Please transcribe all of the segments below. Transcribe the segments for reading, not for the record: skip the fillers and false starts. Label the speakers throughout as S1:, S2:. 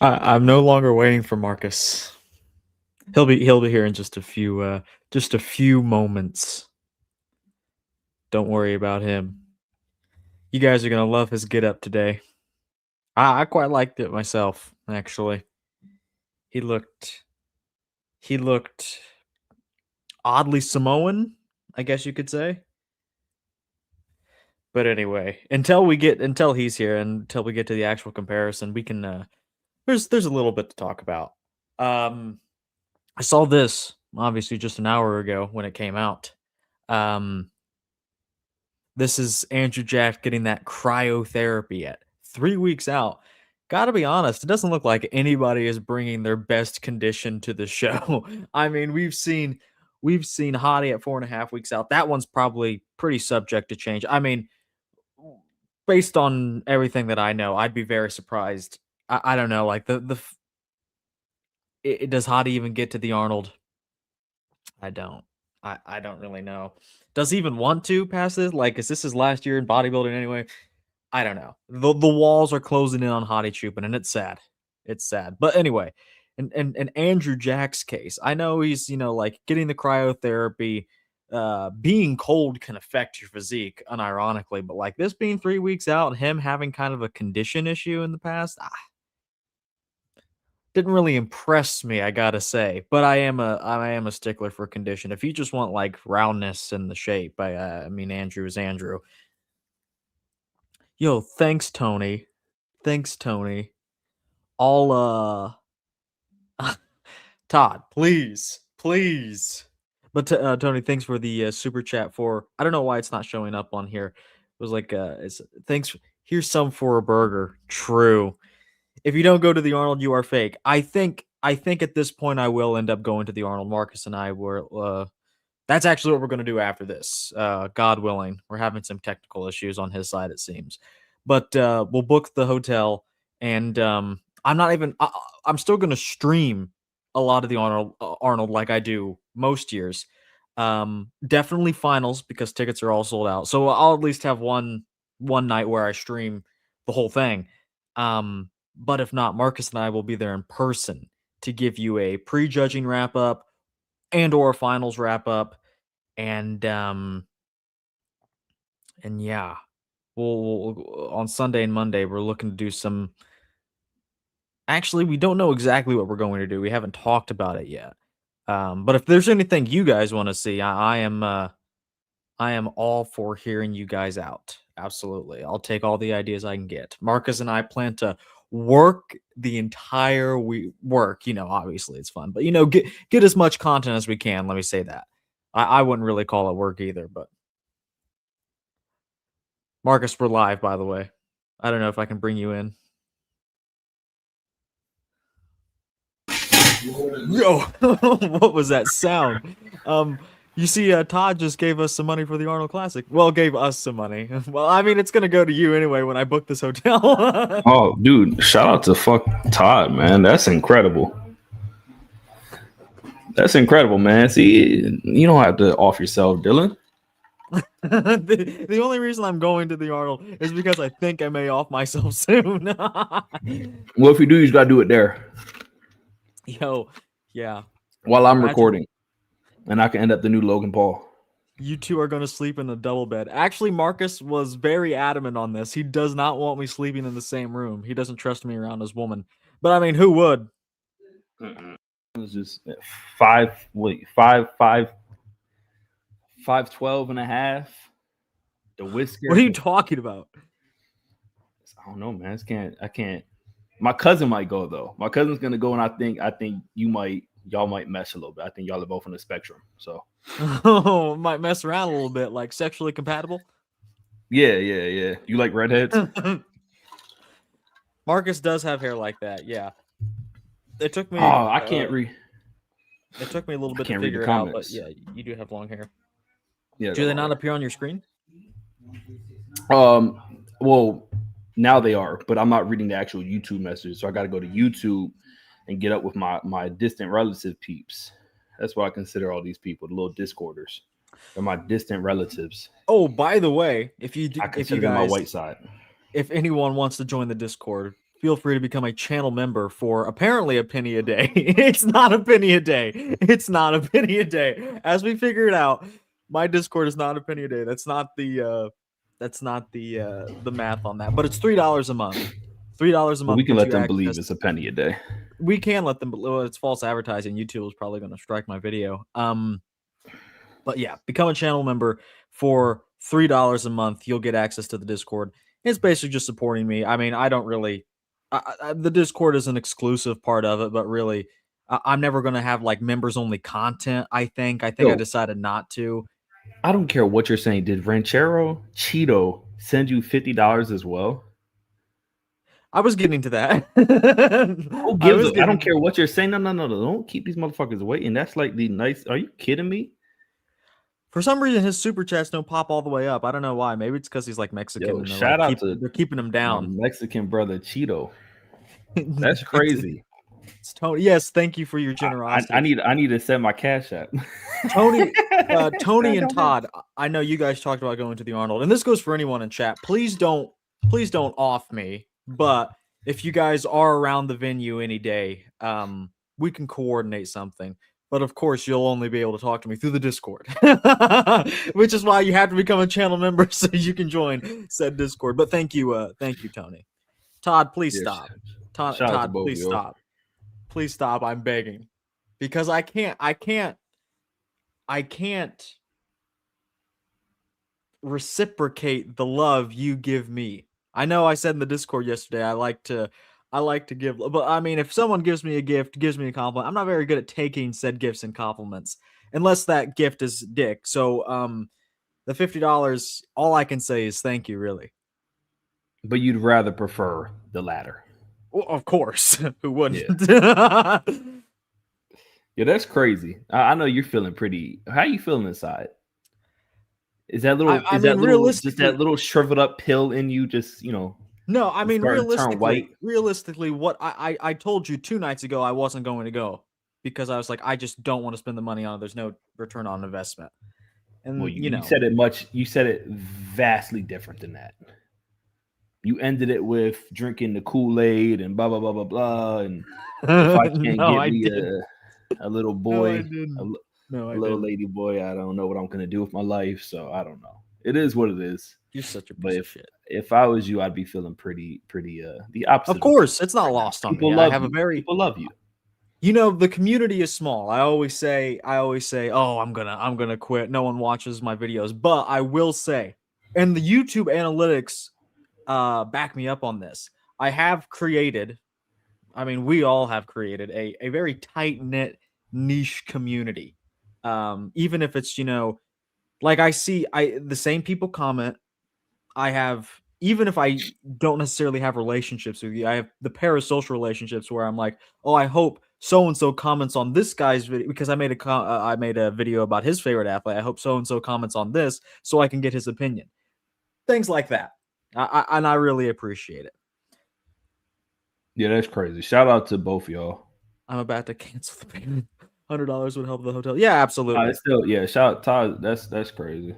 S1: I'm no longer waiting for Marcus. He'll be here in just a few moments. Don't worry about him. You guys are gonna love his get up today. I quite liked it myself, actually. He looked he looked oddly Samoan, I guess you could say. But anyway, until he's here and until we get to the actual comparison, we can there's a little bit to talk about. I saw this obviously just an hour ago when it came out. Um, this is Andrew Jack getting that cryotherapy at 3 weeks out. Gotta be honest, it doesn't look like anybody is bringing their best condition to the show. I mean, we've seen Hottie at 4.5 weeks out. That one's probably pretty subject to change. I mean, based on everything that I know, I'd be very surprised. I don't know, like does Hottie even get to the Arnold? I don't. I don't really know. Does he even want to pass this? Like, is this his last year in bodybuilding anyway? I don't know. The walls are closing in on Hottie Chupin, and it's sad. It's sad. But anyway, in Andrew Jack's case, I know he's, like getting the cryotherapy, being cold can affect your physique, unironically, but like this being 3 weeks out and him having kind of a condition issue in the past, didn't really impress me, I gotta say. But I am a stickler for condition. If you just want like roundness in the shape, I mean Andrew is Andrew. Yo, thanks Tony. Thanks Tony. All Todd, please, please. But Tony, thanks for the super chat for. I don't know why it's not showing up on here. It was like it's thanks. Here's some for a burger. True. If you don't go to the Arnold, you are fake. I think at this point I will end up going to the Arnold. Marcus and I were that's actually what we're going to do after this. God willing. We're having some technical issues on his side, it seems. But we'll book the hotel, and I'm still going to stream a lot of the Arnold like I do most years. Definitely finals because tickets are all sold out. So I'll at least have one night where I stream the whole thing. But if not, Marcus and I will be there in person to give you a prejudging wrap up and or a finals wrap up. And yeah, we'll on Sunday and Monday we're looking to do some. Actually, we don't know exactly what we're going to do. We haven't talked about it yet. But if there's anything you guys want to see, I am all for hearing you guys out. Absolutely. I'll take all the ideas I can get. Marcus and I plan to work the entire week. Work, obviously it's fun, but get as much content as we can. Let me say that. I wouldn't really call it work either, but Marcus, we're live, by the way. I don't know if I can bring you in. Yo, what was that sound? You see, Todd just gave us some money for the Arnold Classic. Well, gave us some money. Well, I mean, it's gonna go to you anyway when I book this hotel.
S2: Oh, dude, shout out to fuck Todd, man. That's incredible. That's incredible, man. See, you don't have to off yourself, Dylan.
S1: The only reason I'm going to the Arnold is because I think I may off myself soon.
S2: Well, if you do, you just gotta do it there.
S1: Yo, yeah.
S2: While I'm recording, and I can end up the new Logan Paul.
S1: You two are going to sleep in a double bed. Actually, Marcus was very adamant on this. He does not want me sleeping in the same room. He doesn't trust me around his woman. But I mean, who would?
S2: It was just 5'12" and a half. The whisker.
S1: What are you talking about?
S2: I don't know, man. I can't. My cousin might go though. My cousin's gonna go, and I think y'all might mesh a little bit. I think y'all are both on the spectrum. So
S1: might mess around a little bit, like sexually compatible.
S2: Yeah. You like redheads?
S1: Marcus does have hair like that. Yeah. It took me.
S2: Oh, I can't read.
S1: It took me a little bit to figure it out, but yeah, you do have long hair.
S2: Yeah.
S1: Do they not appear on your screen?
S2: Well, now they are, but I'm not reading the actual YouTube messages, so I got to go to YouTube and get up with my distant relative peeps. That's what I consider all these people, the little Discorders. They're my distant relatives.
S1: Oh, by the way, if you
S2: consider them my white side.
S1: If anyone wants to join the Discord, feel free to become a channel member for apparently a penny a day. It's not a penny a day. It's not a penny a day. As we figure it out, my Discord is not a penny a day. That's not the math on that. But it's $3 a month. $3 a
S2: But we
S1: month
S2: can
S1: gets
S2: let
S1: you
S2: them believe
S1: access.
S2: it's a penny a day.
S1: We can let them. Well, it's false advertising. YouTube is probably going to strike my video. But yeah, become a channel member for $3 a month. You'll get access to the Discord. It's basically just supporting me. I mean, I don't really. The Discord is an exclusive part of it, but really, I'm never going to have like members only content. I think I
S2: Yo,
S1: decided not to.
S2: I don't care what you're saying. Did Ranchero Cheeto send you $50 as well?
S1: I was getting to that.
S2: Who gives a? I don't care what you're saying. No. Don't keep these motherfuckers waiting. That's like the nice. Are you kidding me?
S1: For some reason, his super chats don't pop all the way up. I don't know why. Maybe it's because he's like Mexican.
S2: Yo,
S1: And
S2: shout out to
S1: they're keeping him down.
S2: my Mexican brother Cheeto. That's crazy.
S1: It's Tony. Yes, thank you for your generosity.
S2: I need to send my cash app.
S1: Tony and Todd. I know you guys talked about going to the Arnold, and this goes for anyone in chat. Please don't off me. But if you guys are around the venue any day, we can coordinate something. But of course, you'll only be able to talk to me through the Discord, which is why you have to become a channel member so you can join said Discord. But thank you, Tony. Todd, please stop. Todd, please stop. Please stop. I'm begging, because I can't reciprocate the love you give me. I know I said in the Discord yesterday I like to give, but I mean, if someone gives me a gift, gives me a compliment, I'm not very good at taking said gifts and compliments unless that gift is dick. So the $50, all I can say is thank you, really.
S2: But you'd rather prefer the latter.
S1: Well, of course. Who wouldn't?
S2: Yeah. Yeah, that's crazy. I know you're feeling pretty. How you feeling inside? Is that little? Just that little shriveled up pill in you? Just
S1: No, I mean
S2: realistically,
S1: what I told you 2 nights ago, I wasn't going to go because I was like, I just don't want to spend the money on it. There's no return on investment. And
S2: well, you said it much. You said it vastly different than that. You ended it with drinking the Kool-Aid and blah blah blah blah blah. And if I can't get me a little boy, a little lady boy, I don't know what I'm gonna do with my life. So I don't know. It is what it is.
S1: You're such a piece of shit.
S2: If I was you, I'd be feeling pretty the opposite.
S1: Of course, it's not lost on me.
S2: People love you.
S1: The community is small. I always say, oh, I'm gonna quit. No one watches my videos, but I will say, and the YouTube analytics back me up on this. I have created, we all have created a very tight-knit niche community. Even if it's, like I see the same people comment. I have, even if I don't necessarily have relationships with you, I have the parasocial relationships where I'm like, oh, I hope so-and-so comments on this guy's video because I made a video about his favorite athlete. I hope so-and-so comments on this so I can get his opinion. Things like that. And I really appreciate it.
S2: Yeah, that's crazy. Shout out to both y'all.
S1: I'm about to cancel the payment. $100 would help the hotel. Yeah, absolutely.
S2: Shout out Todd. That's crazy.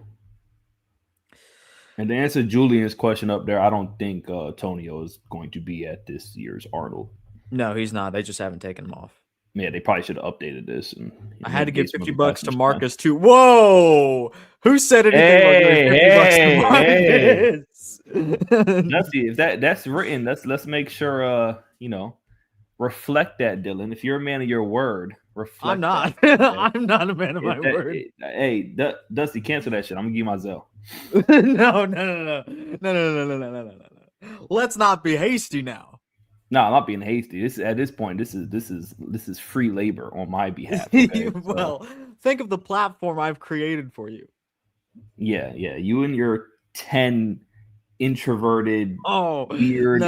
S2: And to answer Julian's question up there, I don't think Tonio is going to be at this year's Arnold.
S1: No, he's not. They just haven't taken him off.
S2: Yeah, they probably should have updated this. And
S1: I had to give $50 to Marcus too. Whoa! Who said anything about giving $50 to Marcus?
S2: Dusty, if that's written, let's make sure reflect that, Dylan. If you're a man of your word, reflect.
S1: I'm not. I'm not a man of my word.
S2: Hey, Dusty, cancel that shit. I'm gonna give you my Zelle.
S1: No. Let's not be hasty now.
S2: No, I'm not being hasty. At this point, this is free labor on my behalf. Okay?
S1: Well, think of the platform I've created for you.
S2: Yeah. You and your 10 introverted, weird,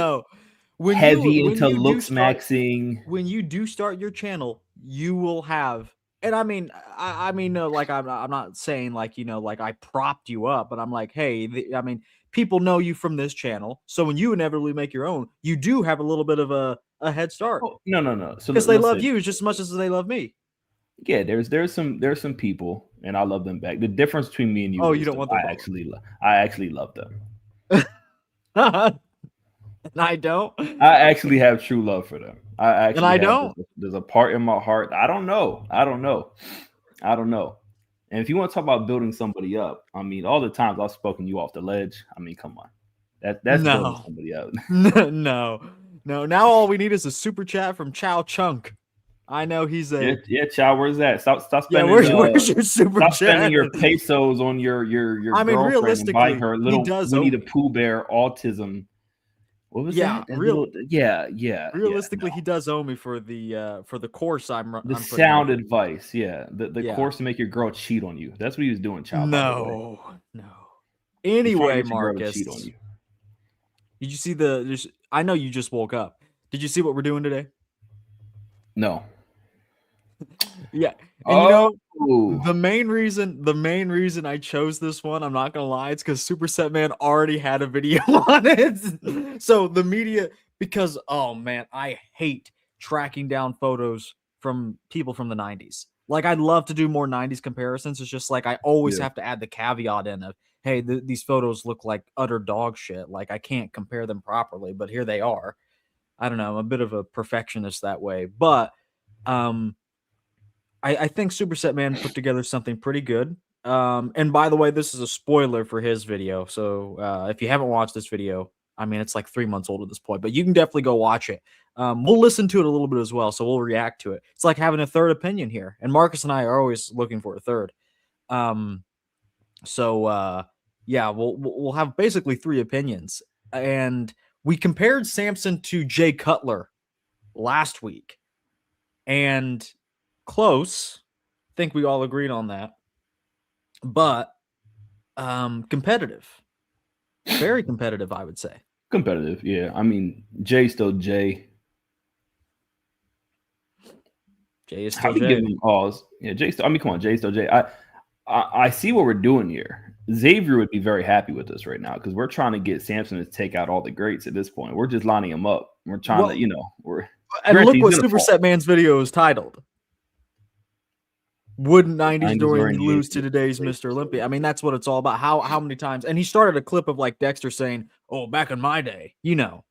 S2: heavy into looks maxing.
S1: When you do start your channel, you will have, and I mean, like I'm not saying like like I propped you up, but I'm like, hey, people know you from this channel, so when you inevitably make your own, you do have a little bit of a head start.
S2: Oh, no. So
S1: because they love you just as much as they love me.
S2: Yeah, there's some people, and I love them back. The difference between me and you.
S1: Oh, you don't want them.
S2: I actually love them.
S1: and I don't.
S2: I actually have true love for them. I
S1: And
S2: actually
S1: I
S2: have.
S1: don't.
S2: There's a part in my heart. I don't know. I don't know. I don't know. And if you want to talk about building somebody up, I mean, all the times I've spoken you off the ledge. I mean, come on, that's building
S1: No.
S2: somebody up.
S1: No. No. Now all we need is a super chat from Chow Chunk. I know he's
S2: Yeah,
S1: a
S2: yeah, child. Where's that?
S1: yeah. Where's your super
S2: stop spending
S1: chat?
S2: your pesos on your
S1: I mean,
S2: girlfriend and buy
S1: realistically,
S2: her a
S1: he
S2: little
S1: does
S2: Winnie
S1: owe
S2: the
S1: me.
S2: Pooh bear autism. What was
S1: Yeah,
S2: that? That little yeah, yeah, yeah.
S1: realistically, he does owe me for the course
S2: The
S1: I'm putting
S2: sound
S1: together.
S2: advice, yeah. The
S1: Yeah.
S2: course to make your girl cheat on you. That's what he was doing, child, by the way.
S1: No. No.
S2: He's trying to
S1: Anyway,
S2: get your girl to cheat on
S1: Marcus,
S2: you.
S1: did you see I know you just woke up. Did you see what we're doing today?
S2: No.
S1: Yeah. And
S2: Oh,
S1: the main reason I chose this one, I'm not gonna lie, it's because Supersetman already had a video on it. So the media, because oh man, I hate tracking down photos from people from the 90s. Like I'd love to do more 90s comparisons. It's just like I always
S2: yeah.
S1: have to add the caveat in of, hey, these photos look like utter dog shit. Like I can't compare them properly, but here they are. I don't know. I'm a bit of a perfectionist that way, but um I think Supersetman put together something pretty good. And by the way, this is a spoiler for his video. So if you haven't watched this video, I mean, it's like 3 months old at this point, but you can definitely go watch it. We'll listen to it a little bit as well. So we'll react to it. It's like having a third opinion here. And Marcus and I are always looking for a third. Um, so yeah, we'll have basically three opinions. And we compared Samson to Jay Cutler last week. And close. Think we all agreed on that. But competitive. Very competitive, I would say.
S2: Competitive, yeah. I mean, Jay still Jay.
S1: Jay is
S2: How
S1: still
S2: we give
S1: Jay.
S2: him calls? Yeah, Jay still. I mean, come on, Jay still Jay. I see what we're doing here. Xavier would be very happy with us right now because we're trying to get Samson to take out all the greats at this point. We're just lining him up. We're trying to,
S1: Well,
S2: we're
S1: and
S2: granted
S1: look
S2: he's
S1: what
S2: gonna fall.
S1: Supersetman's video is titled. Wouldn't 90s
S2: 90s
S1: Dorian
S2: Dorian
S1: lose
S2: Yates,
S1: to today's
S2: Yates,
S1: Mr.
S2: Mr.
S1: Olympia? I mean,
S2: Olympia.
S1: that's what it's all about. How many times? And he started a clip of like Dexter saying, "Oh, back in my day,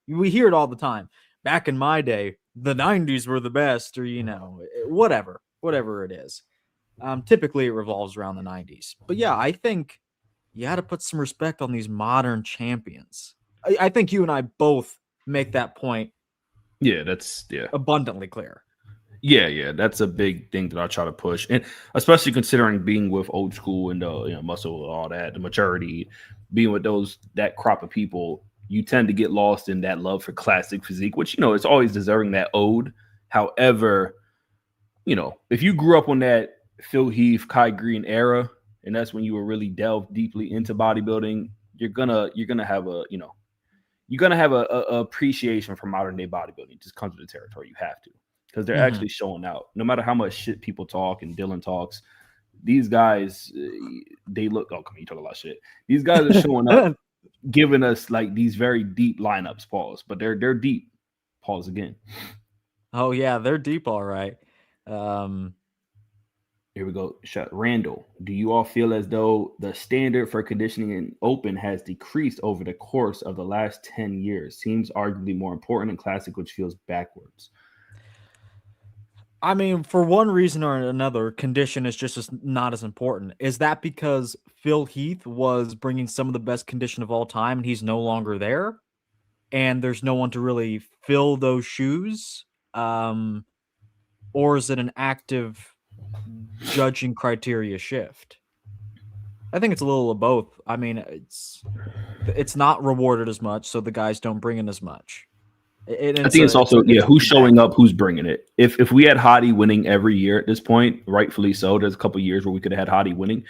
S1: we hear it all the time. Back in my day, the 90s were the best," or whatever it is. Typically, it revolves around the 90s. But yeah, I think you got to put some respect on these modern champions. I think you and I both make that point
S2: Yeah, that's yeah.
S1: abundantly clear.
S2: Yeah. That's a big thing that I try to push, and especially considering being with old school and muscle and all that, the maturity, being with that crop of people, you tend to get lost in that love for classic physique, which it's always deserving that ode. However, if you grew up on that Phil Heath, Kai Green era, and that's when you were really delved deeply into bodybuilding, you're gonna have a appreciation for modern day bodybuilding. It just comes with the territory. You have to, because they're
S1: Mm-hmm.
S2: actually showing out. No matter how much shit people talk and Dylan talks, these guys, they look. Oh, come on, you talk a lot of shit. These guys are showing up, giving us like these very deep lineups. Pause, but they're deep. Pause again.
S1: Oh yeah, they're deep, all right. Um,
S2: Here we go. Randall, do you all feel as though the standard for conditioning in open has decreased over the course of the last 10 years? Seems arguably more important in classic, which feels backwards.
S1: I mean, for one reason or another, condition is just not as important. Is that because Phil Heath was bringing some of the best condition of all time and he's no longer there? And there's no one to really fill those shoes? Or is it an active judging criteria shift? I think it's a little of both. I mean, it's not rewarded as much, so the guys don't bring in as much.
S2: I think it's also
S1: It's a
S2: who's
S1: feedback.
S2: showing up, who's bringing it. If we had Hottie winning every year at this point, rightfully so. There's a couple of years where we could have had Hottie winning.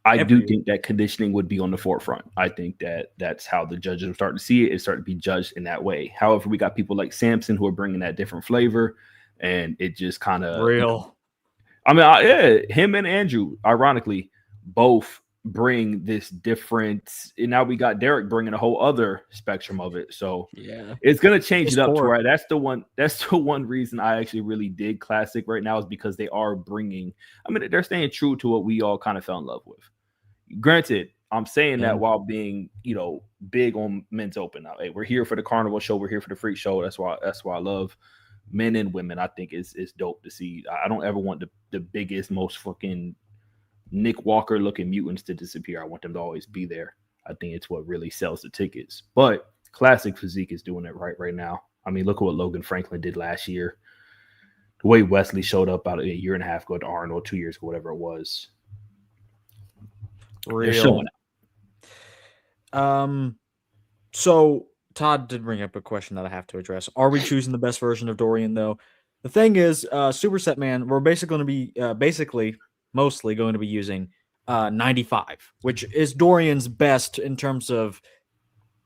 S2: I
S1: Every
S2: do
S1: year.
S2: think that conditioning would be on the forefront. I think that that's how the judges are starting to see it. It's starting to be judged in that way. However, we got people like Samson who are bringing that different flavor, and it just kind of,
S1: Real.
S2: I mean, yeah, him and Andrew, ironically, both bring this different. And now we got Derek bringing a whole other spectrum of it. So
S1: Yeah.
S2: it's gonna change it up to
S1: Sport.
S2: where that's the one. That's the one reason I actually really dig classic right now is because they are bringing. I mean, they're staying true to what we all kind of fell in love with. Granted, I'm saying that
S1: And
S2: while being, big on men's open. Now, hey, we're here for the carnival show. We're here for the freak show. That's why I love men and women. I think it's dope to see. I don't ever want the biggest, most fucking Nick Walker looking mutants to disappear. I want them to always be there. I think it's what really sells the tickets. But Classic Physique is doing it right now. I mean, look at what Logan Franklin did last year. The way Wesley showed up about a year and a half ago to Arnold, 2 years ago, whatever it was. They're showing
S1: it. So Todd did bring up a question that I have to address. Are we choosing the best version of Dorian though? The thing is, Supersetman, we're basically going to be mostly going to be using 95, which is Dorian's best in terms of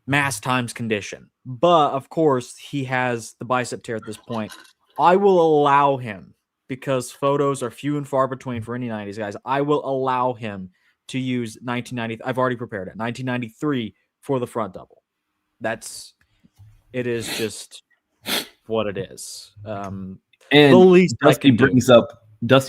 S1: mass times condition. But of course, he has the bicep tear at this point. I will allow him, because photos are few and far between for any 90s guys. I will allow him to use 1990. I've already prepared it. 1993 for the front double. It is just what it is.
S2: And
S1: the least
S2: Dusty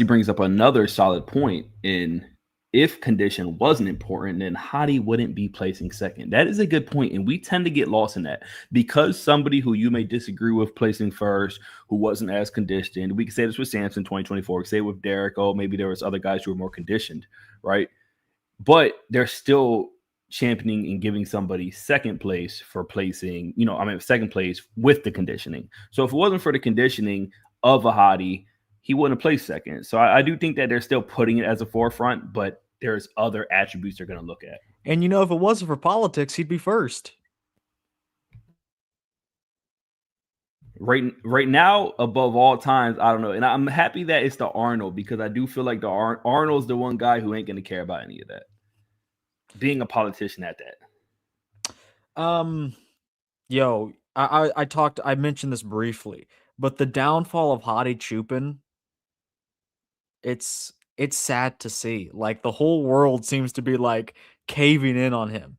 S2: brings up another solid point in, if condition wasn't important, then Hadi wouldn't be placing second. That is a good point, and we tend to get lost in that because somebody who you may disagree with placing first, who wasn't as conditioned. We can say this with Samson 2024. We can say it with Derek. Oh, maybe there was other guys who were more conditioned, right? But they're still championing and giving somebody second place for placing, second place with the conditioning. So if it wasn't for the conditioning of a Hadi, he wouldn't have placed second. So I do think that they're still putting it as a forefront, but there's other attributes they're going to look at.
S1: And if it wasn't for politics, he'd be first.
S2: Right now, above all times, I don't know. And I'm happy that it's the Arnold, because I do feel like the Arnold's the one guy who ain't going to care about any of that. Being a politician at that.
S1: I mentioned this briefly, but the downfall of Hadi Chupin, it's sad to see. Like, the whole world seems to be like caving in on him,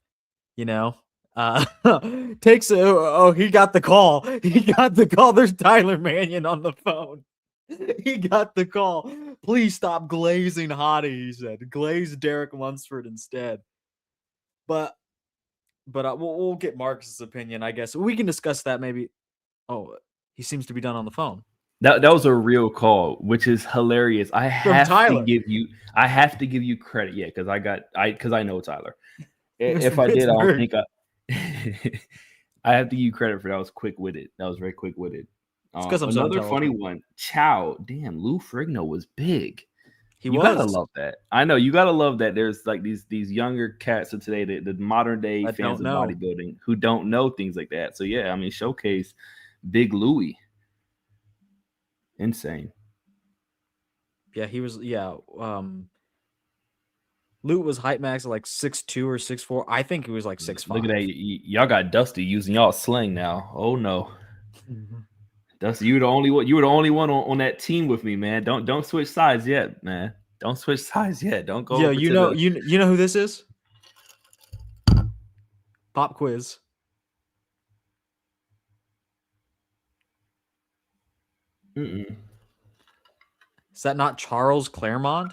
S1: takes he got the call. There's Tyler Mannion on the phone. He got the call. Please stop glazing Hadi, he said. Glaze Derek Lunsford instead. But we'll get Marcus's opinion, I guess. We can discuss that maybe. Oh, he seems to be done on the phone.
S2: That was a real call, which is hilarious. I have to give you credit, yeah, because I know Tyler. If I did, I don't think I have to give you credit for that. Was quick-witted. That was very quick-witted. Another funny one. Chow. Damn, Lou Ferrigno was big. You gotta love that. I know, you gotta love that. There's like these younger cats of today, the modern day fans of bodybuilding, who don't know things like that. So yeah, I mean, showcase Big Louie. Insane.
S1: Yeah, he was. Yeah, Lute was height max at like 6'2" or 6'4". I think he was like 6'5".
S2: Look at that. Y'all got Dusty using y'all sling now. Oh no. Mm-hmm. Dusty, you were the only one on that team with me, man. Don't switch sides yet, man. Don't switch sides yet. Don't go.
S1: Yeah, you know who this is? Pop quiz.
S2: Mm-mm.
S1: Is that not Charles Claremont?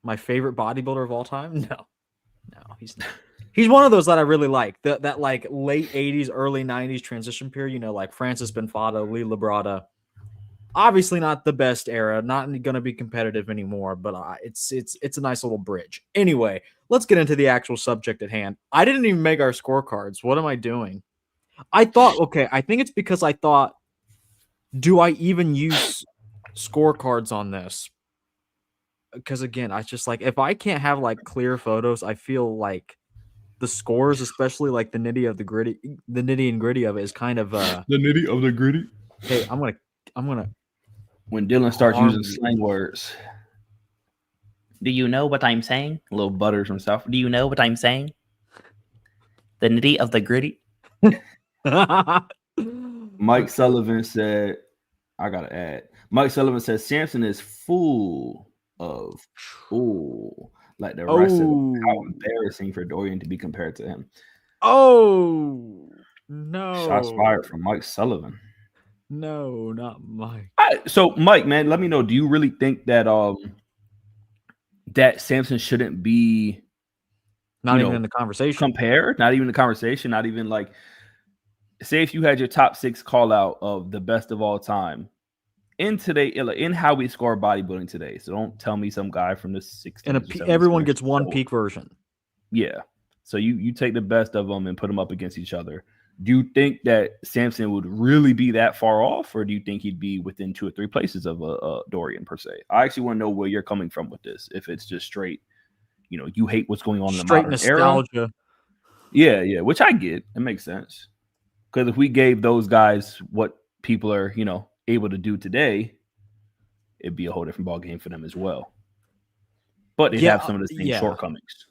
S1: My favorite bodybuilder of all time? No, he's not. He's one of those that I really like. That like late 80s, early 90s transition period, like Francis Benfado, Lee Labrada. Obviously not the best era, not going to be competitive anymore, but it's a nice little bridge. Anyway, let's get into the actual subject at hand. I didn't even make our scorecards. What am I doing? I think it's because I thought, do I even use scorecards on this? Because again, I just like, if I can't have like clear photos, I feel like the scores, especially like the nitty and gritty of it, is kind of
S2: the nitty of the gritty.
S1: Hey, I'm gonna.
S2: When Dylan starts using slang words, do you know what I'm saying? A little Butters himself. Do you know what I'm saying? The nitty of the gritty. Mike Sullivan said, I gotta add. Mike Sullivan says Samson is full of like the rest of them. How embarrassing for Dorian to be compared to him.
S1: Oh no!
S2: Shots fired from Mike Sullivan.
S1: No, not Mike.
S2: So Mike, man, let me know. Do you really think that that Samson shouldn't be
S1: Not even in the conversation.
S2: compared, not even the conversation, not even like, say if you had your top 6 call out of the best of all time in how we score bodybuilding today. So don't tell me some guy from the 60s
S1: And
S2: or 70s.
S1: everyone gets one peak version.
S2: Yeah. So you take the best of them and put them up against each other. Do you think that Samson would really be that far off, or do you think he'd be within 2 or 3 places of a Dorian per se? I actually want to know where you're coming from with this. If it's just straight, you hate what's going on in the modern
S1: nostalgia
S2: era. Yeah, which I get. It makes sense. Because if we gave those guys what people are, able to do today, it'd be a whole different ball game for them as well. But they'd have some of the same shortcomings.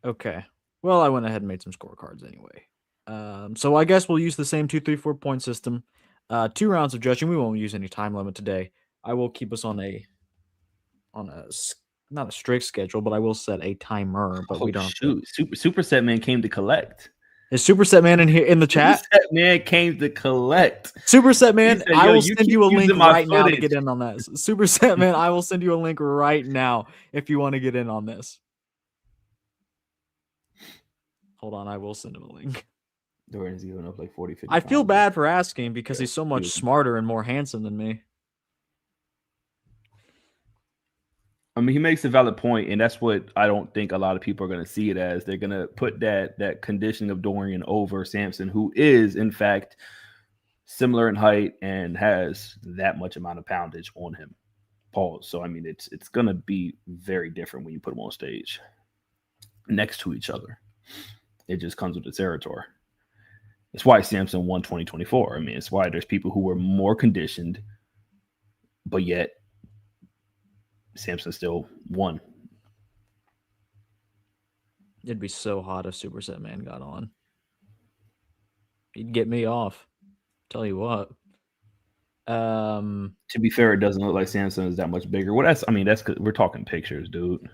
S1: Okay. Well, I went ahead and made some scorecards anyway. So I guess we'll use the same 2, 3, 4 point system. 2 rounds of judging. We won't use any time limit today. I will keep us on a not a strict schedule, but I will set a timer. But we don't.
S2: Supersetman came to collect.
S1: Is Supersetman in here in the chat?
S2: Supersetman came to collect.
S1: Supersetman, I will send you a link right now to get in on this. Supersetman, I will send you a link right now if you want to get in on this. Hold on, I will send him a link.
S2: Dorian's giving up like 40, 50
S1: I feel bad for asking because he's so much smarter and more handsome than me.
S2: I mean, he makes a valid point, and that's what I don't think a lot of people are going to see it as. They're going to put that conditioning of Dorian over Samson, who is, in fact, similar in height and has that much amount of poundage on him. Pause. So, I mean, it's going to be very different when you put them on stage next to each other. It just comes with the territory. It's why Samson won 2024. I mean, it's why there's people who were more conditioned, but yet Samson still won.
S1: It'd be so hot if Supersetman got on. He'd get me off. Tell you what.
S2: To be fair, it doesn't look like Samson is that much bigger. Well, that's because we're talking pictures, dude.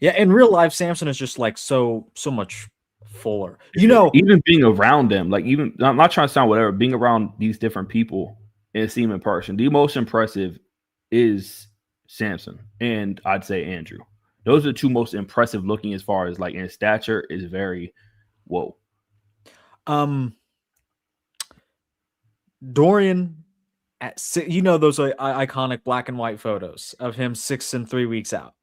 S1: Yeah, in real life, Samson is just like so much fuller.
S2: Even being around them, like I'm not trying to sound whatever, being around these different people and seeing them in person, the most impressive is Samson and I'd say Andrew. Those are the 2 most impressive looking as far as like in stature is very whoa.
S1: Dorian at those iconic black and white photos of him 6 and 3 weeks out,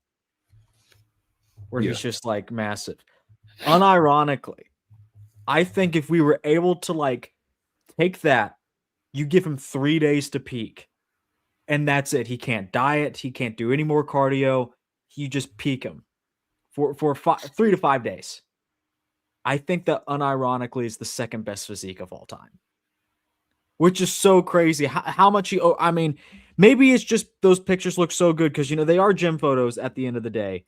S1: where he's just like massive. Unironically, I think if we were able to like take that, you give him 3 days to peak, and that's it. He can't diet. He can't do any more cardio. You just peak him for 3 to 5 days. I think that unironically is the second best physique of all time, which is so crazy. How much I mean, maybe it's just those pictures look so good because they are gym photos at the end of the day.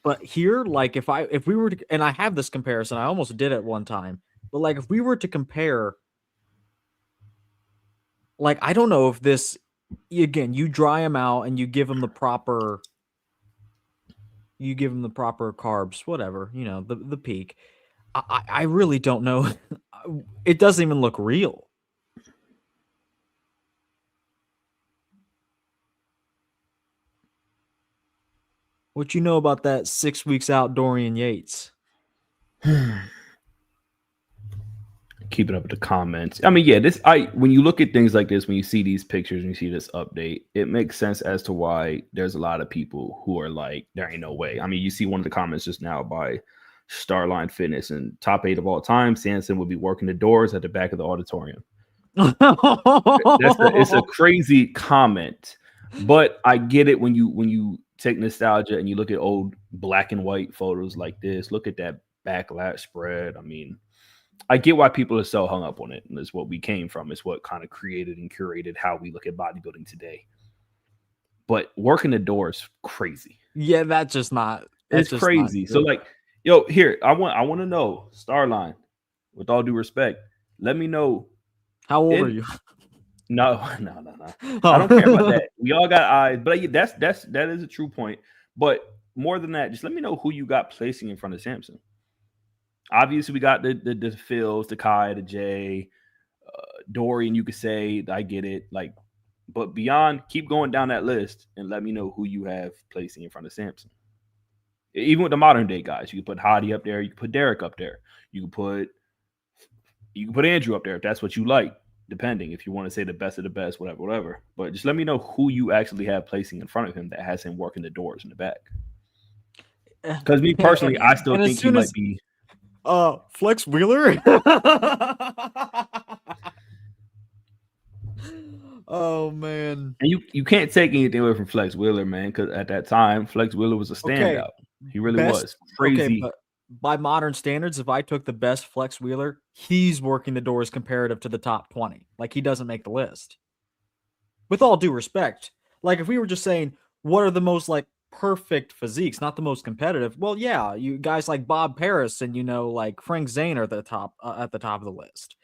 S1: But here, like if we were to, and I have this comparison, I almost did it one time, but like if we were to compare, like I don't know if this, again, you dry them out and you give them the proper carbs, whatever, the peak. I really don't know. It doesn't even look real. What you know about that 6 weeks out Dorian Yates?
S2: Keep it up with the comments. I mean, yeah, when you look at things like this, when you see these pictures and you see this update, it makes sense as to why there's a lot of people who are like, there ain't no way. I mean, you see one of the comments just now by Starline Fitness, and top 8 of all time, Samson would be working the doors at the back of the auditorium. It's a crazy comment, but I get it when you take nostalgia and you look at old black and white photos like this. Look at that backlash spread. I mean, I get why people are so hung up on it. And it's what we came from. It's what kind of created and curated how we look at bodybuilding today. But working the door is crazy.
S1: Yeah, that's just not.
S2: It's crazy. So like, yo, here, I want to know, Starline, with all due respect, let me know.
S1: How old are you?
S2: No. Oh. I don't care about that. We all got eyes, but that is a true point. But more than that, just let me know who you got placing in front of Samson. Obviously, we got the Phils, the Kai, the Jay, Dorian. You could say, I get it. Like But beyond, keep going down that list and let me know who you have placing in front of Samson. Even with the modern day guys, you can put Hadi up there, you can put Derek up there, you can put Andrew up there if that's what you like, depending if you want to say the best of the best, whatever. But just let me know who you actually have placing in front of him that has him working the doors in the back. Because me personally, I still
S1: and as
S2: think he
S1: soon
S2: might
S1: as
S2: be
S1: Flex Wheeler. Oh man.
S2: And you can't take anything away from Flex Wheeler, man, because at that time, Flex Wheeler was a
S1: Okay.
S2: standout. He really
S1: Best,
S2: was. Crazy.
S1: Okay, but by modern standards, if I took the best Flex Wheeler, he's working the doors comparative to the top 20. Like, he doesn't make the list. With all due respect. Like, if we were just saying, what are the most, like, perfect physiques, not the most competitive, well, yeah, you guys like Bob Paris and, you know, like Frank Zane are the top at the top of the list.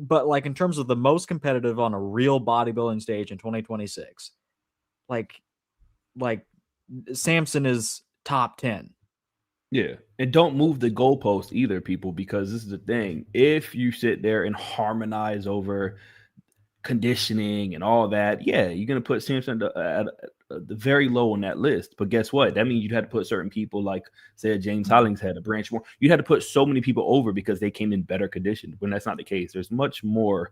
S1: But, like, in terms of the most competitive on a real bodybuilding stage in 2026, like Samson is top 10.
S2: Yeah. And don't move the goalpost either, people, because this is the thing. If you sit there and harmonize over conditioning and all that, yeah, you're going to put Samson at the very low on that list. But guess what? That means you'd have to put certain people like, say, James Hollingshead, a Branch Moore. You'd have to put so many people over because they came in better conditioned. When that's not the case, there's much more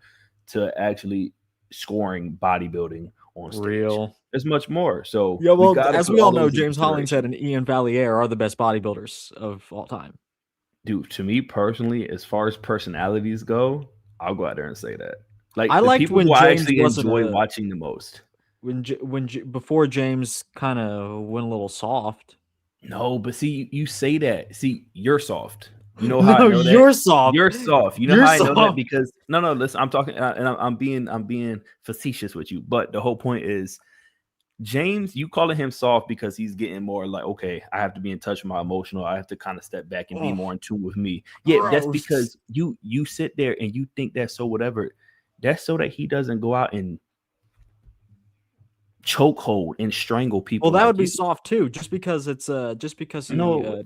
S2: to actually scoring bodybuilding on stage.
S1: Real.
S2: There's much more. So
S1: yeah, well, as we all know,
S2: those
S1: James Hollingshead and Ian Valliere are the best bodybuilders of all time.
S2: Dude, to me personally, as far as personalities go, I'll go out there and say that. Like,
S1: I
S2: the
S1: liked
S2: people
S1: when
S2: who I
S1: James
S2: actually
S1: wasn't
S2: enjoy watching the most.
S1: Before James kind of went a little soft.
S2: No, but see, you say that. See, you're soft. You know how
S1: No,
S2: I know that?
S1: you're soft.
S2: You're soft. You know
S1: You're
S2: how I know that?
S1: soft.
S2: Because no, listen, I'm talking, and I'm being facetious with you. But the whole point is, James, you calling him soft because he's getting more like, okay, I have to be in touch with my emotional. I have to kind of step back and be more in tune with me. Yeah, that's because you sit there and you think that's so whatever. That's so that he doesn't go out and chokehold and strangle people.
S1: Well, that
S2: like
S1: would be
S2: you.
S1: soft too. Just because he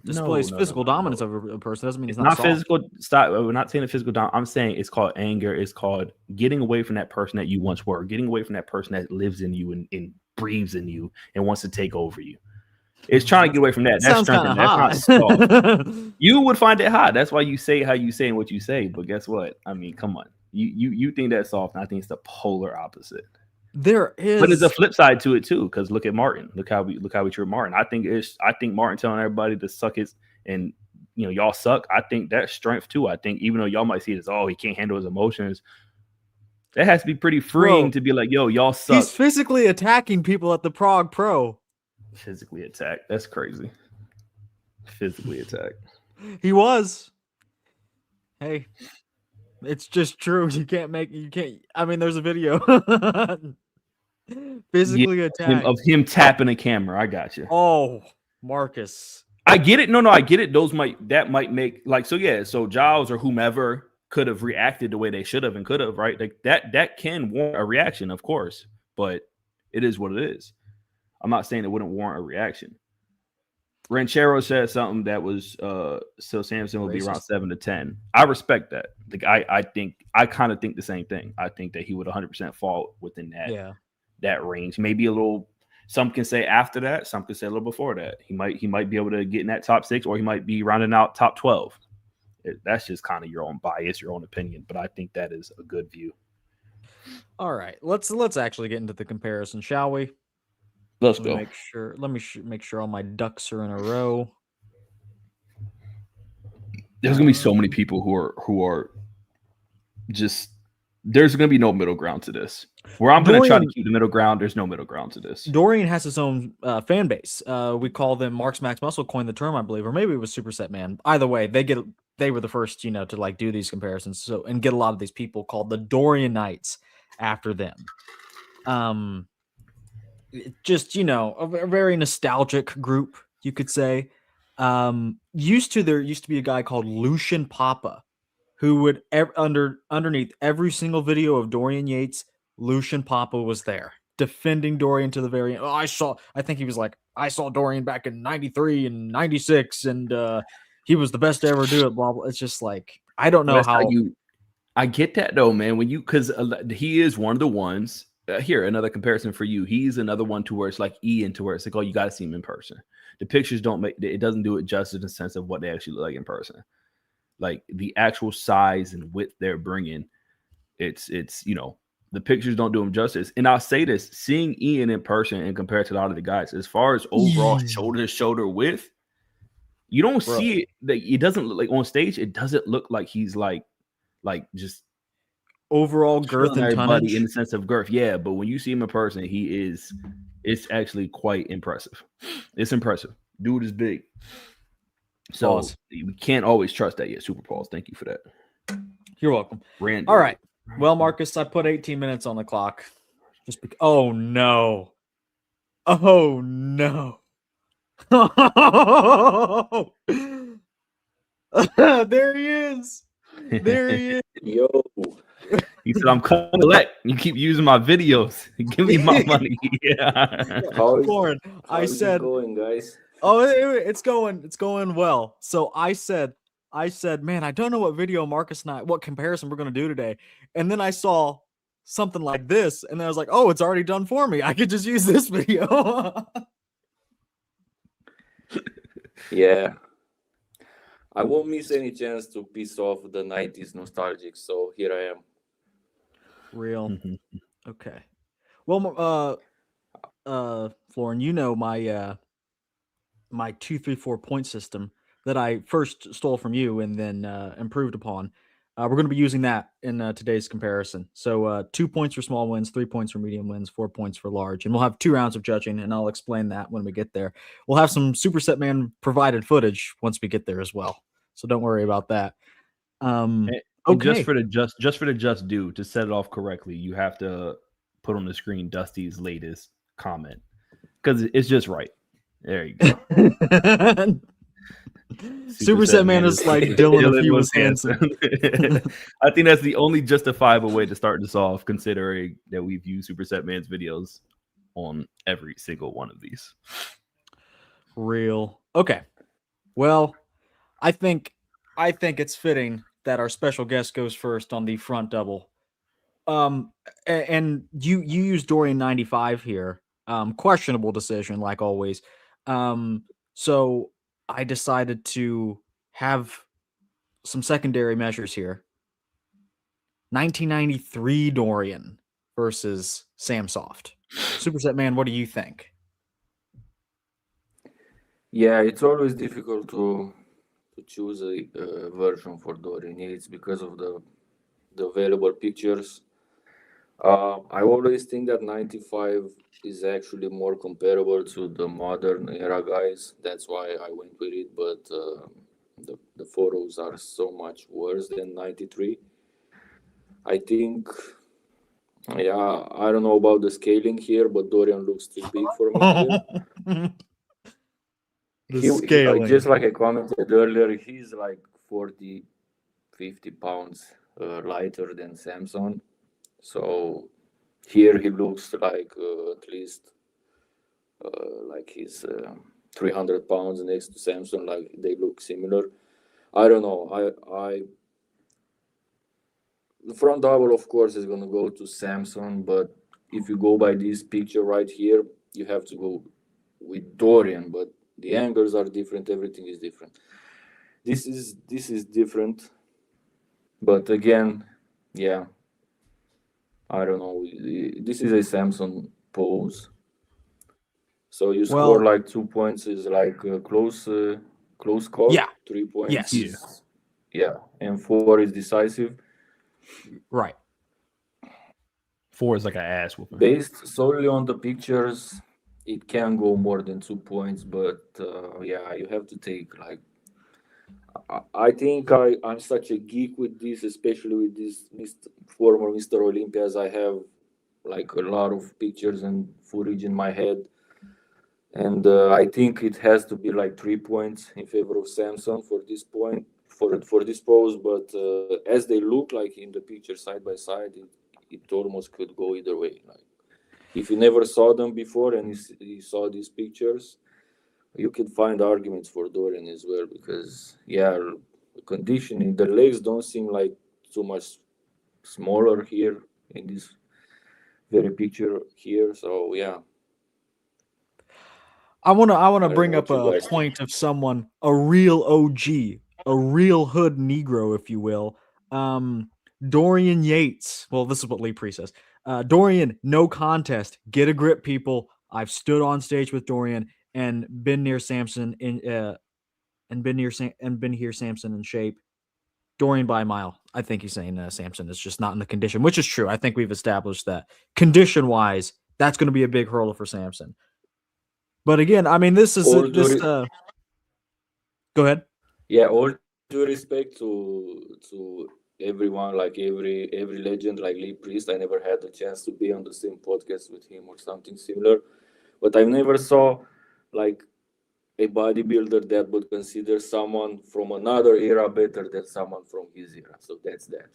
S1: displays physical dominance over a person doesn't mean he's not soft.
S2: Physical. Stop. We're not saying the physical down. I'm saying it's called anger. It's called getting away from that person that you once were. Getting away from that person that lives in you and breathes in you and wants to take over you. It's trying to get away from that. That's strength. That's not soft. You would find it hot. That's why you say how you say and what you say. But guess what? I mean, come on. You think that's soft, and I think it's the polar opposite.
S1: There is,
S2: but there's a flip side to it too. Because look at Martin. Look how we treat Martin. I think Martin telling everybody to suck his and y'all suck. I think that's strength too. I think even though y'all might see it as he can't handle his emotions, that has to be pretty freeing to be like, yo, y'all suck.
S1: He's physically attacking people at the Prague Pro.
S2: Physically attacked. That's crazy. Physically attacked.
S1: He was. Hey, it's just true. You can't. I mean, there's a video. Physically attacked.
S2: Of him tapping a camera. I got you.
S1: Oh, Marcus.
S2: I get it. No, I get it. That might make so Giles or whomever could have reacted the way they should have and could have, right? Like that can warrant a reaction, of course, but it is what it is. I'm not saying it wouldn't warrant a reaction. Ranchero said something that was so Samson will be around 7 to 10. I respect that. Like I kind of think the same thing. I think that he would 100% fall within that range. Maybe a little. Some can say after that. Some can say a little before that. He might be able to get in that top 6, or he might be rounding out top 12. That's just kind of your own bias, your own opinion. But I think that is a good view.
S1: All right, let's actually get into the comparison, shall we?
S2: Let's go.
S1: Let me make sure all my ducks are in a row.
S2: There's gonna be so many people who are just. There's gonna be no middle ground to this. Where I'm gonna try to keep the middle ground, there's no middle ground to this.
S1: Dorian has his own fan base. We call them Mark's Max Muscle, coined the term, I believe, or maybe it was Supersetman. Either way, they were the first, to like do these comparisons, and get a lot of these people called the Dorian Knights after them. Just a very nostalgic group, you could say. There used to be a guy called Lucian Papa, who would underneath every single video of Dorian Yates, Lucian Papa was there defending Dorian to the very end. I think he was like, I saw Dorian back in 93 and 96, and he was the best to ever do it. Blah blah. It's just like, I don't know how
S2: I get that though, man. Because he is one of the ones. here, another comparison for you. He's another one to where it's like Ian, to where it's like, oh, you got to see him in person. The pictures don't make it, doesn't do it justice in the sense of what they actually look like in person. Like the actual size and width they're bringing, it's the pictures don't do him justice. And I'll say this: seeing Ian in person and compared to a lot of the guys, as far as overall shoulder to shoulder width, you don't see it. Like, it doesn't look like on stage. It doesn't look like he's like just
S1: overall girth and tonnage
S2: in the sense of girth. Yeah, but when you see him in person, it's actually quite impressive. It's impressive. Dude is big. So
S1: Pause.
S2: we can't always trust that yet. Super Pauls. Thank you for that.
S1: You're welcome.
S2: Randy.
S1: All right. Well, Marcus, I put 18 minutes on the clock. Oh no. Oh no. There he is. There he is.
S3: Yo.
S2: He said, I'm collect. You keep using my videos. Give me my money. Yeah.
S1: Lauren, I said,
S3: it going, guys?
S1: Oh, it's going well. So I said, man, I don't know what video Marcus and I, what comparison we're going to do today. And then I saw something like this, and then I was like, oh, it's already done for me. I could just use this video.
S3: Yeah. I won't miss any chance to piss off the 90s nostalgic, so here I am.
S1: Real. Okay. Well, Florin, you know my my 2-3-4 point system that I first stole from you and then improved upon. We're going to be using that in today's comparison. So 2 points for small wins, 3 points for medium wins, 4 points for large. And we'll have 2 rounds of judging, and I'll explain that when we get there. We'll have some Supersetman provided footage once we get there as well. So don't worry about that.
S2: Okay. Just for the just due, to set it off correctly, you have to put on the screen Dusty's latest comment because it's just right. There you go.
S1: Supersetman is like Dylan if he was handsome.
S2: I think that's the only justifiable way to start this off, considering that we've used Supersetman's videos on every single one of these.
S1: Real. Okay. Well, I think it's fitting that our special guest goes first on the front double. And you use Dorian 95 here. Questionable decision, like always. So I decided to have some secondary measures here. 1993 Dorian versus Sam Soft. Supersetman, what do you think?
S3: Yeah, it's always difficult to choose a version for Dorian Yates because of the available pictures. I always think that 95 is actually more comparable to the modern era guys. That's why I went with it, but the photos are so much worse than 93. I think, yeah, I don't know about the scaling here, but Dorian looks too big for me here.
S1: Scaling.
S3: Just like I commented earlier, he's like 40, 50 pounds lighter than Samson. So here he looks like at least like he's 300 pounds next to Samson, like they look similar. I don't know. The front double, of course, is going to go to Samson, but if you go by this picture right here, you have to go with Dorian, but the angles are different. Everything is different. This is different, but again, yeah, I don't know. This is a Samson pose. So you score like 2 points is like close call.
S1: Yeah.
S3: 3 points.
S1: Yes.
S3: Yeah, and 4 is decisive.
S1: Right.
S2: 4 is like an ass whooping.
S3: Based solely on the pictures, it can go more than 2 points, but yeah, you have to take like. I think I'm such a geek with this, especially with this former Mr. Olympias. I have like a lot of pictures and footage in my head. And I think it has to be like 3 points in favor of Samson for this point, for this pose. But as they look like in the picture side by side, it almost could go either way. Like if you never saw them before and you saw these pictures, you can find arguments for Dorian as well, because yeah, conditioning, the legs don't seem like too much smaller here in this very picture here. So yeah,
S1: I wanna
S3: I don't
S1: bring
S3: know
S1: up
S3: what you
S1: a
S3: guys think.
S1: point of someone, a real OG, a real hood Negro, if you will. Um, Dorian Yates. Well, this is what Lee Priest says. Dorian, no contest. Get a grip, people. I've stood on stage with Dorian and been near Samson in and been here Samson in shape. Dorian by a mile. I think he's saying Samson is just not in the condition, which is true. I think we've established that condition wise, that's going to be a big hurdle for Samson. But again, I mean, this is
S3: All due,
S1: this. Go ahead.
S3: yeah, all due respect to everyone, like every legend, like Lee Priest. I never had the chance to be on the same podcast with him or something similar, but I never saw like a bodybuilder that would consider someone from another era better than someone from his era. So that's that.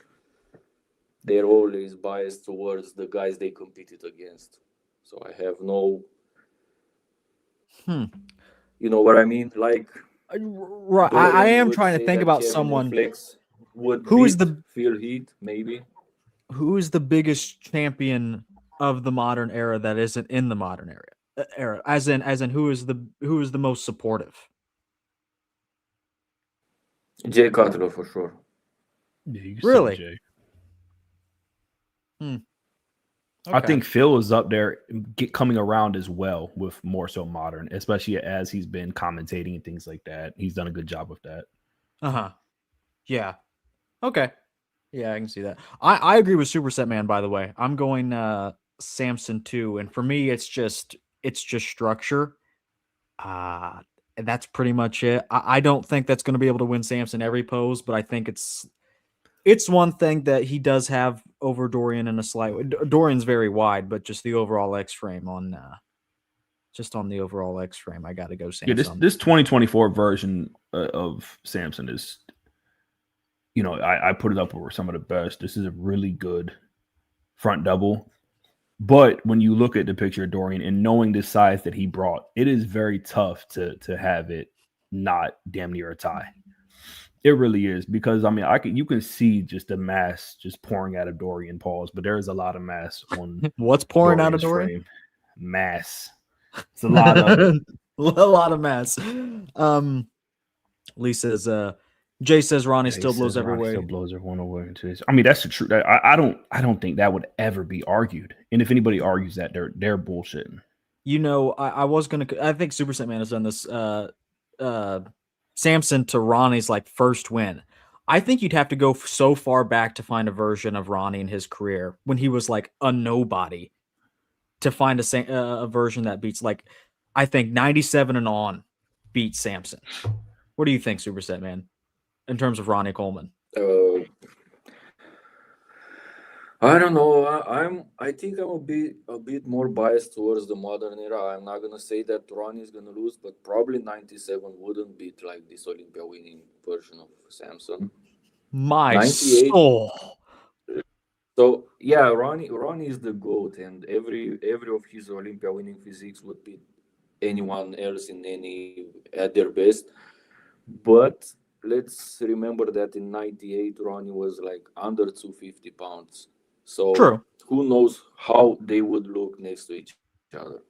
S3: They're always biased towards the guys they competed against. So I have no,
S1: Hmm.
S3: you know what I mean? Like
S1: Right. I
S3: Dorian
S1: am
S3: would
S1: trying to
S3: say
S1: think
S3: that
S1: about
S3: Kevin and
S1: someone
S3: Flex would
S1: who is
S3: beat
S1: the
S3: Phil Heath, maybe.
S1: who is the biggest champion of the modern era that isn't in the modern era. As in who is the most supportive.
S3: Jay Cutler for sure.
S2: Yeah, you can say
S1: Really?
S2: Jay.
S1: Hmm.
S2: I
S1: Okay.
S2: think Phil is up there coming around as well with more so modern, especially as he's been commentating and things like that. He's done a good job with that.
S1: Uh-huh. Yeah. Okay. Yeah, I can see that. I agree with Supersetman, by the way. I'm going Samson too, and for me it's just structure. Uh and that's pretty much it. I don't think that's going to be able to win Samson every pose, but I think it's one thing that he does have over Dorian in a slight way. Dorian's very wide, but just the overall X frame on the overall X frame, I got to go
S2: Yeah, this
S1: Samson.
S2: this 2024 version of Samson is, I put it up over some of the best. This is a really good front double. But when you look at the picture of Dorian and knowing the size that he brought, it is very tough to have it not damn near a tie. It really is because I mean you can see just the mass just pouring out of Dorian Pauls, but there is a lot of mass on
S1: What's pouring out of
S2: Dorian's
S1: Dorian?
S2: frame. Mass. It's a lot of it.
S1: A lot of mess. Lee says, Jay says Ronnie
S2: Yeah, he
S1: still blows
S2: says
S1: every
S2: Ronnie
S1: way.
S2: still blows everyone away into this. I mean, that's the truth. I don't think that would ever be argued. And if anybody argues that, they're bullshitting.
S1: I was gonna. I think Super Man has done this. Uh, Samson to Ronnie's like first win. I think you'd have to go so far back to find a version of Ronnie in his career when he was like a nobody to find a version that beats like I think 97 and on beats Samson. What do you think, Superset Man, in terms of Ronnie Coleman?
S3: Uh, I don't know. I think I'm a bit more biased towards the modern era. I'm not gonna say that Ronnie is gonna lose, but probably 97 wouldn't beat like this Olympia winning version of Samson.
S1: My
S3: 98.
S1: soul.
S3: So yeah, Ronnie is the goat, and every of his Olympia winning physiques would beat anyone else in any at their best. But let's remember that in 98 Ronnie was like under 250 pounds. So
S1: True.
S3: who knows how they would look next to each other.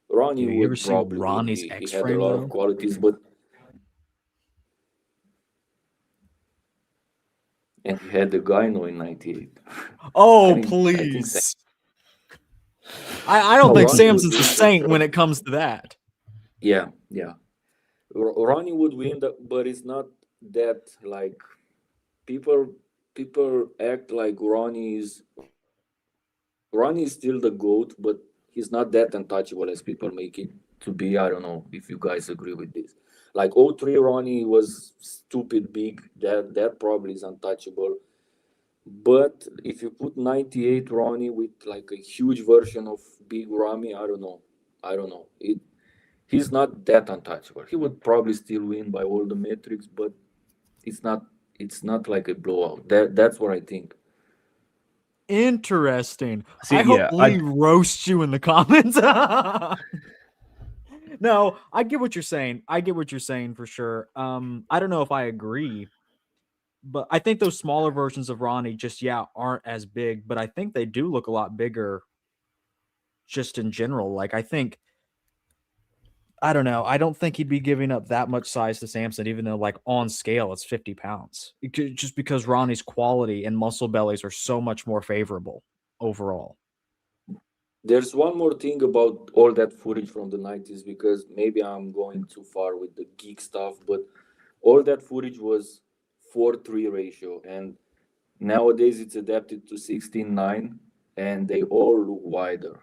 S3: Ronnie
S1: Do
S3: would
S1: you ever see
S3: probably win.
S1: Ronnie's
S3: He
S1: X
S3: had a
S1: frame
S3: lot of
S1: though?
S3: qualities, but and he had the gyno in 98. I
S1: Oh,
S3: think
S1: please. I don't think
S3: Ronnie would
S1: Samson's a
S3: win for
S1: saint when
S3: sure.
S1: it comes to that.
S3: Yeah. Ronnie would win, but it's not that like people people act like Ronnie is still the goat, but he's not that untouchable as people make it to be. I don't know if you guys agree with this. Like '03 Ronnie was stupid big. That probably is untouchable. But if you put 98 Ronnie with like a huge version of Big Ramy, I don't know. I don't know. He's not that untouchable. He would probably still win by all the metrics, but it's not it's not like a blowout. That's what I think.
S1: Interesting.
S2: See,
S1: I hope
S2: yeah,
S1: Lee roasts you in the comments. No, I get what you're saying. I get what you're saying for sure. I don't know if I agree. But I think those smaller versions of Ronnie just aren't as big, but I think they do look a lot bigger just in general. Like I don't know. I don't think he'd be giving up that much size to Samson, even though like on scale it's 50 pounds. Just because Ronnie's quality and muscle bellies are so much more favorable overall.
S3: There's one more thing about all that footage from the 90s, because maybe I'm going too far with the geek stuff, but all that footage was 4:3 ratio, and nowadays it's adapted to 16:9, and they all look wider.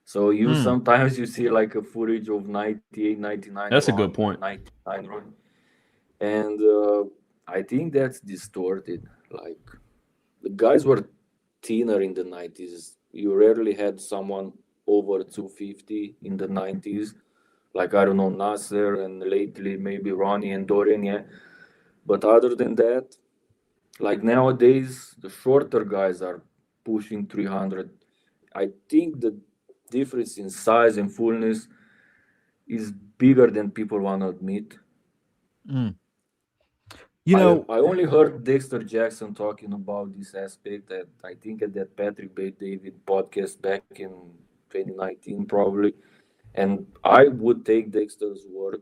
S3: So you sometimes you see like a footage of 98, 99
S2: That's a
S3: run,
S2: good point.
S3: 99 run, and I think that's distorted. Like the guys were thinner in the 90s. You rarely had someone over 250 in the 90s. Like, I don't know, Nasser, and lately maybe Ronnie and Dorian, yeah. But other than that, like nowadays, the shorter guys are pushing 300. I think the difference in size and fullness is bigger than people want to admit.
S1: Mm.
S3: I only heard Dexter Jackson talking about this aspect that I think at that Patrick Bay David podcast back in 2019 probably, and I would take Dexter's word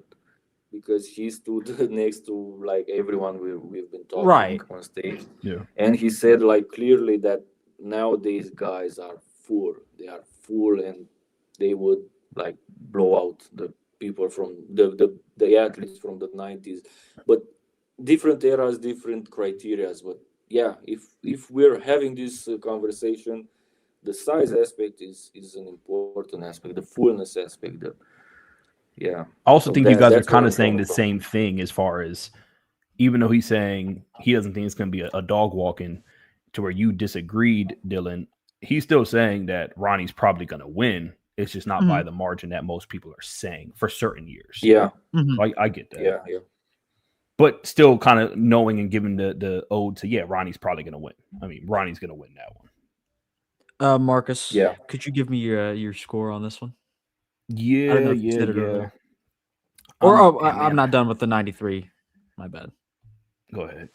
S3: because he stood next to like everyone we've been talking on stage, and he said like clearly that nowadays guys are full, they are full, and they would like blow out the people from the athletes from the 90s, but different eras, different criterias. But yeah, if we're having this conversation, the size aspect is an important aspect, the fullness aspect. Yeah.
S2: I also think you guys are kind of
S3: I'm
S2: saying
S3: coming
S2: the
S3: from.
S2: same thing as far as, even though he's saying he doesn't think it's going to be a dog walking to where you disagreed, Dylan, he's still saying that Ronnie's probably going to win. It's just not by the margin that most people are saying for certain years.
S3: Yeah.
S2: So I get that.
S3: Yeah.
S2: But still kind of knowing and giving the ode to, Ronnie's probably going to win. I mean, Ronnie's going to win that one.
S1: Marcus,
S3: Yeah.
S1: could you give me your score on this one?
S2: Yeah,
S1: I don't know if you said it earlier.
S2: Or
S1: I'm not done with the 93. My bad.
S2: Go ahead.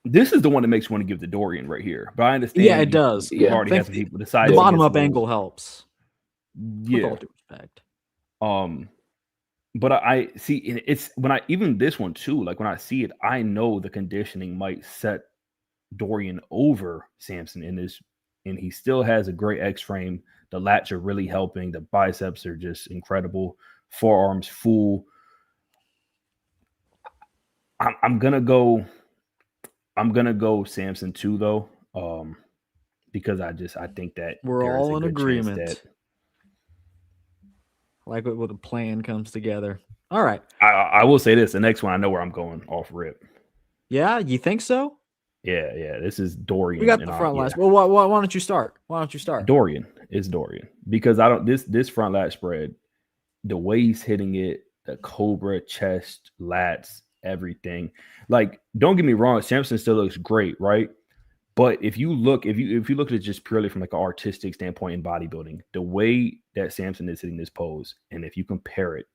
S2: This is the one that makes you want to give the Dorian right here. But I understand.
S1: Yeah, it does.
S2: You already have some people decide.
S1: The bottom up angle helps.
S2: Yeah.
S1: With all due respect.
S2: But I see it's when I even this one too, like when I see it, I know the conditioning might set Dorian over Samson in this, and he still has a great X frame. The lats are really helping. The biceps are just incredible. Forearms full. I'm gonna go Samson too, though. Because I think that
S1: we're all in agreement. Like what the plan comes together. All right.
S2: I will say this: the next one, I know where I'm going off rip.
S1: Yeah, you think so?
S2: Yeah. This is Dorian.
S1: We got the front lats. Well, why don't you start?
S2: Dorian is Dorian, because I don't this front lat spread, the way he's hitting it, the cobra, chest, lats, everything. Like, don't get me wrong, Samson still looks great, right? But if you look at it just purely from like an artistic standpoint in bodybuilding, the way that Samson is hitting this pose, and if you compare it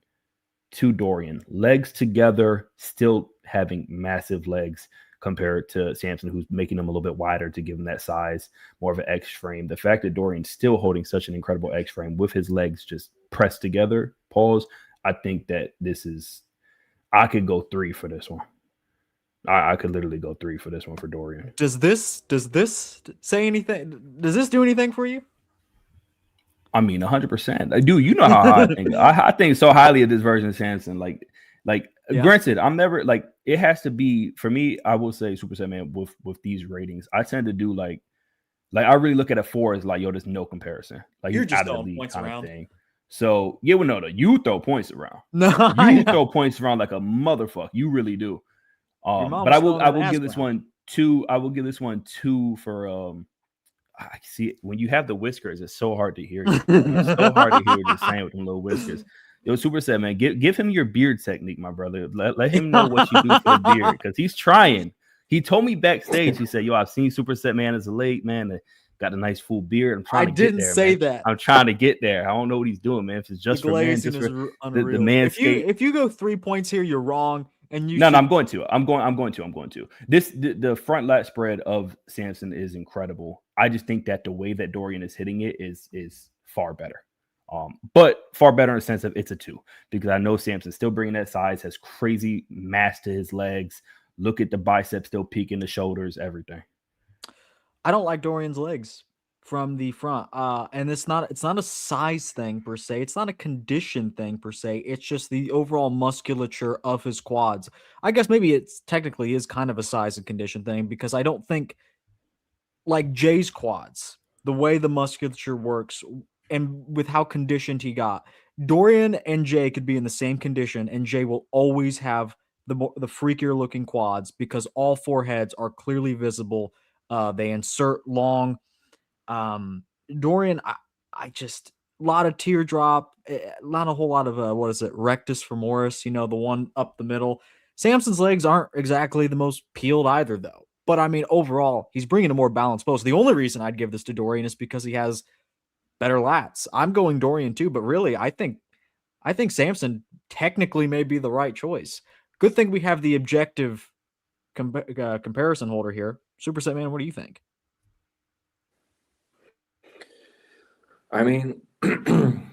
S2: to Dorian, legs together, still having massive legs compared to Samson, who's making them a little bit wider to give him that size, more of an X frame. The fact that Dorian's still holding such an incredible X frame with his legs just pressed together, pause, I think that I could go 3 for this one. I could literally go 3 for this one for Dorian.
S1: Does this say anything? Does this do anything for you?
S2: I mean, 100%. I do. You know how I think. I think so highly of this version of Samson. Granted, I'm never like, it has to be for me. I will say Supersetman with these ratings. I tend to do like I really look at a 4 as like, yo, there's no comparison. Like,
S1: you're
S2: just
S1: just
S2: out of the league
S1: points
S2: kind
S1: around.
S2: of thing. So yeah, well, no, you throw points around.
S1: No,
S2: you throw points around like a motherfucker. You really do. But I will give this one 2. I will give this one 2 for I see it. When you have the whiskers, it's so hard to hear you. It's so hard to hear what you're saying with them little whiskers. Yo, Supersetman, give him your beard technique, my brother. Let him know what you do for the beard, because he's trying. He told me backstage, he said, yo, I've seen Supersetman as a late man. Got a nice full beard. I'm trying to get there.
S1: Say that.
S2: I'm trying to get there. I don't know what he's doing, man. If it's just for man, just for the manscape.
S1: If you go 3 points here, you're wrong. And you
S2: No,
S1: should.
S2: I'm going to. I'm going to. The front lat spread of Samson is incredible. I just think that the way that Dorian is hitting it is far better. But far better in the sense of it's a 2, because I know Samson's still bringing that size, has crazy mass to his legs. Look at the biceps still peaking, the shoulders, everything.
S1: I don't like Dorian's legs from the front. And it's not a size thing per se. It's not a condition thing per se. It's just the overall musculature of his quads. I guess maybe it's technically is kind of a size and condition thing, because I don't think like Jay's quads, the way the musculature works and with how conditioned he got, Dorian and Jay could be in the same condition, and Jay will always have the freakier looking quads because all 4 heads are clearly visible. They insert long. Dorian, I just a lot of teardrop, not a whole lot of what is it, rectus femoris? You know, the one up the middle. Samson's legs aren't exactly the most peeled either, though. But I mean, overall, he's bringing a more balanced pose. The only reason I'd give this to Dorian is because he has better lats. I'm going Dorian too, but really, I think Samson technically may be the right choice. Good thing we have the objective comparison holder here. Supersetman, what do you think?
S3: I mean,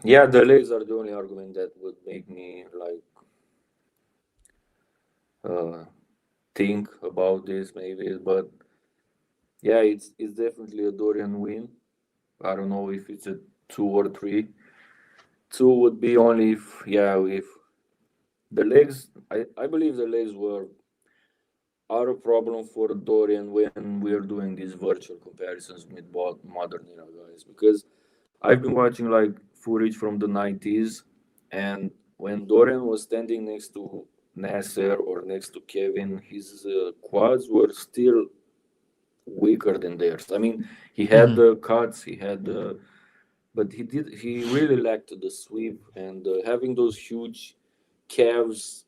S3: yeah, the legs are the only argument that would make me like uh, think about this maybe, but yeah, it's definitely a Dorian win. I don't know if it's a 2 or 3. 2 would be only if the legs. I believe the legs are a problem for Dorian when we're doing these virtual comparisons with both modern era guys, because I've been watching like footage from the 90s, and when Dorian was standing next to Nasser or next to Kevin, his quads were still weaker than theirs. I mean, he had the cuts, he had the, but he really lacked the sweep, and having those huge calves,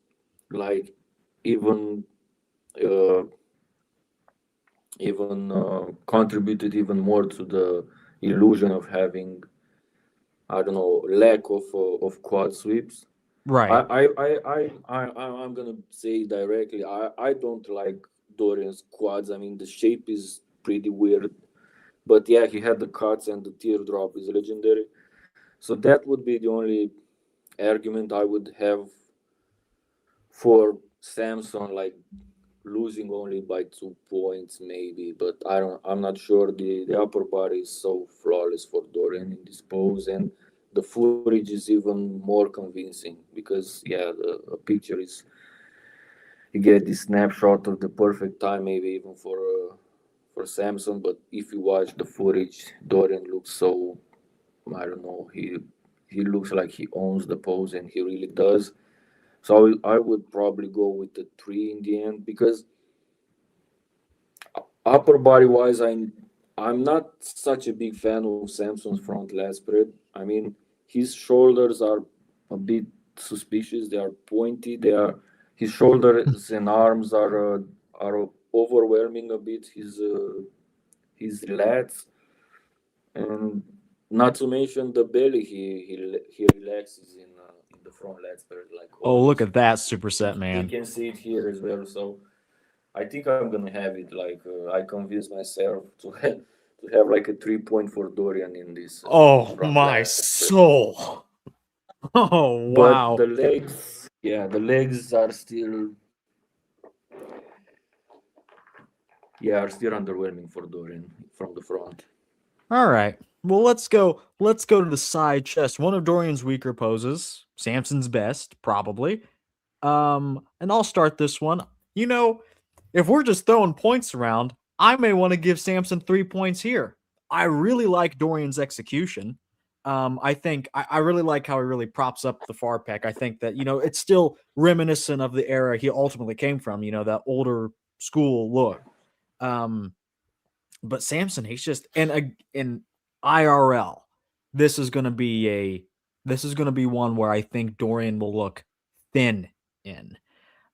S3: like even uh, contributed even more to the illusion of having, I don't know, lack of quad sweeps. I
S1: Right.
S3: I I'm gonna say directly. I don't like Dorian's quads. I mean, the shape is pretty weird, but yeah, he had the cuts and the teardrop is legendary. So that would be the only argument I would have for Samson, like losing only by 2 points maybe, but I'm not sure. The upper body is so flawless for Dorian in this pose, and the footage is even more convincing because yeah, the picture is, you get this snapshot of the perfect time, maybe even for Samson. But if you watch the footage, Dorian looks so, I don't know, he looks like he owns the pose, and he really does. So I would probably go with the 3 in the end, because upper body wise, I'm not such a big fan of Samson's front lat spread. I mean, his shoulders are a bit suspicious. They are pointy. They are His shoulders and arms are overwhelming a bit. His lats, and not to mention the belly. He relaxes in the front lat spread like
S1: Oh, look
S3: always.
S1: at that superset,
S3: You
S1: man.
S3: can see it here as well. So I think I'm gonna have it. Like I convinced myself to have like a 3 point for Dorian in this
S1: Oh
S3: front
S1: my
S3: lat spread.
S1: soul. Oh
S3: But
S1: wow.
S3: the legs, yeah, the legs are still underwhelming for Dorian from the front.
S1: All right. Well, let's go to the side chest. One of Dorian's weaker poses. Samson's best, probably. And I'll start this one. You know, if we're just throwing points around, I may want to give Samson 3 points here. I really like Dorian's execution. I think I really like how he really props up the far pec. I think that, it's still reminiscent of the era he ultimately came from, that older school look. Um, but Samson, he's just in IRL. This is gonna be one where I think Dorian will look thin in.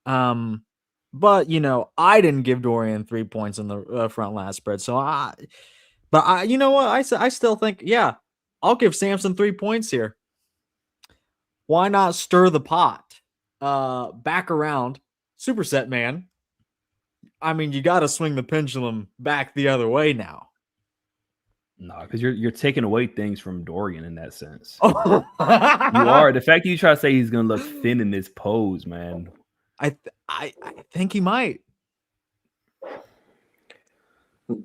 S1: Um, but I didn't give Dorian 3 points in the front last spread, so you know what? I still think, yeah, I'll give Samson 3 points here. Why not stir the pot? Back around. Supersetman, I mean, you got to swing the pendulum back the other way now.
S2: No, because you're taking away things from Dorian in that sense.
S1: Oh.
S2: You are. The fact that you try to say he's gonna look thin in this pose, man.
S1: I think he might.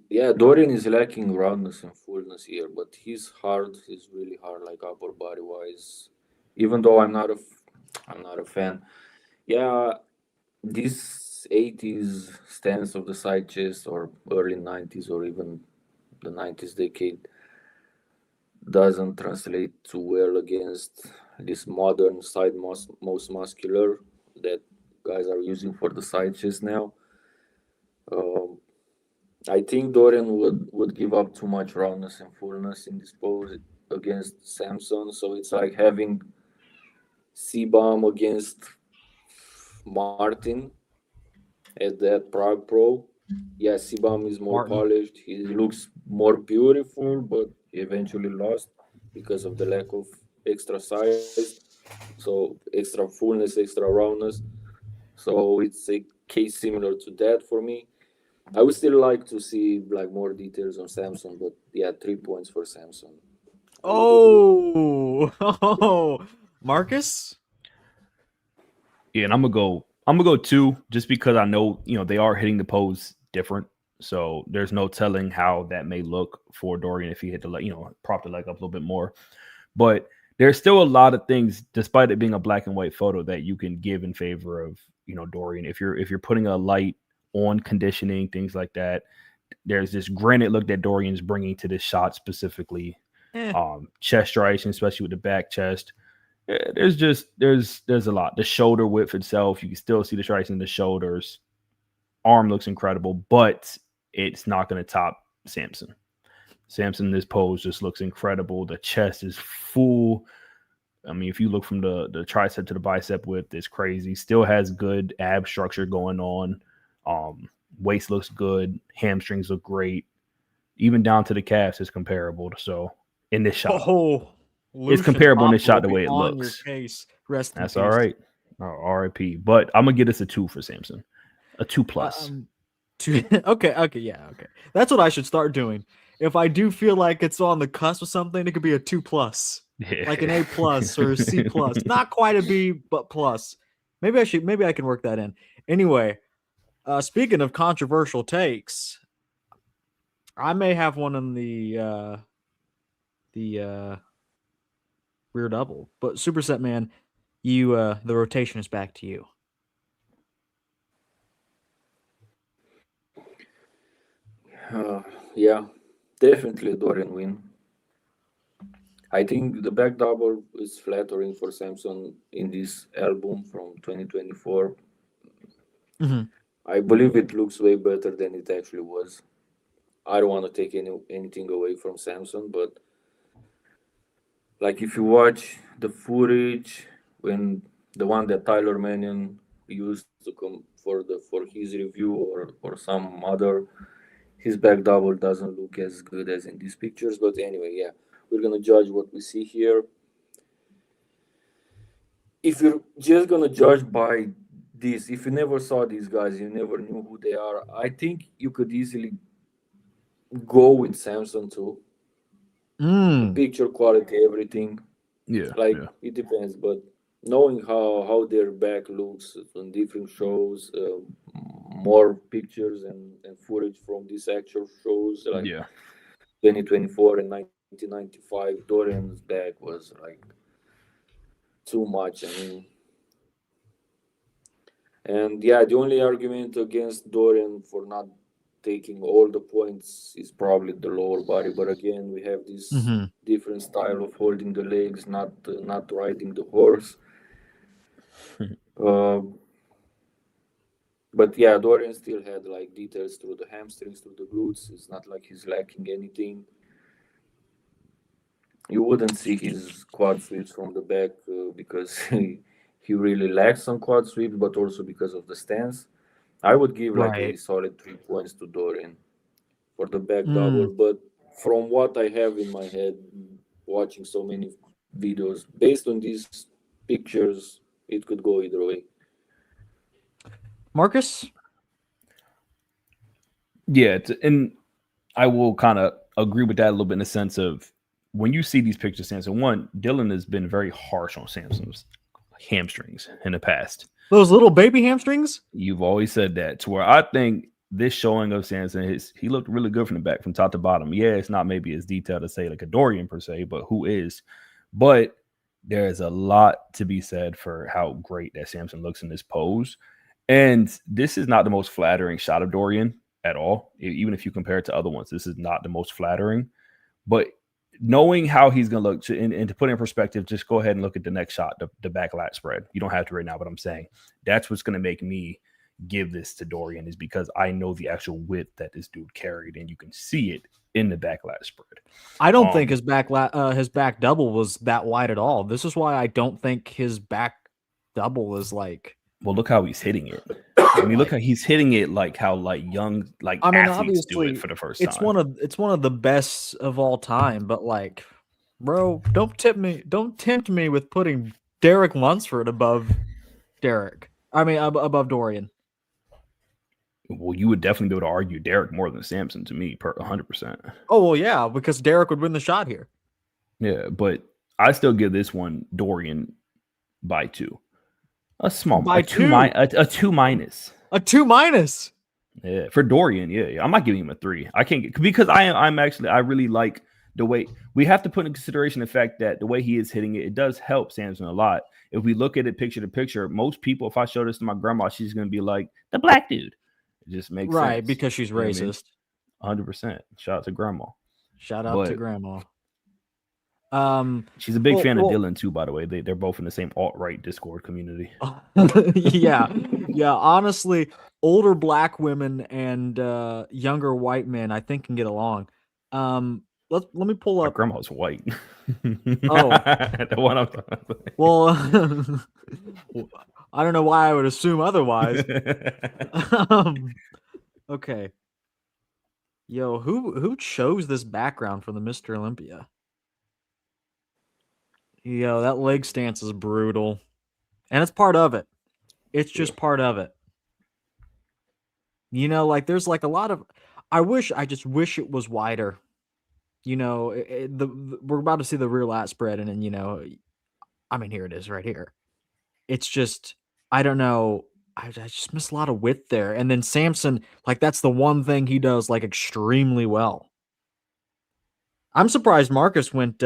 S3: Yeah, Dorian is lacking roundness and fullness here, but he's hard. He's really hard, like upper body wise. Even though I'm not a fan. Yeah, this 80s stance of the side chest or early 90s or even the 90s decade doesn't translate too well against this modern side most muscular that guys are using for the side chest now. Um, I think Dorian would give up too much roundness and fullness in this pose against Samson. So it's like having C-bomb against Martin at that Prague Pro. Yeah, C-bomb is more
S1: Martin.
S3: polished. He looks more beautiful, but he eventually lost because of the lack of extra size. So extra fullness, extra roundness. So it's a case similar to that for me. I would still like to see like more details on Samson, but yeah, 3 points for Samson. I would agree.
S1: Oh, Marcus.
S2: Yeah, and I'm gonna go. I'm gonna go 2, just because I know they are hitting the pose different. So there's no telling how that may look for Dorian if he hit the prop the leg up a little bit more. But there's still a lot of things, despite it being a black and white photo, that you can give in favor of Dorian. If you're putting a light on conditioning, things like that. There's this granite look that Dorian's bringing to this shot specifically.
S1: Eh.
S2: Chest striation, especially with the back chest. There's a lot. The shoulder width itself, you can still see the striation in the shoulders. Arm looks incredible, but it's not going to top Samson. Samson, this pose just looks incredible. The chest is full. I mean, if you look from the tricep to the bicep width, it's crazy. Still has good ab structure going on. Waist looks good. Hamstrings look great. Even down to the calves is comparable. So in this shot,
S1: Oh,
S2: it's
S1: Lucian
S2: comparable in this
S1: Papa
S2: shot
S1: will
S2: the way
S1: be
S2: it
S1: on your
S2: looks.
S1: case. Rest in
S2: That's
S1: peace.
S2: all right. RIP. But I'm gonna give this a 2 for Samson. A 2 plus.
S1: Okay, yeah, okay. That's what I should start doing. If I do feel like it's on the cusp of something, it could be a 2+,
S2: Yeah.
S1: like an A+ or a C+. Not quite a B, but plus. Maybe I can work that in. Anyway, speaking of controversial takes, I may have one in the rear double, but Supersetman, you the rotation is back to you.
S3: Yeah, definitely Dorian win. I think the back double is flattering for Samson in this album from 2024.
S1: Mm-hmm.
S3: I believe it looks way better than it actually was. I don't want to take anything away from Samson, but like if you watch the footage when the one that Tyler Mannion used to come for his review or some other, his back double doesn't look as good as in these pictures. But anyway, yeah, we're gonna judge what we see here. If you're just gonna judge by this, if you never saw these guys, you never knew who they are, I think you could easily go with Samson too. The picture quality, everything.
S2: Yeah.
S3: Like it depends, but knowing how their back looks on different shows, more pictures and footage from these actual shows, like
S2: Yeah.
S3: 2024 and 1995, Dorian's back was like too much. I mean, and yeah, the only argument against Dorian for not taking all the points is probably the lower body. But again, we have this
S1: Mm-hmm.
S3: different style of holding the legs, not riding the horse. Uh, but yeah, Dorian still had like details through the hamstrings, through the glutes. It's not like he's lacking anything. You wouldn't see his quad sweeps from the back because he really lacks some quad sweeps, but also because of the stance. I would give like a
S1: Right.
S3: solid 3 points to Dorian for the back double.
S1: Mm.
S3: But from what I have in my head, watching so many videos, based on these pictures, it could go either way.
S1: Marcus?
S2: Yeah, and I will kind of agree with that a little bit in the sense of when you see these pictures, of Samson. One, Dylan has been very harsh on Samson's hamstrings in the past.
S1: Those little baby hamstrings?
S2: You've always said that, to where I think this showing of Samson, he looked really good from the back, from top to bottom. Yeah, it's not maybe as detailed to say like a Dorian per se, but who is? But there's a lot to be said for how great that Samson looks in this pose. And this is not the most flattering shot of Dorian at all. Even if you compare it to other ones, this is not the most flattering. But knowing how he's going to look, and to put it in perspective, just go ahead and look at the next shot, the back lat spread. You don't have to right now, but I'm saying that's what's going to make me give this to Dorian, is because I know the actual width that this dude carried, and you can see it in the back lat spread.
S1: I don't think his back double was that wide at all. This is why I don't think his back double is like.
S2: Well, look how he's hitting it. I mean, look how he's hitting it like how young athletes do it for the first time.
S1: It's one of the best of all time, but like, bro, don't tempt me with putting Derek Lunsford above above Dorian.
S2: Well, you would definitely be able to argue Derek more than Samson to me, 100%.
S1: Oh well, yeah, because Derek would win the shot here.
S2: Yeah, but I still give this one Dorian by 2. A 2 minus.
S1: A 2-.
S2: Yeah, for Dorian. Yeah, I'm not giving him a 3. I can't because I really like the way we have to put in consideration the fact that the way he is hitting it, it does help Samson a lot. If we look at it picture to picture, most people, if I show this to my grandma, she's going to be like, the black dude. It just makes sense.
S1: Right, because she's racist.
S2: 100%. Shout out to grandma.
S1: Shout out to grandma.
S2: She's a big fan of Dylan too, by the way. They're both in the same alt-right Discord community.
S1: yeah. Honestly, older black women and younger white men, I think, can get along. Let me pull up.
S2: My grandma's white.
S1: Oh,
S2: the one I'm talking about.
S1: Well, I don't know why I would assume otherwise. Okay. Yo, who chose this background for the Mr. Olympia? Yo, that leg stance is brutal. And it's part of it. It's just part of it. You know, like there's like a lot of I just wish it was wider. You know, we're about to see the rear lat spread, and then, you know, I mean, here it is right here. It's just, I don't know. I just miss a lot of width there. And then Samson, like that's the one thing he does like extremely well. I'm surprised Marcus went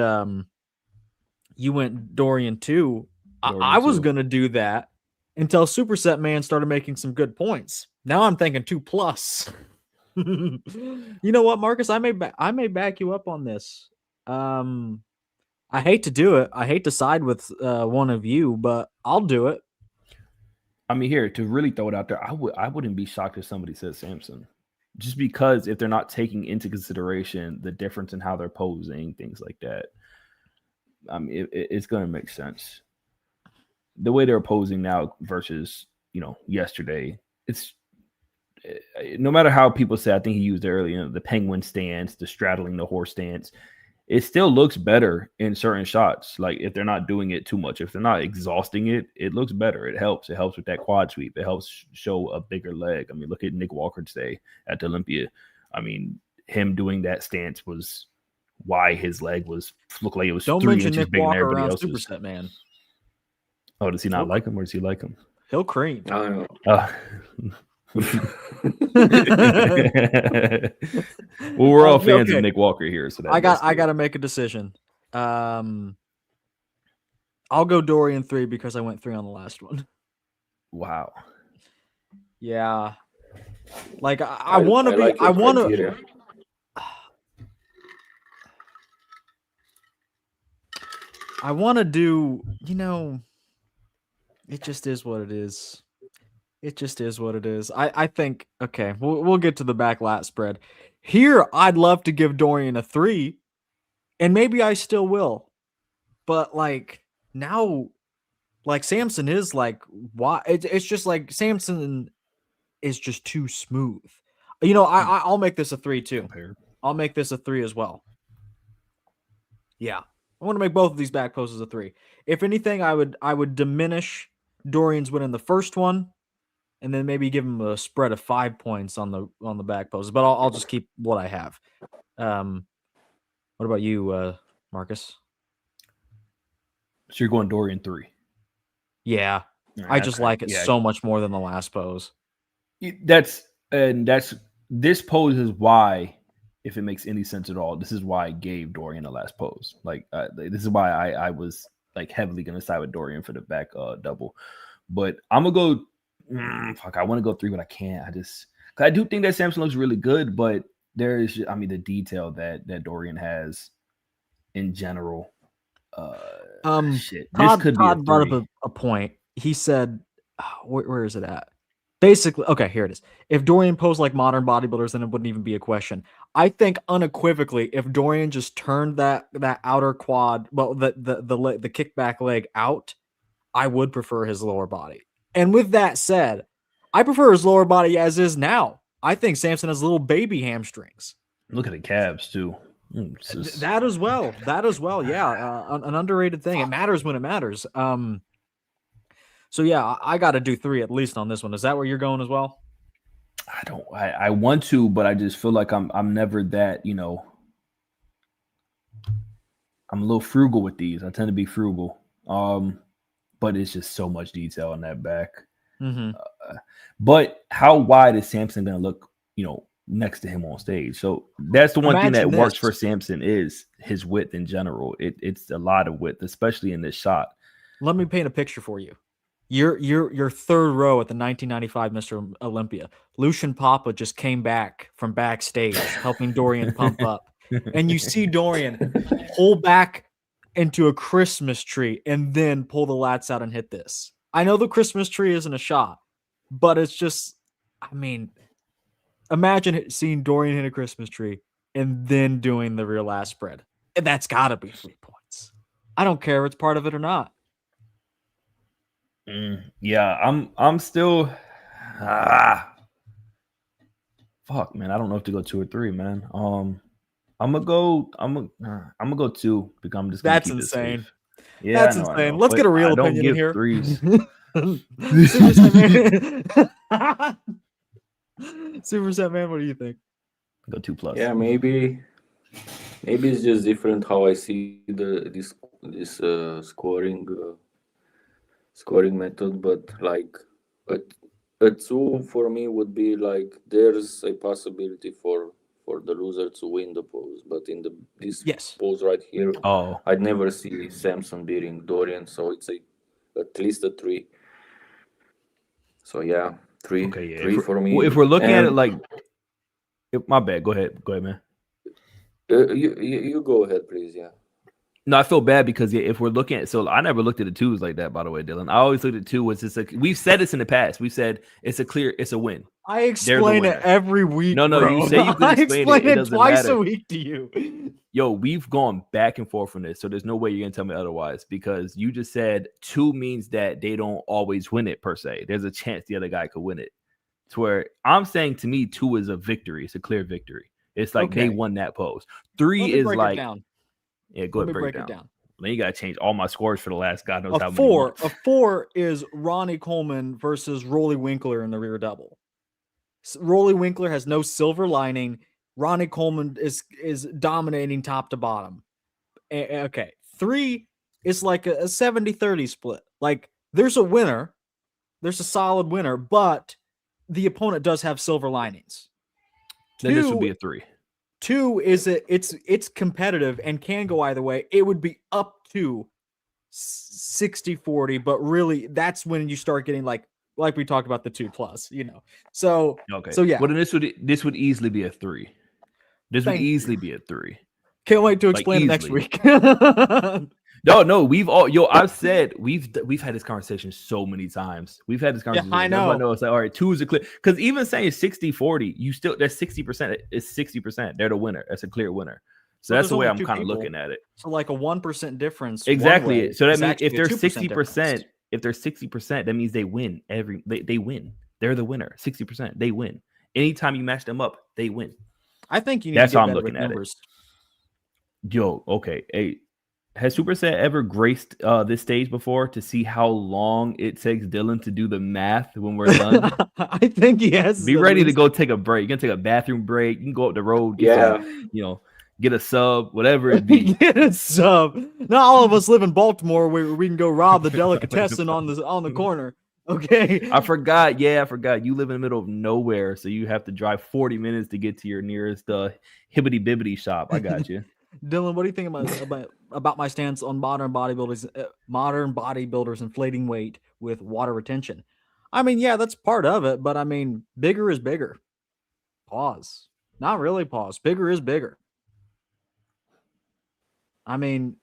S1: you went Dorian 2. I was going to do that until Supersetman started making some good points. Now I'm thinking 2+. You know what, Marcus? I may back you up on this. I hate to do it. I hate to side with one of you, but I'll do it.
S2: I mean, here, to really throw it out there, I wouldn't be shocked if somebody says Samson. Just because if they're not taking into consideration the difference in how they're posing, things like that. I mean, it's going to make sense. The way they're posing now versus, you know, yesterday, it's no matter how people say, I think he used it earlier, the penguin stance, the straddling the horse stance, it still looks better in certain shots. Like if they're not doing it too much, if they're not exhausting it, it looks better. It helps. It helps with that quad sweep. It helps show a bigger leg. I mean, look at Nick Walker today at the Olympia. I mean, him doing that stance was why his leg looked like it was 3 inches bigger than everybody else's.
S1: Man.
S2: Oh, does he not like him, or does he like him?
S1: He'll cream.
S3: I don't know.
S2: Well, we're all fans of Nick Walker here, so
S1: I got to make a decision. I'll go Dorian 3 because I went 3 on the last one.
S2: Wow.
S1: Yeah. Like I want to be. I want to. I want to do. You know. It just is what it is. It just is what it is. I think, okay, we'll get to the back lat spread. Here, I'd love to give Dorian a 3, and maybe I still will. But, like, now, like, Samson is, like, why? It's just, like, Samson is just too smooth. You know, I'll make this a 3, too. I'll make this a 3 as well. Yeah. I want to make both of these back poses a 3. If anything, I would diminish Dorian's win in the first one, and then maybe give him a spread of 5 points on the back post. But I'll just keep what I have. What about you, Marcus?
S2: So you're going Dorian 3.
S1: Yeah, I just like it so much more than the last pose.
S2: This pose is why, if it makes any sense at all, this is why I gave Dorian the last pose. Like this is why I was like heavily gonna side with Dorian for the back double. But I'm gonna go. I want to go 3, but I can't. I do think that Samson looks really good, but there's, the detail that Dorian has in general. Shit. This could be a 3.
S1: Brought up a point. He said, where is it at? Basically, okay, here it is. If Dorian posed like modern bodybuilders, then it wouldn't even be a question. I think unequivocally, if Dorian just turned that outer quad, well, the kickback leg out, I would prefer his lower body. And with that said, I prefer his lower body as is now. I think Samson has little baby hamstrings.
S2: Look at the calves too.
S1: That as well. Yeah, an underrated thing. It matters when it matters. So yeah, I got to do 3 at least on this one. Is that where you're going as well?
S2: I want to, but I just feel like I'm never that, I'm a little frugal with these. I tend to be frugal. But it's just so much detail on that back.
S1: Mm-hmm.
S2: But how wide is Samson going to look, next to him on stage? So that's the one thing that works for Samson is his width in general. It's a lot of width, especially in this shot.
S1: Let me paint a picture for you. Your third row at the 1995 Mr. Olympia. Lucian Papa just came back from backstage helping Dorian pump up. And you see Dorian pull back into a Christmas tree and then pull the lats out and hit this. I know the Christmas tree isn't a shot, but it's just, imagine seeing Dorian hit a Christmas tree and then doing the rear lat spread. And that's got to be 3 points. I don't care if it's part of it or not.
S2: Yeah, I'm still fuck, man. I don't know if to go 2 or 3, man. I'm gonna go 2 because I'm just gonna keep
S1: insane.
S2: This safe. Yeah,
S1: that's insane. Let's get a real opinion in here.
S2: 3s.
S1: Supersetman, what do you think?
S2: Go 2+.
S3: Yeah, maybe it's just different how I see this scoring method, but like a 2 for me would be like there's a possibility for the loser to win the pose, but in this pose right here, I'd never see Samson beating Dorian, so it's at least a 3. So yeah, 3.
S2: Okay, yeah.
S3: 3 for me.
S2: If we're looking at it like, my bad. Go ahead, man.
S3: You go ahead, please. Yeah.
S2: No, I feel bad because if we're looking at, so I never looked at the 2s like that, by the way, Dylan. I always looked at 2 as it's we've said this in the past. We've said it's a win.
S1: I explain it every week.
S2: No,
S1: bro.
S2: You say you can explain it. It
S1: twice
S2: matter.
S1: A week to you.
S2: Yo, we've gone back and forth on this, so there's no way you're gonna tell me otherwise because you just said 2 means that they don't always win it per se. There's a chance the other guy could win it. To where I'm saying to me, 2 is a victory. It's a clear victory. It's like they won that pose. 3 is like, yeah, go ahead and break it down. Then you gotta change all my scores for the last God knows how many.
S1: A 4 is Ronnie Coleman versus Rolly Winkler in the rear double. Rolly Winkler has no silver lining. Ronnie Coleman is dominating top to bottom. Okay. 3 is like a 70-30 split. Like there's a winner, there's a solid winner, but the opponent does have silver linings.
S2: Then this would be a 3.
S1: 2 is it's competitive and can go either way. It would be up to 60-40, but really that's when you start getting like we talked about the 2+, So
S2: okay.
S1: So yeah.
S2: Well, then this would easily be a 3. This would easily be a 3.
S1: Can't wait to explain it next week.
S2: No, I've said we've had this conversation so many times. We've had this conversation.
S1: Yeah, I know.
S2: I know it's like, all right, 2 is a clear, because even saying 60-40, you still, that's 60%. It's 60%. They're the winner. That's a clear winner. So that's the way I'm kind of looking at it.
S1: So like a 1% difference.
S2: Exactly. So that means if they're 60%, that means they win they win. They're the winner. 60%, they win. Anytime you match them up, they win.
S1: I think you need
S2: that's
S1: to get
S2: how I'm
S1: better
S2: looking
S1: with
S2: at
S1: numbers.
S2: it. Yo, okay. Hey, Has Superset ever graced this stage before to see how long it takes Dylan to do the math when we're done?
S1: I think he has
S2: Be
S1: at
S2: ready to
S1: least.
S2: go take a break. You can take a bathroom break. You can go up the road, get some,
S3: Yeah,
S2: get a sub, whatever it be.
S1: Get a sub. Not all of us live in Baltimore where we can go rob the delicatessen on the corner. Okay.
S2: I forgot. Yeah, I forgot. You live in the middle of nowhere, so you have to drive 40 minutes to get to your nearest hibbity bibbity shop. I got you.
S1: Dylan, what do you think about my stance on modern bodybuilders inflating weight with water retention? I mean, yeah, that's part of it, but I mean, bigger is bigger. Pause. Not really pause. Bigger is bigger. I mean,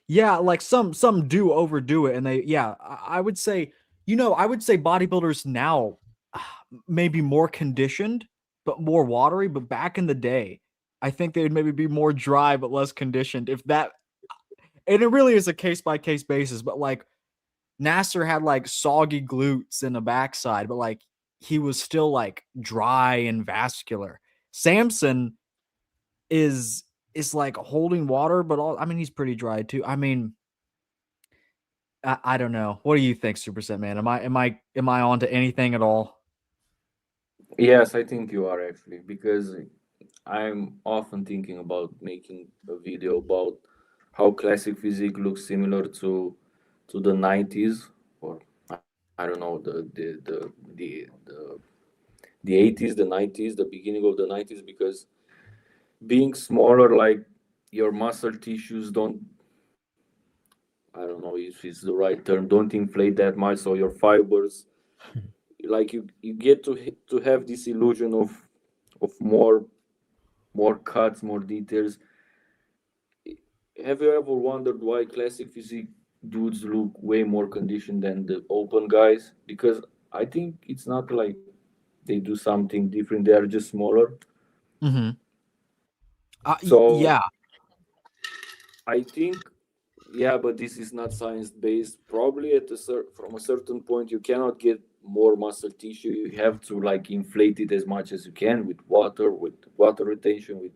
S1: yeah, like some do overdo it, and I would say, I would say bodybuilders now maybe more conditioned, but more watery. But back in the day, I think they would maybe be more dry but less conditioned. If that, and it really is a case by case basis. But like Nasser had like soggy glutes in the backside, but like he was still like dry and vascular. Samson is like holding water, but I mean he's pretty dry too. I mean, I don't know. What do you think, Superset Man? Am I on to anything at all?
S3: yes, I think you are actually, because I'm often thinking about making a video about how classic physique looks similar to the 90s, or I don't know, the 80s, the 90s, the beginning of the 90s, because being smaller, like your muscle tissues don't, I don't know if it's the right term, don't inflate that much, so your fibers, like you get to have this illusion of more cuts, more details. Have you ever wondered why classic physique dudes look way more conditioned than the open guys? Because I think it's not like they do something different, they are just smaller.
S1: Mm-hmm.
S3: So
S1: Yeah,
S3: I think, yeah, but this is not science based. Probably from a certain point, you cannot get more muscle tissue. You have to like inflate it as much as you can with water retention.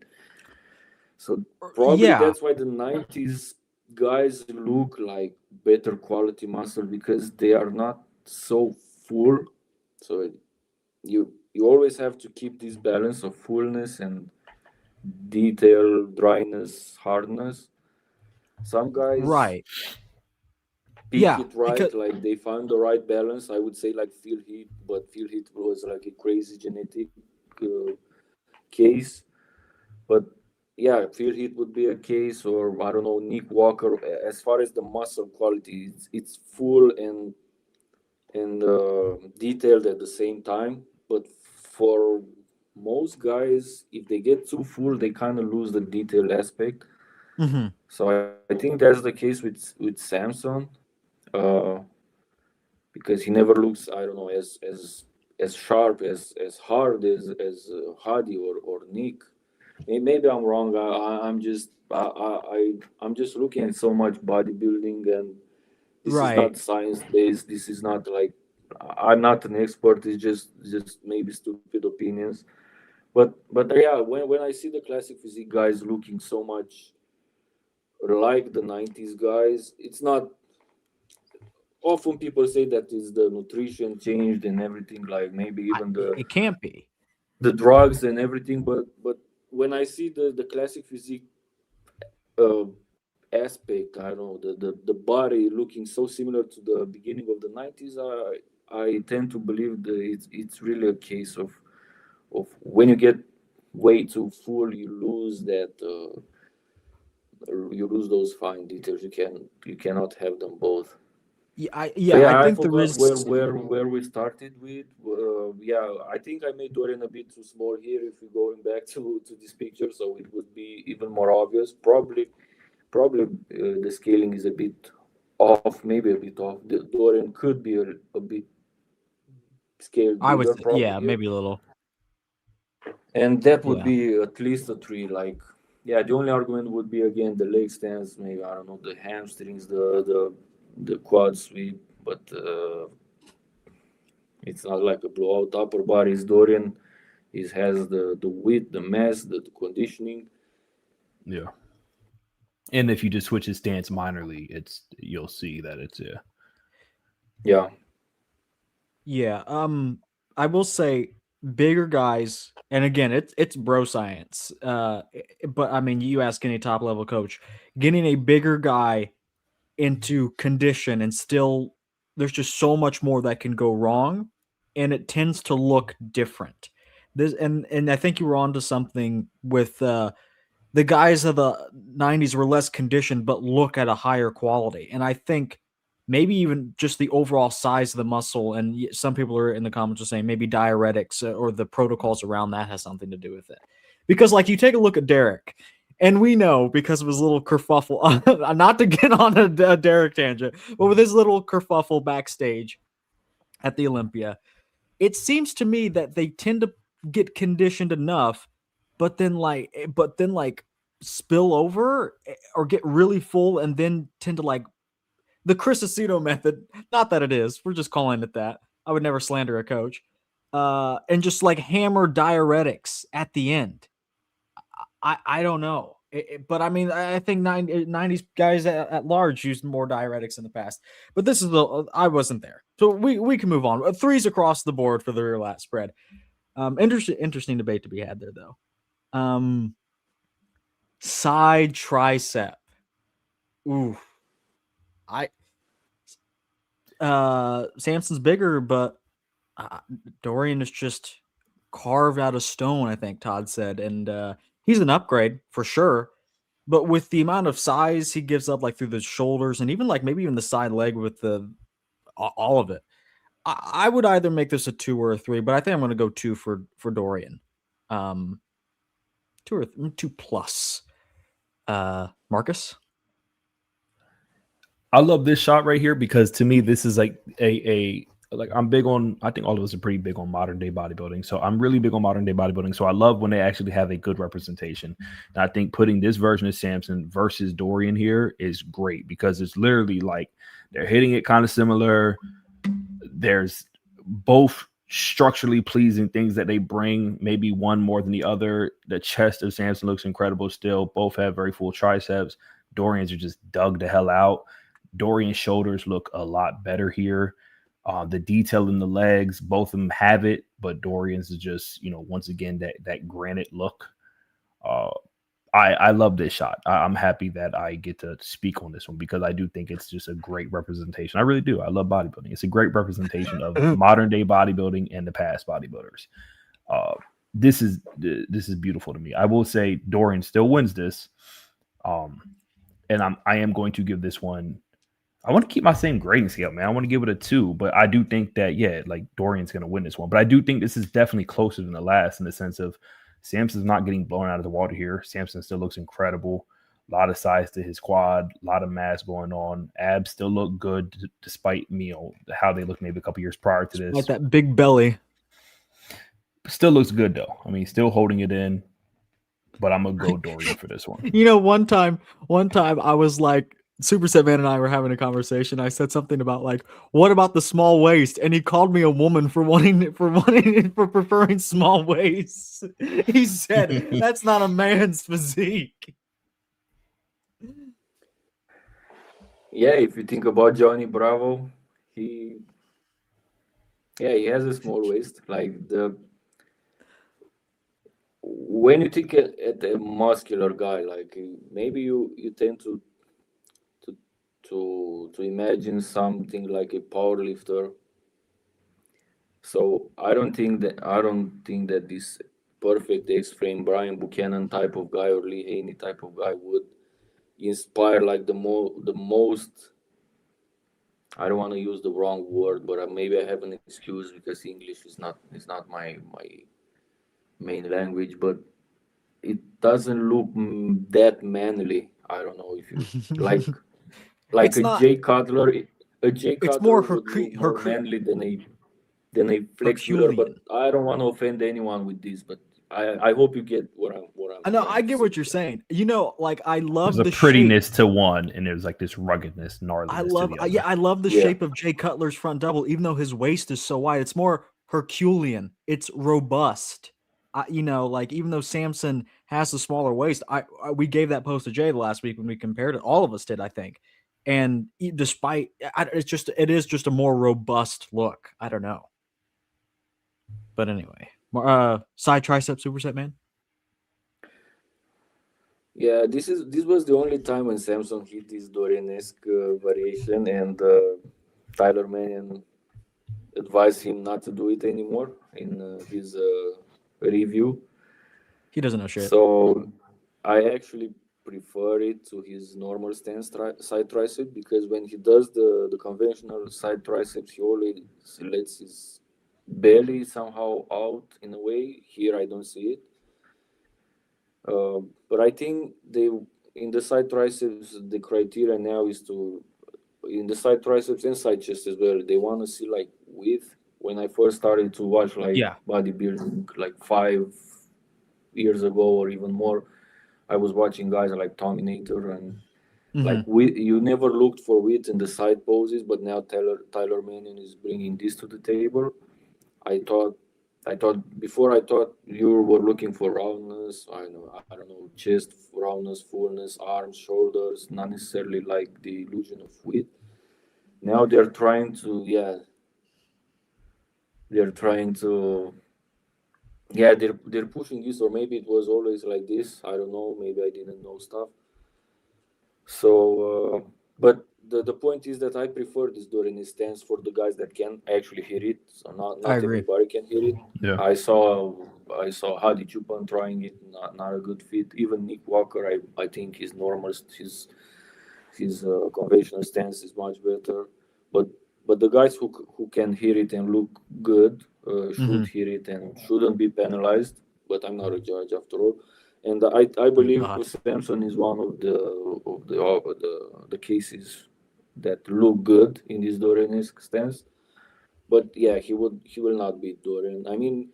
S3: So probably
S1: yeah,
S3: that's why the 90s guys look like better quality muscle, because they are not so full. So you always have to keep this balance of fullness and detail, dryness, hardness. Some guys
S1: right.
S3: pick
S1: Yeah,
S3: it
S1: because
S3: right, like they found the right balance. I would say like Phil Heath, but Phil Heath was like a crazy genetic case. But yeah, Phil Heath would be a case, or I don't know, Nick Walker. As far as the muscle quality, it's full and detailed at the same time. But for most guys, if they get too full, they kind of lose the detailed aspect.
S1: mhm,
S3: So I think that's the case with Samson. Uh, because he never looks, I don't know, as sharp, as hard as Hadi or Nick. Maybe I'm wrong. I'm just looking at so much bodybuilding, and this is
S1: right.
S3: not science based. This is not like, I'm not an expert. It's just maybe stupid opinions. But yeah, when I see the classic physique guys looking so much like the 90s guys, it's not, often people say that is the nutrition changed and everything, like maybe even
S1: It can't be.
S3: the drugs and everything. But when I see the classic physique uh, aspect, I don't know, the body looking so similar to the beginning of the 90s, I tend to believe that it's really a case of when you get way too full, you lose that you lose those fine details. You cannot have them both. So
S1: Yeah, I
S3: yeah, I
S1: think there
S3: forgot
S1: is.
S3: where we started with. Yeah, I think I made Dorian a bit too small here. If we're going back to this picture, so it would be even more obvious. Probably the scaling is a bit off, maybe a bit off. The Dorian could be a bit scaled
S1: I would
S3: bigger,
S1: say,
S3: probably
S1: yeah,
S3: here,
S1: maybe a little.
S3: and that would
S1: Yeah.
S3: be at least a three. Like, yeah, the only argument would be again the leg stance, maybe I don't know, the hamstrings, the quad sweep, but. It's not like a blowout upper body. Is Dorian. It has the width, the mass, the conditioning.
S2: Yeah. And if you just switch his stance minorly, you'll see that it's
S3: Yeah.
S1: Yeah. I will say bigger guys, and again, it's bro science. But I mean, you ask any top level coach, getting a bigger guy into condition and still there's just so much more that can go wrong, and it tends to look different. This and I think you were onto something with the guys of the 90s were less conditioned but look at a higher quality. And I think maybe even just the overall size of the muscle, and some people are in the comments are saying maybe diuretics or the protocols around that has something to do with it. Because like you take a look at Derek, and we know because of his little kerfuffle, not to get on a Derek tangent, but with his little kerfuffle backstage at the Olympia, it seems to me that they tend to get conditioned enough, but then like spill over or get really full and then tend to like the Chris Aceto method. Not that it is, we're just calling it that. I would never slander a coach. And just like hammer diuretics at the end. I don't know. But I mean, I think 90s guys at large used more diuretics in the past. But this is I wasn't there. So we can move on. Threes across the board for the rear lat spread. Interesting debate to be had there, though. Side tricep. Ooh. Samson's bigger, but Dorian is just carved out of stone, I think Todd said. And he's an upgrade for sure. But with the amount of size he gives up, like through the shoulders and even like maybe even the side leg with all of it, I would either make this a 2 or a 3. But I think I'm going to go 2 for Dorian. 2 or 2 plus. Marcus.
S2: I love this shot right here because to me this is like like I'm big on, I think all of us are pretty big on modern day bodybuilding. So I'm really big on modern day bodybuilding. So I love when they actually have a good representation. And I think putting this version of Samson versus Dorian here is great because it's literally like they're hitting it kind of similar. There's both structurally pleasing things that they bring, maybe one more than the other. The chest of Samson looks incredible still. Both have very full triceps. Dorian's are just dug the hell out. Dorian's shoulders look a lot better here. The detail in the legs, both of them have it, but Dorian's is just, once again, that granite look. I love this shot. I'm happy that I get to speak on this one because I do think it's just a great representation. I really do. I love bodybuilding. It's a great representation of modern day bodybuilding and the past bodybuilders. This is beautiful to me. I will say Dorian still wins this. And I am going to give this one. I want to keep my same grading scale, man. I want to give it a 2, but I do think that, like Dorian's going to win this one. But I do think this is definitely closer than the last in the sense of Samson's not getting blown out of the water here. Samson still looks incredible. A lot of size to his quad, a lot of mass going on. Abs still look good despite, how they looked maybe a couple years prior to this.
S1: Like that big belly.
S2: Still looks good, though. I mean, still holding it in. But I'm going to go Dorian for this one.
S1: One time I was like, Supersetman and I were having a conversation. I said something about like, what about the small waist? And he called me a woman for preferring small waists. He said, that's not a man's physique.
S3: Yeah, if you think about Johnny Bravo, he has a small waist. Like when you think at a muscular guy, like maybe you tend to imagine something like a power lifter. So I don't think that this perfect X-frame Brian Buchanan type of guy or Lee Haney type of guy would inspire like the most. I don't want to use the wrong word, but maybe I have an excuse because English is not my main language, but it doesn't look that manly. I don't know if you like. Like Jay Cutler, it's more manly than a flexible. But I don't want to offend anyone with this. But I hope you get what I'm.
S1: I know I get what you're saying. Like I love
S2: the prettiness shape to one, and there's like this ruggedness, gnarliness.
S1: I love the shape of Jay Cutler's front double, even though his waist is so wide. It's more Herculean. It's robust. like even though Samson has the smaller waist, we gave that post to Jay last week when we compared it. All of us did, I think. And despite it is just a more robust look. I don't know. But anyway, side tricep superset man.
S3: Yeah, this was the only time when Samson hit this Dorian-esque variation, and Tyler Mannion advised him not to do it anymore in his review.
S1: He doesn't know shit.
S3: So I actually prefer it to his normal stance side tricep, because when he does the conventional side triceps, he always lets his belly somehow out in a way. Here I don't see it. But I think in the side triceps, the criteria now is to, in the side triceps and side chest as well, they want to see like width. When I first started to watch like bodybuilding like 5 years ago or even more, I was watching guys like Tominator and like you never looked for width in the side poses, but now Tyler Mannion is bringing this to the table. I thought before, I thought you were looking for roundness. I don't know, chest roundness, fullness, arms, shoulders, not necessarily like the illusion of width. Now they're trying to, they're trying to, they're pushing this, or maybe it was always like this. I don't know. Maybe I didn't know stuff. So, but the point is that I prefer this Dorian stance for the guys that can actually hit it. So not everybody can hit it.
S2: Yeah.
S3: I saw Hadi Chupan trying it, not a good fit. Even Nick Walker, I think his normal, his conventional stance is much better. But the guys who can hit it and look good should hit it and shouldn't be penalized. But I'm not a judge after all. And I believe Samson is one of the cases that look good in this Dorian-esque stance. But yeah, he will not beat Dorian. I mean,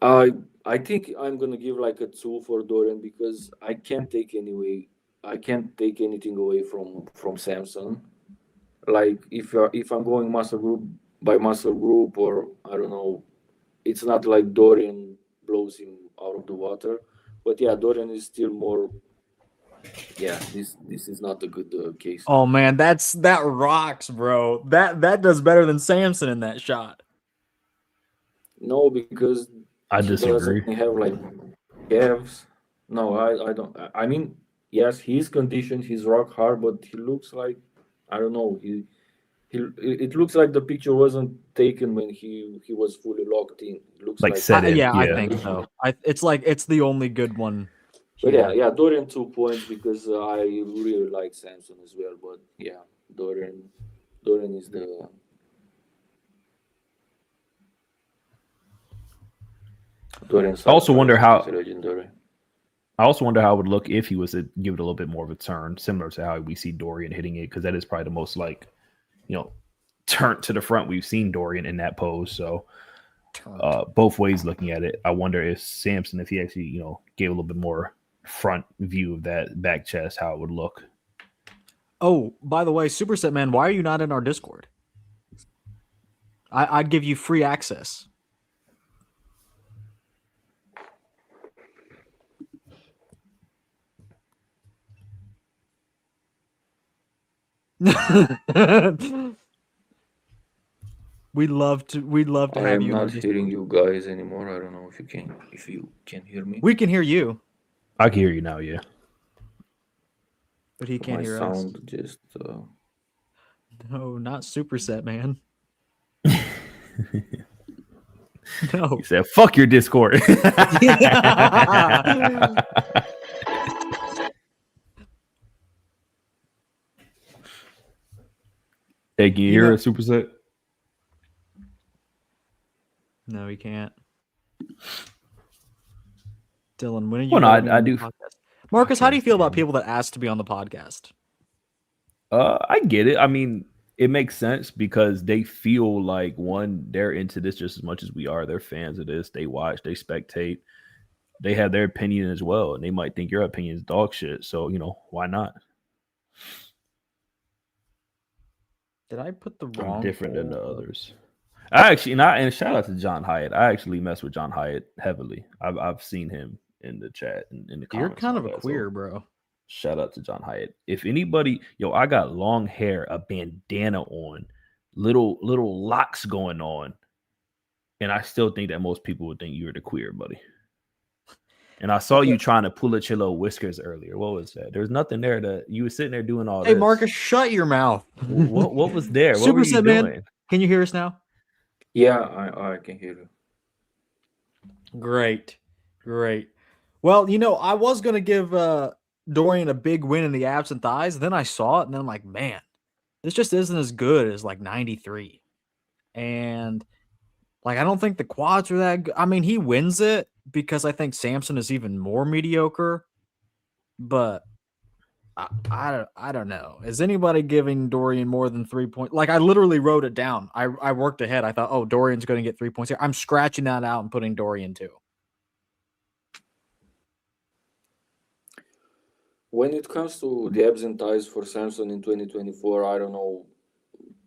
S3: I think I'm gonna give like a 2 for Dorian, because I can't take anything away from Samson. Like if I'm going muscle group by muscle group, or I don't know, it's not like Dorian blows him out of the water. But yeah, Dorian is still more. Yeah, this is not a good case.
S1: Oh man, that rocks, bro. That does better than Samson in that shot.
S3: No, because
S2: I
S3: he
S2: disagree.
S3: doesn't have like calves. No, I don't. I mean, yes, he's conditioned, he's rock hard, but he looks like, I don't know. It looks like the picture wasn't taken when he was fully locked in. It looks like
S2: set in.
S1: I think so. It's the only good one.
S3: But yeah, Dorian 2 points, because I really like Samson as well. But yeah, Dorian is the. Dorian.
S2: I also wonder how.
S3: Legendary.
S2: I also wonder how it would look if he was to give it a little bit more of a turn, similar to how we see Dorian hitting it, because that is probably the most turn to the front we've seen Dorian in that pose. So both ways looking at it, I wonder if Samson, if he actually gave a little bit more front view of that back chest, how it would look.
S1: Oh, by the way, Superset Man, why are you not in our Discord? I'd give you free access. We'd love to have you.
S3: I'm not hearing you guys anymore. I don't know if you can hear me.
S1: We can hear you.
S2: I can hear you now, yeah.
S1: But he can't hear
S3: us.
S1: Just no, not Superset Man. No.
S2: He said, "Fuck your Discord." Hey, can you hear a Superset?
S1: No, he can't. Dylan, when are you?
S2: Well, no, I do.
S1: Marcus, how do you feel about people that ask to be on the podcast?
S2: I get it. I mean, it makes sense because they feel like, one, they're into this just as much as we are. They're fans of this. They watch, they spectate. They have their opinion as well, and they might think your opinion is dog shit. So, why not?
S1: Did I put the wrong?
S2: I'm different than the others. I actually, and shout out to John Hyatt. I actually mess with John Hyatt heavily. I've seen him in the chat and in the
S1: You're
S2: comments.
S1: kind
S2: and
S1: of
S2: all
S1: a
S2: that, so
S1: queer, bro.
S2: shout out to John Hyatt. If anybody, I got long hair, a bandana on, little locks going on, and I still think that most people would think you're the queer, buddy. And I saw you trying to pull at your little whiskers earlier. What was that? There's nothing there that you were sitting there doing all
S1: Hey,
S2: this.
S1: Marcus, shut your mouth.
S2: What was there? What were you
S1: Supersetman,
S2: doing?
S1: can you hear us now?
S3: Yeah, I can hear you.
S1: Great. Well, I was going to give Dorian a big win in the abs and thighs. Then I saw it, and then I'm like, man, this just isn't as good as like 93. And like, I don't think the quads are that good. I mean, he wins it because I think Samson is even more mediocre. But I don't know. Is anybody giving Dorian more than 3 points? Like, I literally wrote it down. I worked ahead. I thought, oh, Dorian's going to get 3 points here. I'm scratching that out and putting Dorian 2.
S3: When it comes to the abs and thighs for Samson in 2024, I don't know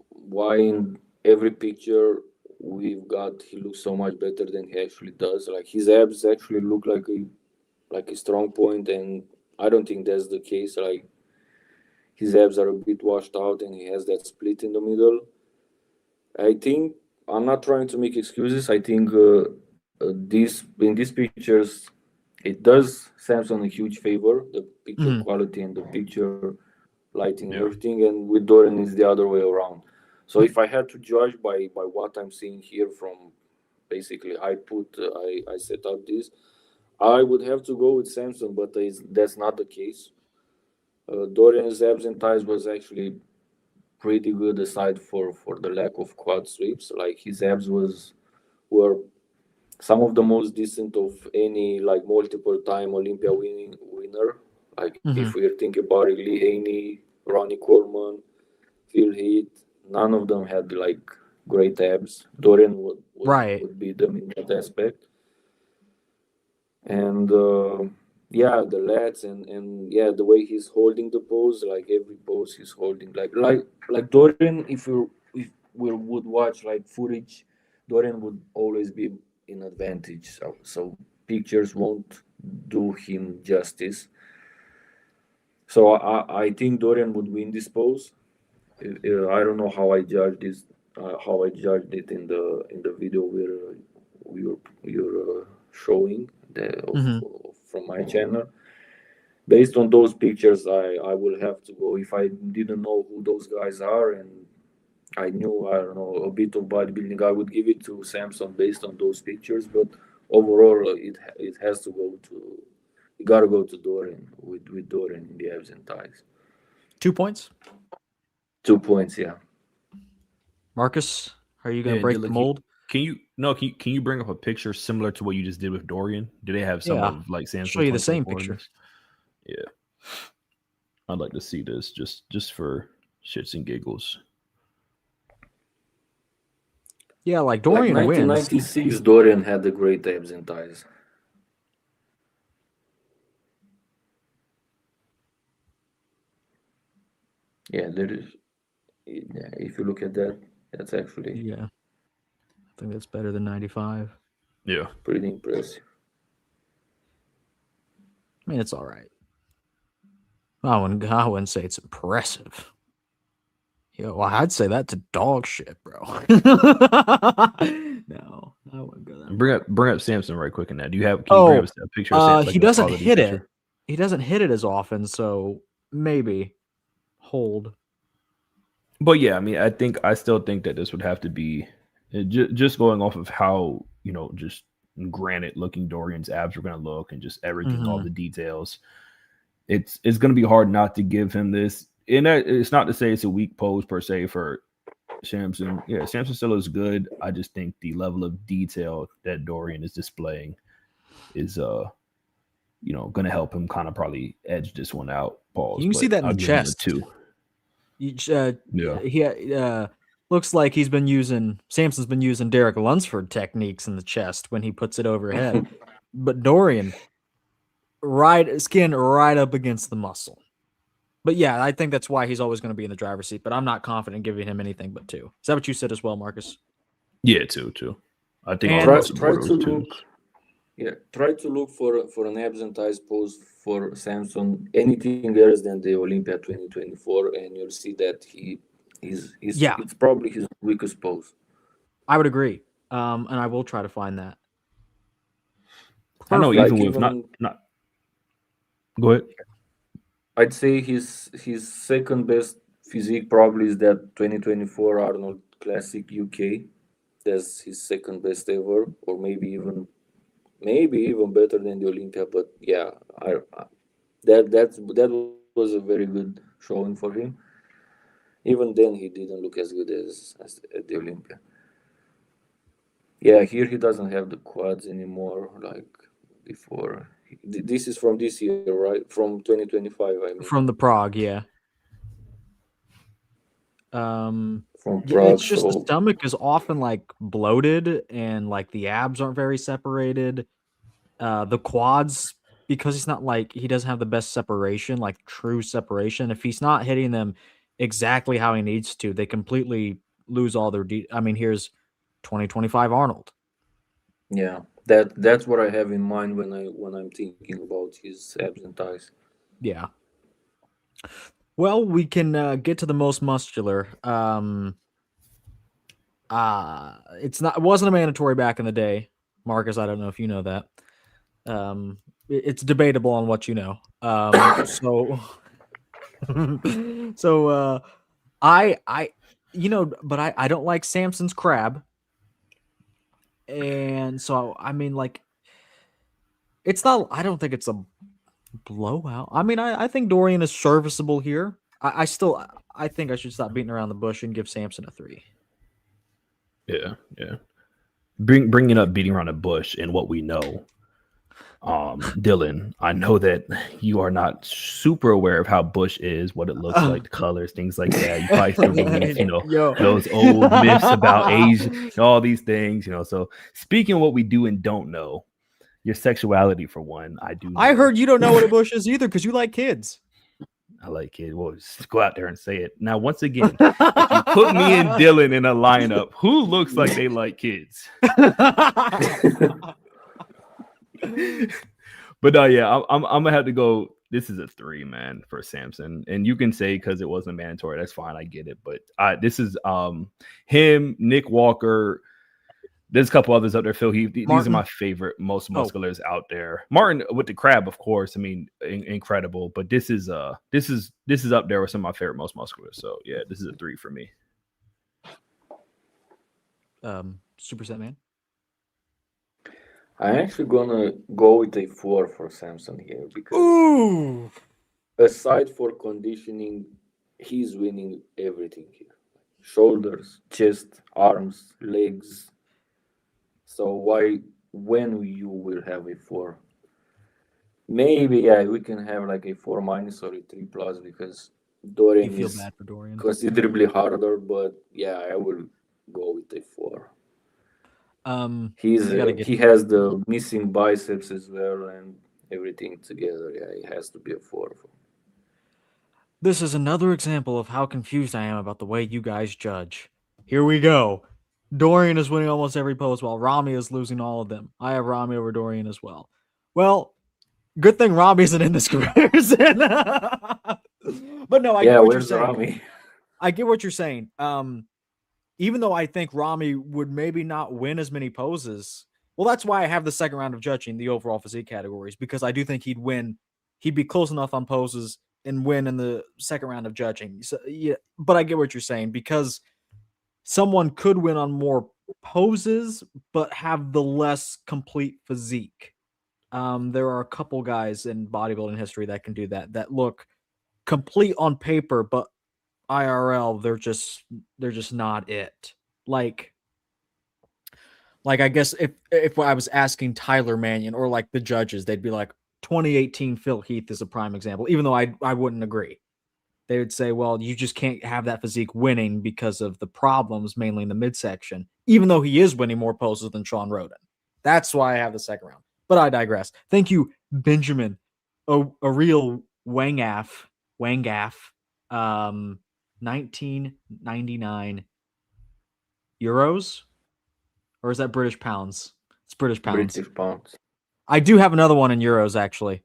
S3: why in every picture we've got he looks so much better than he actually does. Like his abs actually look like a strong point, and I don't think that's the case. Like his abs are a bit washed out, and he has that split in the middle. I think I'm not trying to make excuses. I think this in these pictures it does Samson a huge favor, the picture quality and the picture lighting and everything, and with Dorian is the other way around. So if I had to judge by what I'm seeing here from basically I set up this, I would have to go with Samson, but that's not the case. Dorian's abs and thighs was actually pretty good aside for the lack of quad sweeps. Like his abs were some of the most decent of any like multiple time Olympia winner. Like if we're thinking about it, Lee Haney, Ronnie Coleman, Phil Heath, none of them had like great abs. Dorian would be them in that aspect. And yeah, the lats and yeah, the way he's holding the pose, like every pose he's holding, like Dorian. If we would watch like footage, Dorian would always be in advantage. So pictures won't do him justice. So I think Dorian would win this pose. I don't know how I judged this, how I judged it in the video where you're showing from my channel. Based on those pictures, I will have to go. If I didn't know who those guys are and I knew, I don't know, a bit of bodybuilding, I would give it to Samson based on those pictures. But overall, it has to go to, you got to go to Dorian with Dorian in the abs and thighs.
S1: 2 points?
S3: 2 points, yeah.
S1: Marcus, are you going to break the mold?
S2: Can you bring up a picture similar to what you just did with Dorian? Do they have some of like Samsung?
S1: Show you the same picture.
S2: Yeah, I'd like to see this just for shits and giggles.
S1: Yeah, like Dorian
S3: like 1996, wins. Dorian had the great abs and thighs. Yeah, there is. Yeah, if you look at that, that's actually.
S1: Yeah, I think that's better than 95.
S2: Yeah,
S3: pretty impressive.
S1: I mean, it's all right. I wouldn't say it's impressive. Well, I'd say that's dog shit, bro. No, I wouldn't go that.
S2: Bring up Samson right quick in that. Do you have? Can you bring up a picture? Of Samson,
S1: like he doesn't hit it. He doesn't hit it as often, so maybe hold.
S2: But yeah, I mean, I still think that this would have to be just going off of how just granite looking Dorian's abs are going to look and just everything, all the details. It's going to be hard not to give him this. And it's not to say it's a weak pose per se for Samson. Yeah, Samson still is good. I just think the level of detail that Dorian is displaying is going to help him kind of probably edge this one out. Pause.
S1: You can see that in the chest
S2: too.
S1: He looks like Samson's been using Derek Lunsford techniques in the chest when he puts it overhead. But Dorian, skin right up against the muscle. But yeah, I think that's why he's always going to be in the driver's seat. But I'm not confident giving him anything but 2. Is that what you said as well, Marcus?
S2: Yeah, too. I think all
S1: And
S2: across the
S3: Try
S2: board
S3: to
S2: was twos.
S3: look. Yeah, try to look for an absentized pose for Samson. Anything else than the Olympia 2024, and you'll see that he's
S1: yeah,
S3: it's probably his weakest pose.
S1: I would agree. And I will try to find that.
S2: I know
S1: Perfect.
S2: even
S3: Like
S2: with
S3: even
S2: not go ahead.
S3: I'd say his second best physique probably is that 2024 Arnold Classic UK. That's his second best ever, or maybe even better than the Olympia. But yeah, that was a very good showing for him. Even then, he didn't look as good as at the Olympia. Yeah, here he doesn't have the quads anymore like before. This is from this year, right? From 2025, I mean,
S1: From the Prague, yeah. Um,
S3: from
S1: yeah,
S3: Prague.
S1: it's just the
S3: So
S1: stomach is often like bloated and like the abs aren't very separated. The quads, because he's not like he doesn't have the best separation, like true separation. If he's not hitting them exactly how he needs to, they completely lose all their. I mean, here's 2025 Arnold.
S3: yeah, that's what I have in mind when I'm thinking about his abs and thighs.
S1: Yeah. Well, we can get to the most muscular. It wasn't a mandatory back in the day, Marcus. I don't know if you know that. It's debatable on what you know. So so I but I don't like Samson's crab. And so I mean like it's not I don't think it's a blowout. I mean I think Dorian is serviceable here. I think I should stop beating around the bush and give Samson a 3.
S2: Yeah. Bringing up beating around a bush and what we know. Dylan, I know that you are not super aware of how bush is, what it looks like, the colors, things like that. You probably still believe,
S1: Yo.
S2: those old myths about Asia, all these things, So speaking of what we do and don't know, your sexuality for one, I do know.
S1: I heard you don't know what a bush is either because you like kids.
S2: I like it. Well, just go out there and say it. Now, once again, if you put me and Dylan in a lineup, who looks like they like kids? But yeah, I'm gonna have to go. This is a 3, man, for Samson, and you can say because it wasn't mandatory. That's fine, I get it. But this is him, Nick Walker. There's a couple others up there. Phil Heath. These are my favorite, most musculars out there. Martin with the crab, of course. I mean, incredible. But this is up there with some of my favorite, most musculars. So yeah, this is a 3 for me.
S1: Supersetman.
S3: I'm actually gonna go with a 4 for Samson here because
S1: Ooh.
S3: aside for conditioning, he's winning everything here. Shoulders, chest, arms, legs. So when you will have a 4? Maybe we can have like a 4 minus or a 3 plus because Dorian
S1: You feel
S3: is
S1: bad for Dorian.
S3: considerably harder. But yeah, I will go with a 4. He has the missing biceps as well and everything together. Yeah, it has to be a 4.
S1: This is another example of how confused I am about the way you guys judge. Here we go. Dorian is winning almost every pose while Rami is losing all of them. I have Rami over Dorian as well. Well, good thing Rami isn't in this comparison. But no, I get what you're saying.
S3: Rami?
S1: I get what you're saying. Even though I think Rami would maybe not win as many poses. Well, that's why I have the second round of judging the overall physique categories, because I do think he'd win. He'd be close enough on poses and win in the second round of judging. So yeah, but I get what you're saying, because someone could win on more poses but have the less complete physique. There are a couple guys in bodybuilding history that can do that look complete on paper, but IRL they're just not it. Like I guess if I was asking Tyler Mannion or like the judges, they'd be like 2018 Phil Heath is a prime example, even though I wouldn't agree. They would say, well, you just can't have that physique winning because of the problems, mainly in the midsection, even though he is winning more poses than Sean Roden. That's why I have the second round. But I digress. Thank you, Benjamin. A real Wangaff. 1999 euros. Or is that British pounds? It's British pounds.
S3: British pounds.
S1: I do have another one in euros, actually.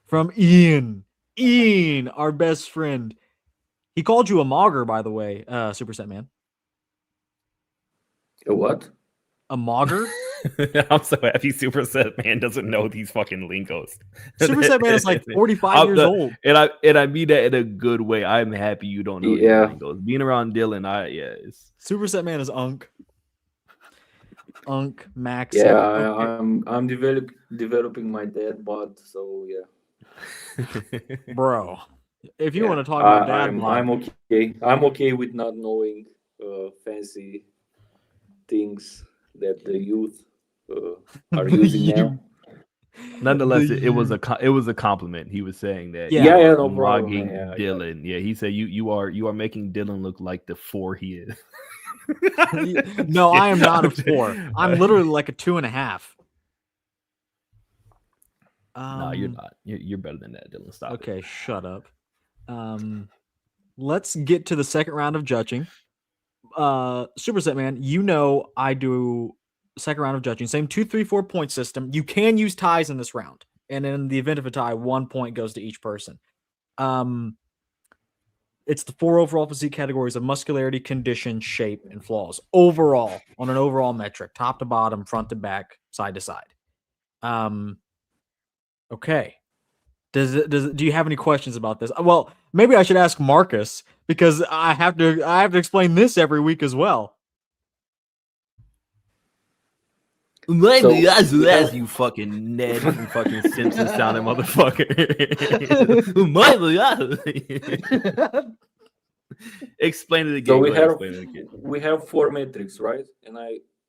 S1: From Ian. Ian, our best friend. He called you a mogger, by the way, Supersetman.
S3: A what?
S1: A mogger?
S2: I'm so happy Supersetman doesn't know these fucking lingos.
S1: Supersetman is like 45 years old.
S2: And I mean that in a good way. I'm happy you don't know these lingos. Being around Dylan, it's
S1: Supersetman is Unk. Unk, Max.
S3: Yeah, I'm developing my dad bod, so yeah.
S1: Bro, if you want to talk about dad
S3: I'm okay. I'm okay with not knowing fancy things that the youth are using now.
S2: Nonetheless, it was a compliment. He was saying that.
S3: Yeah, no problem.
S2: Logging Dylan. Yeah, he said you are making Dylan look like the 4 he is.
S1: No, I am not a 4. I'm literally like a 2.5.
S2: No, you're not. You're better than that, Dylan. Stop.
S1: Okay, shut up. Let's get to the second round of judging. Supersetman, you know I do second round of judging. Same 2, 3, 4 point system. You can use ties in this round, and in the event of a tie, 1 point goes to each person. It's the 4 overall physique categories of muscularity, condition, shape, and flaws. Overall, on an overall metric, top to bottom, front to back, side to side. Okay. Do you have any questions about this? Well, maybe I should ask Marcus, because I have to explain this every week as well.
S2: That's you fucking Ned from fucking Simpsons sounding motherfucker. Explain it again.
S3: So we have 4 metrics, right? And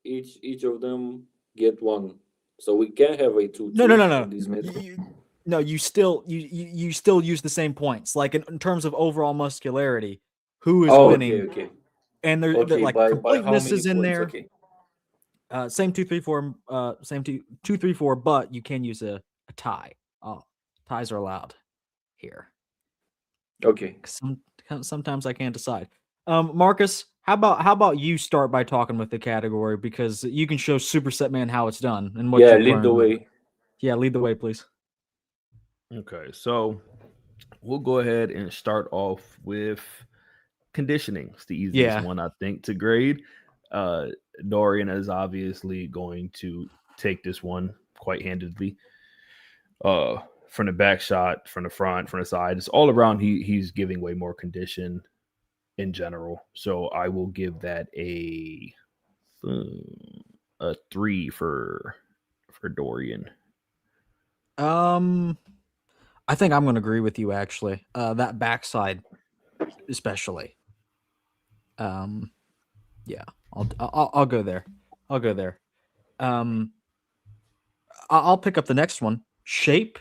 S3: each of them get 1. So we can have a 2.
S1: No.
S3: These metrics.
S1: No, you still use the same points. Like in terms of overall muscularity, who is winning?
S3: Okay.
S1: And they're like completeness is in there.
S3: Okay.
S1: Same 2, 3, 4. Same 2, 3, 4. But you can use a tie. Ties are allowed here.
S3: Okay.
S1: Sometimes I can't decide. Marcus, how about you start by talking with the category, because you can show Supersetman how it's done and what.
S3: Yeah, lead the way.
S1: Yeah, lead the way, please.
S2: Okay, so we'll go ahead and start off with conditioning. It's the easiest one, I think, to grade. Dorian is obviously going to take this one quite handedly. From the back shot, from the front, from the side, it's all around. He's giving way more condition in general. So I will give that a 3 for Dorian.
S1: I think I'm going to agree with you, actually. That backside, especially. Yeah, I'll go there. I'll pick up the next one. Shape.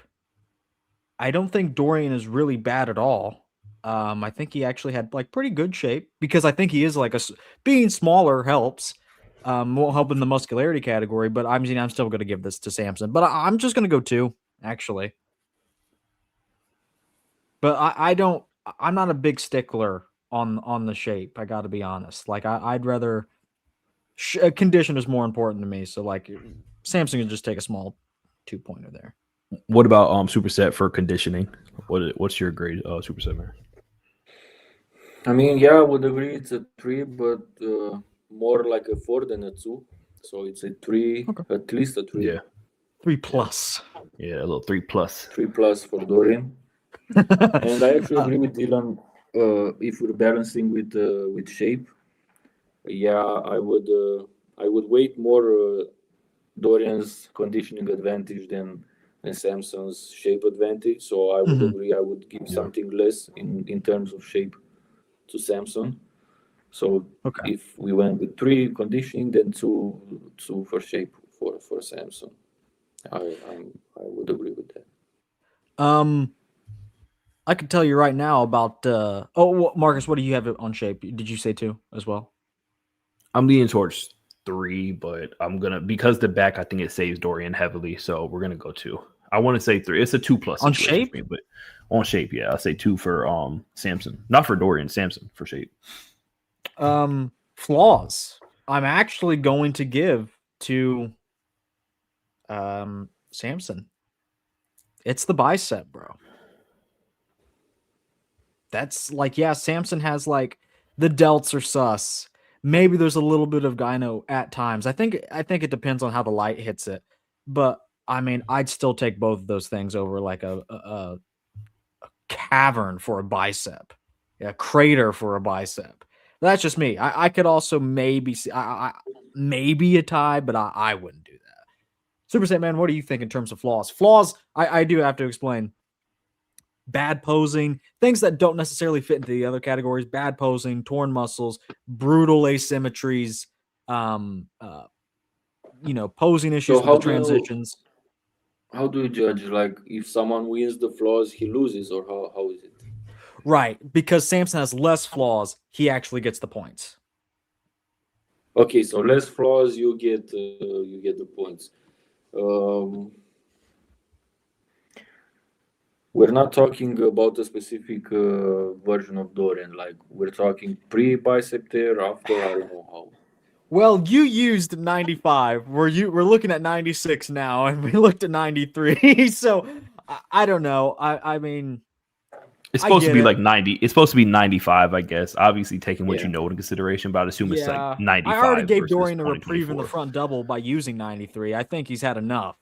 S1: I don't think Dorian is really bad at all. I think he actually had like pretty good shape, because I think he is like being smaller helps. Won't help in the muscularity category, but I'm still going to give this to Samson. But I'm just going to go 2, actually. But I'm not a big stickler on the shape. I got to be honest. Like I'd rather condition is more important to me. So like Samson can just take a small 2-pointer there.
S2: What about Superset for conditioning? What's your grade, Superset?
S3: I mean, yeah, I would agree it's a 3, but more like a 4 than a 2. So it's a 3, okay. At least a 3.
S2: Yeah,
S1: 3+.
S2: Yeah, a little 3+.
S3: 3+ for Dorian. And I actually agree with Dylan. If we're balancing with shape, yeah, I would weight more Dorian's conditioning advantage than Samson's shape advantage. So I would agree. I would give something less in terms of shape to Samson. So if we went with 3 conditioning, then 2 for shape for Samson. I would agree with that.
S1: I can tell you right now about. Marcus, what do you have on shape? Did you say 2 as well?
S2: I'm leaning towards 3, but I'm gonna, because the back, I think it saves Dorian heavily, so we're gonna go 2. I want to say 3. It's a 2+
S1: on shape,
S2: but on shape, yeah, I'll say 2 for Samson, not for Dorian. Samson for shape.
S1: Flaws. I'm actually going to give to Samson. It's the bicep, bro. That's like, yeah, Samson has like the delts are sus. Maybe there's a little bit of gyno at times. I think it depends on how the light hits it. But I mean, I'd still take both of those things over like a cavern for a bicep, a crater for a bicep. That's just me. I could also maybe see maybe a tie, but I wouldn't do that. Supersetman, what do you think in terms of flaws? Flaws, I do have to explain. Bad posing, things that don't necessarily fit into the other categories, bad posing, torn muscles, brutal asymmetries, posing issues
S3: So
S1: with the transitions.
S3: how do you judge? Like if someone wins the flaws, he loses, or how is it?
S1: Right, because Samson has less flaws, he actually gets the points.
S3: Okay, so less flaws, you get the points. Um, we're not talking about a specific version of Dorian. Like we're talking pre bicep tear, after I don't know how.
S1: Well, you used 95. We're looking at 96 now, and we looked at 93. So I don't know. I mean,
S2: It's
S1: I
S2: supposed to
S1: get
S2: be
S1: it.
S2: like 90. It's supposed to be 95, I guess. Obviously, taking what
S3: Yeah.
S2: you know into consideration, but I'd assume it's like
S1: Yeah, I already
S2: 95
S1: gave
S2: versus
S1: Dorian a reprieve in the
S2: 2024.
S1: front double by using 93. I think he's had enough.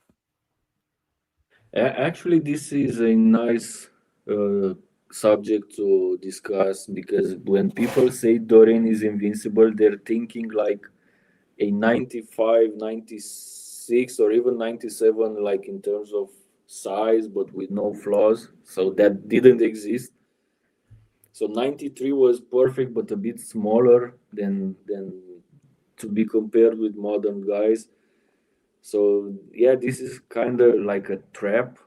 S3: Actually, this is a nice uh, subject to discuss because when people say Dorian is invincible, they're thinking like a 95, 96, or even 97, like in terms of size, but with no flaws. So that didn't exist. So 93 was perfect, but a bit smaller than to be compared with modern guys. So yeah, this is kind of like a trap.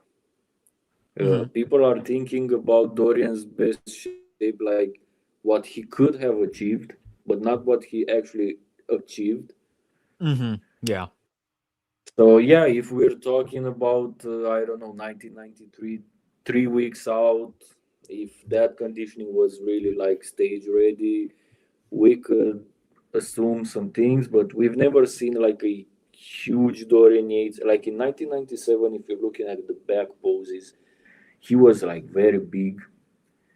S1: Mm-hmm.
S3: People are thinking about Dorian's best shape, like what he could have achieved, but not what he actually achieved.
S1: Mm-hmm. Yeah.
S3: So yeah, if we're talking about I don't know 1993, 3 weeks out, if that conditioning was really like stage ready, we could assume some things, but we've never seen like a huge Dorian Yates. Like in 1997, if you're looking at the back poses, he was like very big.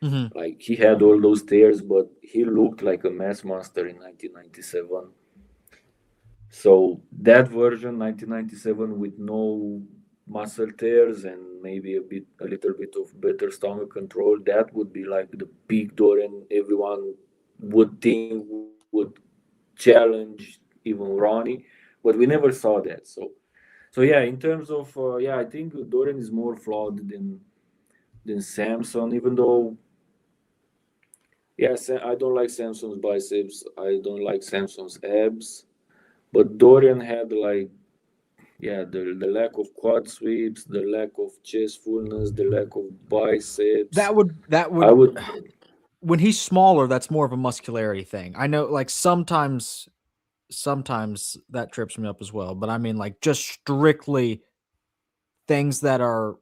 S1: Mm-hmm.
S3: Like he had all those tears, but he looked like a mass monster in 1997. So that version, 1997, with no muscle tears and maybe a little bit of better stomach control, that would be like the peak Dorian everyone would think would challenge even Ronnie, but we never saw that. So yeah, in terms of yeah, I think Dorian is more flawed than Samson, even though yeah, I don't like Samson's biceps, I don't like Samson's abs, but Dorian had like yeah, the lack of quad sweeps, the lack of chest fullness, the lack of biceps.
S1: That
S3: I
S1: would
S3: would,
S1: when he's smaller, that's more of a muscularity thing. I know like sometimes that trips me up as well, but I mean like just strictly things that are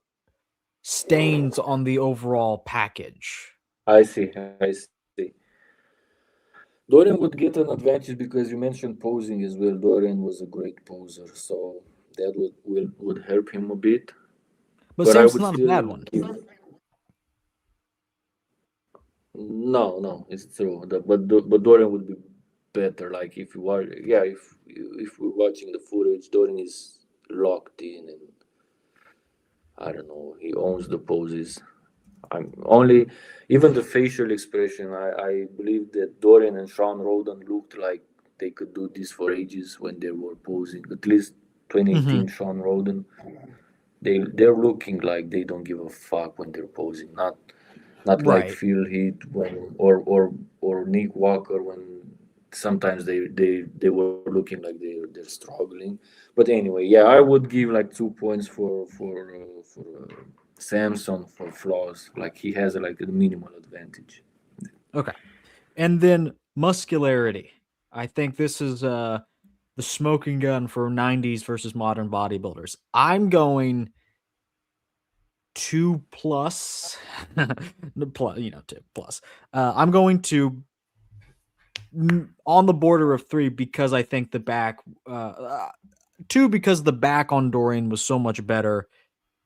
S1: stains on the overall package.
S3: I see. Dorian would get an advantage because you mentioned posing as well. Dorian was a great poser, so that would help him a bit.
S1: But
S3: But I
S1: Samson's
S3: would
S1: not a bad
S3: still
S1: one.
S3: give. No, it's true. But Dorian would be better. Like if you are, yeah, if we're watching the footage, Dorian is locked in, and I don't know, he owns the poses. I'm only even the facial expression. I believe that Dorian and Sean Roden looked like they could do this for ages when they were posing. At least
S1: Mm-hmm.
S3: 2018 Sean Roden. They're looking like they don't give a fuck when they're posing. Not like
S1: Right.
S3: Phil Heath when or Nick Walker when sometimes they were looking like they're struggling. But anyway, yeah, I would give like 2 points for Samson for flaws. Like he has like a minimal advantage.
S1: Okay. And then muscularity. I think this is the smoking gun for 90s versus modern bodybuilders. I'm going 2 plus. Plus, 2 plus. I'm going to on the border of 3 because I think the back, 2 because the back on Dorian was so much better.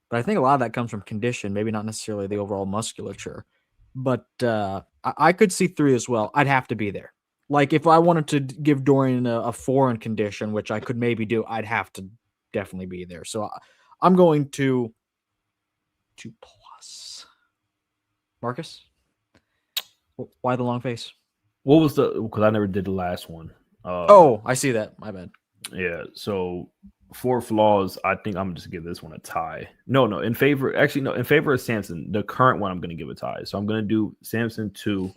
S1: But I think a lot of that comes from condition, maybe not necessarily the overall musculature. But I could see 3 as well. I'd have to be there. Like if I wanted to give Dorian a 4 in condition, which I could maybe do, I'd have to definitely be there. So I'm going to 2+. Marcus, why the long face?
S2: What was because I never did the last one.
S1: Oh, I see that. My bad.
S2: Yeah. So for flaws, I think I'm just give this one a tie. No, in favor of Samson. The current one, I'm going to give a tie. So I'm going to do Samson 2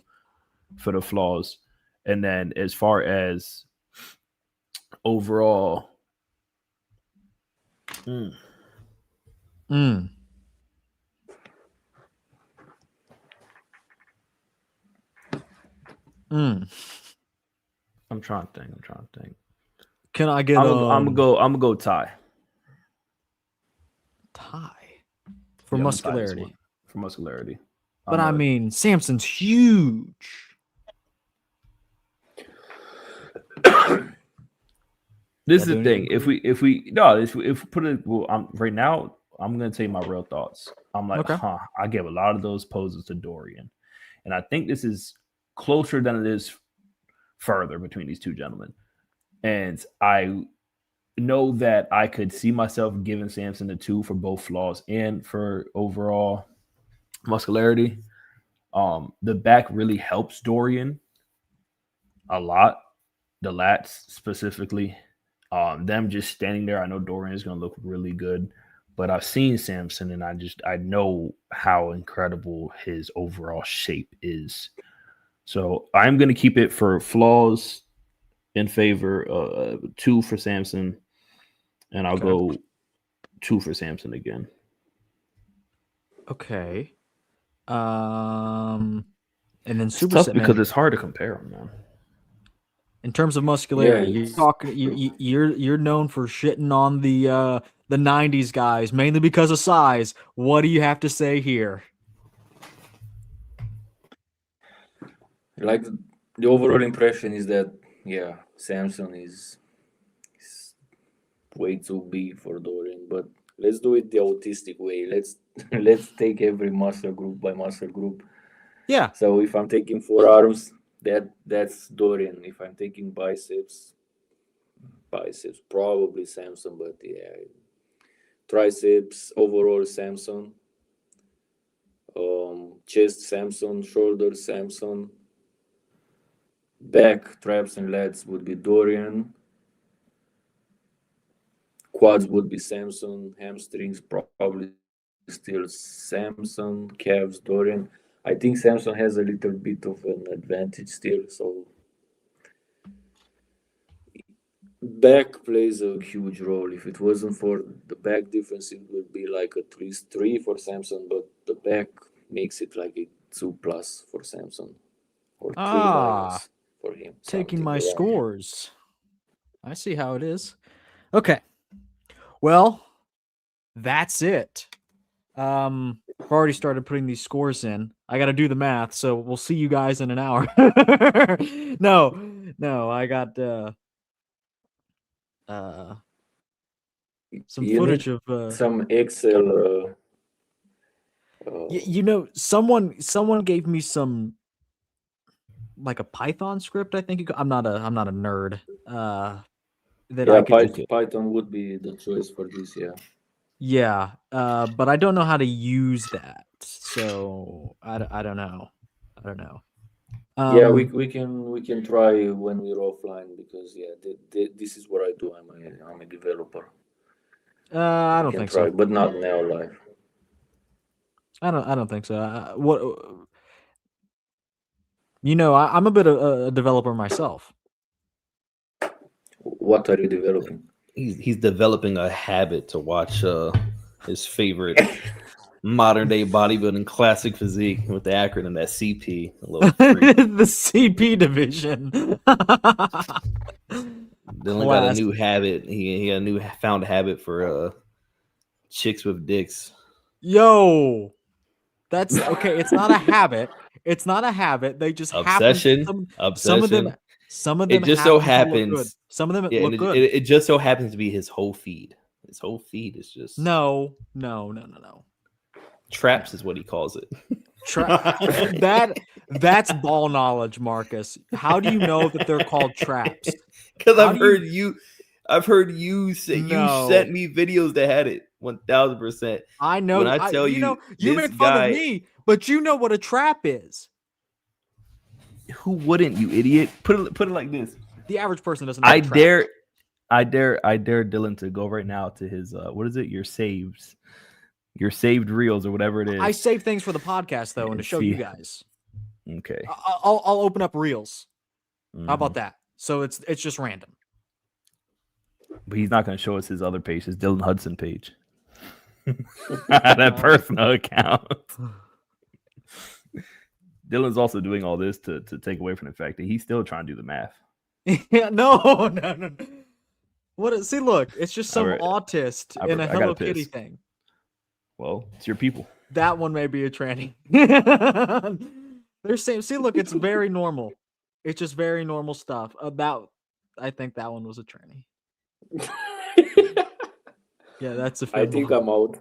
S2: for the flaws, and then as far as overall, I'm trying to think.
S1: Can I get?
S2: I'm gonna go tie.
S1: Tie for muscularity.
S2: For muscularity.
S1: But I mean, Samson's huge.
S2: This is the thing. If we put it, well, right now, I'm gonna tell you my real thoughts. I'm like, I gave a lot of those poses to Dorian, and I think this is closer than it is further between these two gentlemen. And I know that I could see myself giving Samson a 2 for both flaws and for overall muscularity. The back really helps Dorian a lot. The lats specifically. Them just standing there, I know Dorian is going to look really good, but I've seen Samson and I know how incredible his overall shape is. So I'm going to keep it for flaws in favor 2 for Samson, and I'll go 2 for Samson again.
S1: Okay. And then Supersetman.
S2: Tough because it's hard to compare them, man.
S1: In terms of muscularity, you're known for shitting on the 90s guys, mainly because of size. What do you have to say here?
S3: Like the overall impression is that Samson is way too big for Dorian, but let's do it the autistic way. Let's take every muscle group by muscle group.
S1: Yeah.
S3: So if I'm taking forearms, that's Dorian. If I'm taking biceps probably Samson, but triceps overall Samson. Chest Samson, shoulders Samson. Back, traps, and lats would be Dorian. Quads would be Samson. Hamstrings probably still Samson. Calves, Dorian. I think Samson has a little bit of an advantage still. So back plays a huge role. If it wasn't for the back difference, it would be like a 3 for Samson. But the back makes it like a 2+ for Samson, or 3- for him.
S1: Taking my scores. I see how it is. Okay. Well, that's it. I've already started putting these scores in. I got to do the math, so we'll see you guys in an hour. No, I got some footage of
S3: some Excel.
S1: Someone gave me some, like a Python script. I think I'm not a nerd.
S3: Python would be the choice for this.
S1: Yeah, but I don't know how to use that, so I don't know.
S3: We can try when we're offline, because this is what I do. I'm a developer.
S1: I don't think so,
S3: but not now live.
S1: I don't think so. I'm a bit of a developer myself.
S3: What are you developing?
S2: He's developing a habit to watch his favorite modern day bodybuilding classic physique with the acronym that CP.
S1: The CP division.
S2: Dylan got a new habit. He had a found habit for chicks with dicks.
S1: Yo, that's okay. It's not a habit. They just
S2: obsession.
S1: Some Some of them
S2: It just so
S1: happen to look good.
S2: happens.
S1: Some of them
S2: Yeah,
S1: look
S2: and
S1: good.
S2: it just so happens to be his whole feed. His whole feed is just
S1: No.
S2: traps, is what he calls it.
S1: That's ball knowledge, Marcus. How do you know that they're called traps?
S2: Because
S1: How
S2: I've
S1: do you-
S2: heard you say you
S1: No.
S2: sent me videos that had it 1000%.
S1: I know.
S2: When I tell
S1: you
S2: this
S1: make fun
S2: guy,
S1: of me, but you know what a trap is.
S2: who wouldn't, you idiot? Put it like this.
S1: The average person doesn't know.
S2: I
S1: what a trap is.
S2: dare Dylan to go right now to his what is it? Your saved reels or whatever it is.
S1: I save things for the podcast though, and to show you guys.
S2: Okay.
S1: I'll open up reels.
S2: Mhm.
S1: How about that? So it's just random.
S2: But he's not going to show us his other page, his Dylan Hudson page. That personal account. Dylan's also doing all this to take away from the fact that he's still trying to do the math.
S1: Yeah, no. See, look, it's just some
S2: Right.
S1: autist in a
S2: I gotta
S1: Hello Kitty
S2: piss.
S1: thing.
S2: Well, it's your people.
S1: That one may be a tranny. They're same. See, look, it's very normal. It's just very normal stuff. I think that one was a tranny. Yeah, that's a
S3: I think I'm out.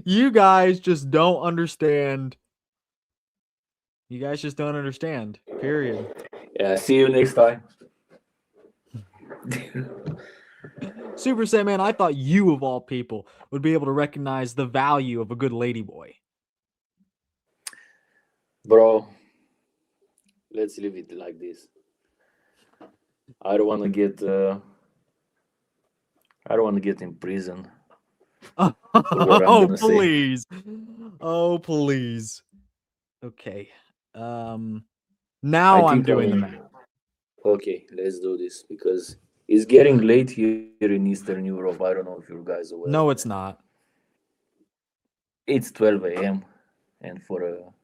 S1: You guys just don't understand. You guys just don't understand. Period.
S3: Yeah, see you next time.
S1: Supersetman, I thought you of all people would be able to recognize the value of a good ladyboy.
S3: Bro, let's leave it like this. I don't want to get in prison. what I'm
S1: Oh,
S3: gonna say.
S1: please. Oh, please. Okay. Now I'm doing the math.
S3: Okay, let's do this because it's getting late here in Eastern Europe. I don't know if you guys are aware.
S1: No, it's not.
S3: It's 12 a.m. and for an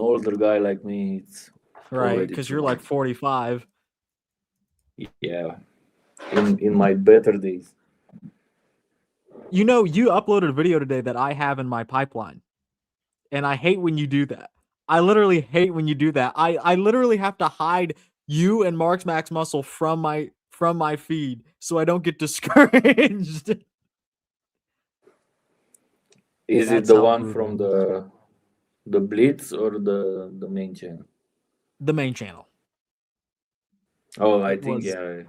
S3: older guy like me, it's
S1: Right,
S3: already
S1: because
S3: too
S1: you're like
S3: much.
S1: 45.
S3: Yeah, in my better days.
S1: You know, you uploaded a video today that I have in my pipeline. And I hate when you do that. I literally hate when you do that. I literally have to hide you and Mark's Max Muscle from my feed so I don't get discouraged.
S3: Is it
S1: That's
S3: the
S1: how
S3: one
S1: brutal
S3: from
S1: it is.
S3: the Blitz or the main channel?
S1: The main channel.
S3: Oh, I
S1: It
S3: think
S1: was-
S3: yeah.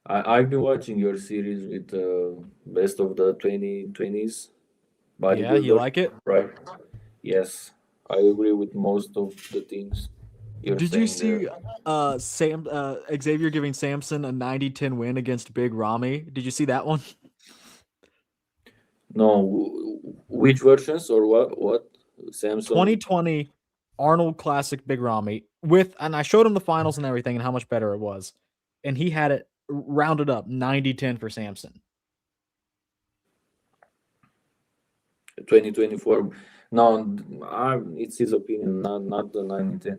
S3: I've been watching your series with best of the 2020s.
S1: Yeah, you
S3: bodybuilder,
S1: like it?
S3: right? Yes, I agree with most of the things you're
S1: Did you
S3: saying
S1: see
S3: there.
S1: Xavier giving Samson a 90-10 win against Big Ramy? Did you see that one?
S3: No, which versions or what? Samson.
S1: 2020 Arnold Classic Big Ramy and I showed him the finals and everything and how much better it was. And he had it rounded up 90-10 for Samson.
S3: 2024. No, it's his opinion, not the 90-10.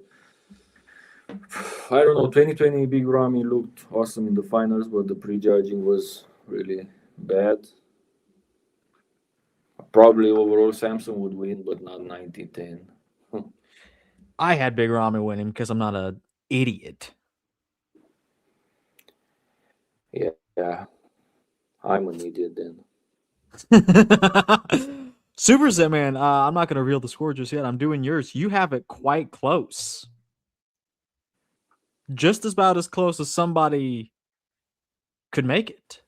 S3: I don't know. 2020 Big Ramy looked awesome in the finals, but the prejudging was really bad. Probably overall Samson would win, but not 90-10.
S1: I had Big Ramy winning because I'm not an idiot.
S3: Yeah, I'm an idiot then.
S1: Supersetman, I'm not going to reel the score just yet. I'm doing yours. You have it quite close. Just about as close as somebody could make it.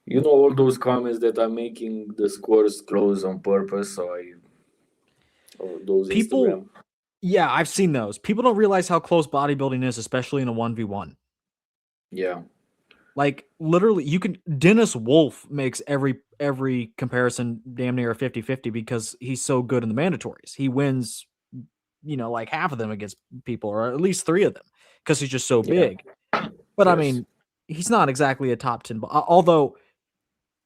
S3: You know all those comments that I'm making the scores close on purpose, so those
S1: People,
S3: Instagram.
S1: yeah, I've seen those. People don't realize how close bodybuilding is, especially in a 1v1.
S3: Yeah.
S1: Like literally, Dennis Wolf makes every comparison damn near a 50-50 because he's so good in the mandatories. He wins, like half of them against people, or at least 3 of them, because he's just so big. But I mean, he's not exactly a top 10. Although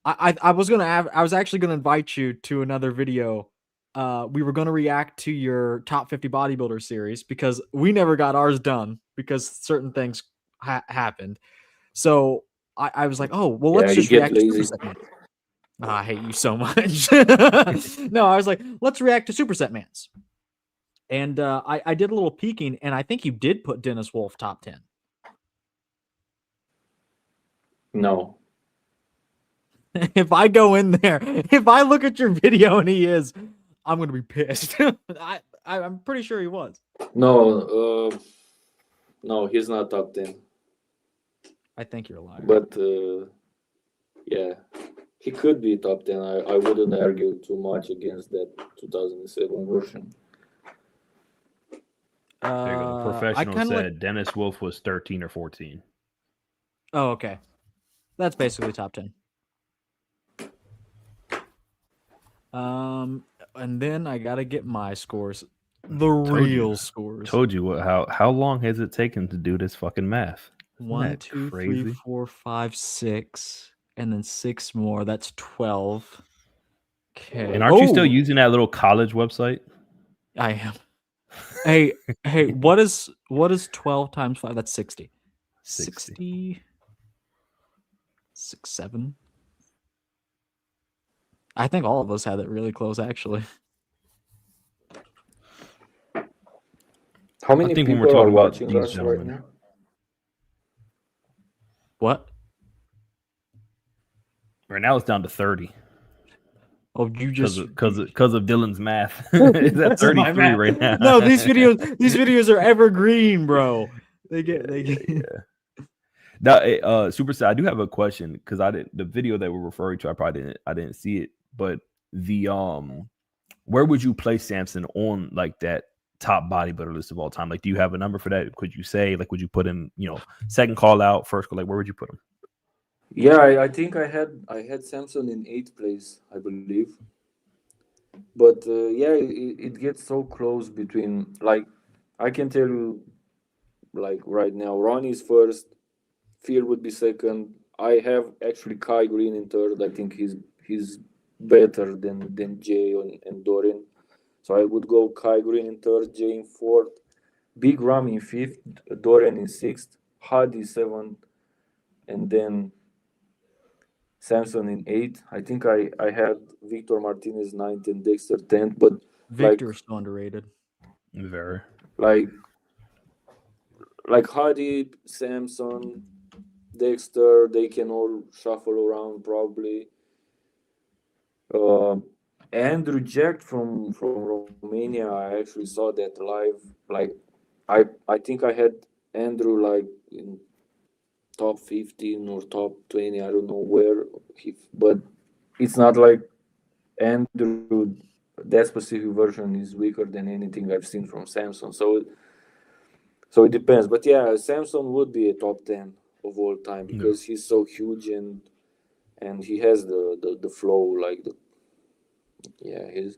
S1: I was actually gonna invite you to another video. We were gonna react to your top 50 bodybuilder series because we never got ours done because certain things happened. So I was like, oh, well, let's just react to Supersetman. Oh, I hate you so much. No, I was like, let's react to Supersetmans. And I did a little peeking, and I think you did put Dennis Wolf top 10.
S3: No.
S1: If I go in there, if I look at your video and he is, I'm going to be pissed. I'm pretty sure he was.
S3: No, no, he's not top 10.
S1: I think you're a liar.
S3: But yeah, he could be top 10. I wouldn't argue too much against that 2007 version.
S2: There you go. The professional said Dennis Wolf was 13 or 14.
S1: Oh, okay. That's basically top 10. And then I gotta get my scores, the real scores.
S2: Told you how long has it taken to do this fucking math?
S1: 1, 2, 3, 4, 5, 6, and then 6 more. That's 12. Okay.
S2: And aren't you still using that little college website?
S1: I am. Hey, what is 12 times 5? That's 60. 60. 6, 7. I think all of us had it really close, actually.
S3: How many people are watching us right now?
S1: What?
S2: Right now it's down to 30.
S1: Oh, you just
S2: because of Dylan's math. It's at 33 right now.
S1: No, these videos are evergreen, bro. They get.
S2: Yeah. Now, Superset, I do have a question because the video that we're referring to, I didn't see it, but the where would you place Samson on like that top bodybuilder list of all time? Like, do you have a number for that? Could you say, like, would you put him, second call out, first call, like, where would you put him?
S3: Yeah, I think I had Samson in 8th place, I believe. But yeah, it gets so close between, like, I can tell you, like, right now, Ronnie's first, Phil would be second. I have actually Kai Green in third. I think he's better than Jay and Dorian. So I would go Kai Green in third, Jay in fourth, Big Ram in fifth, Dorian in sixth, Hadi seventh, and then Samson in 8th. I think I had Victor Martinez 9th and Dexter 10th, but
S1: Victor's so underrated.
S2: Very.
S3: Like Hadi, Samson, Dexter, they can all shuffle around probably. Andrew Jack from Romania, I actually saw that live. Like I think I had Andrew like in top 15 or top 20. I don't know where but it's not like Andrew, that specific version is weaker than anything I've seen from Samson. So it depends. But yeah, Samson would be a top 10 of all time because he's so huge and he has the flow, like the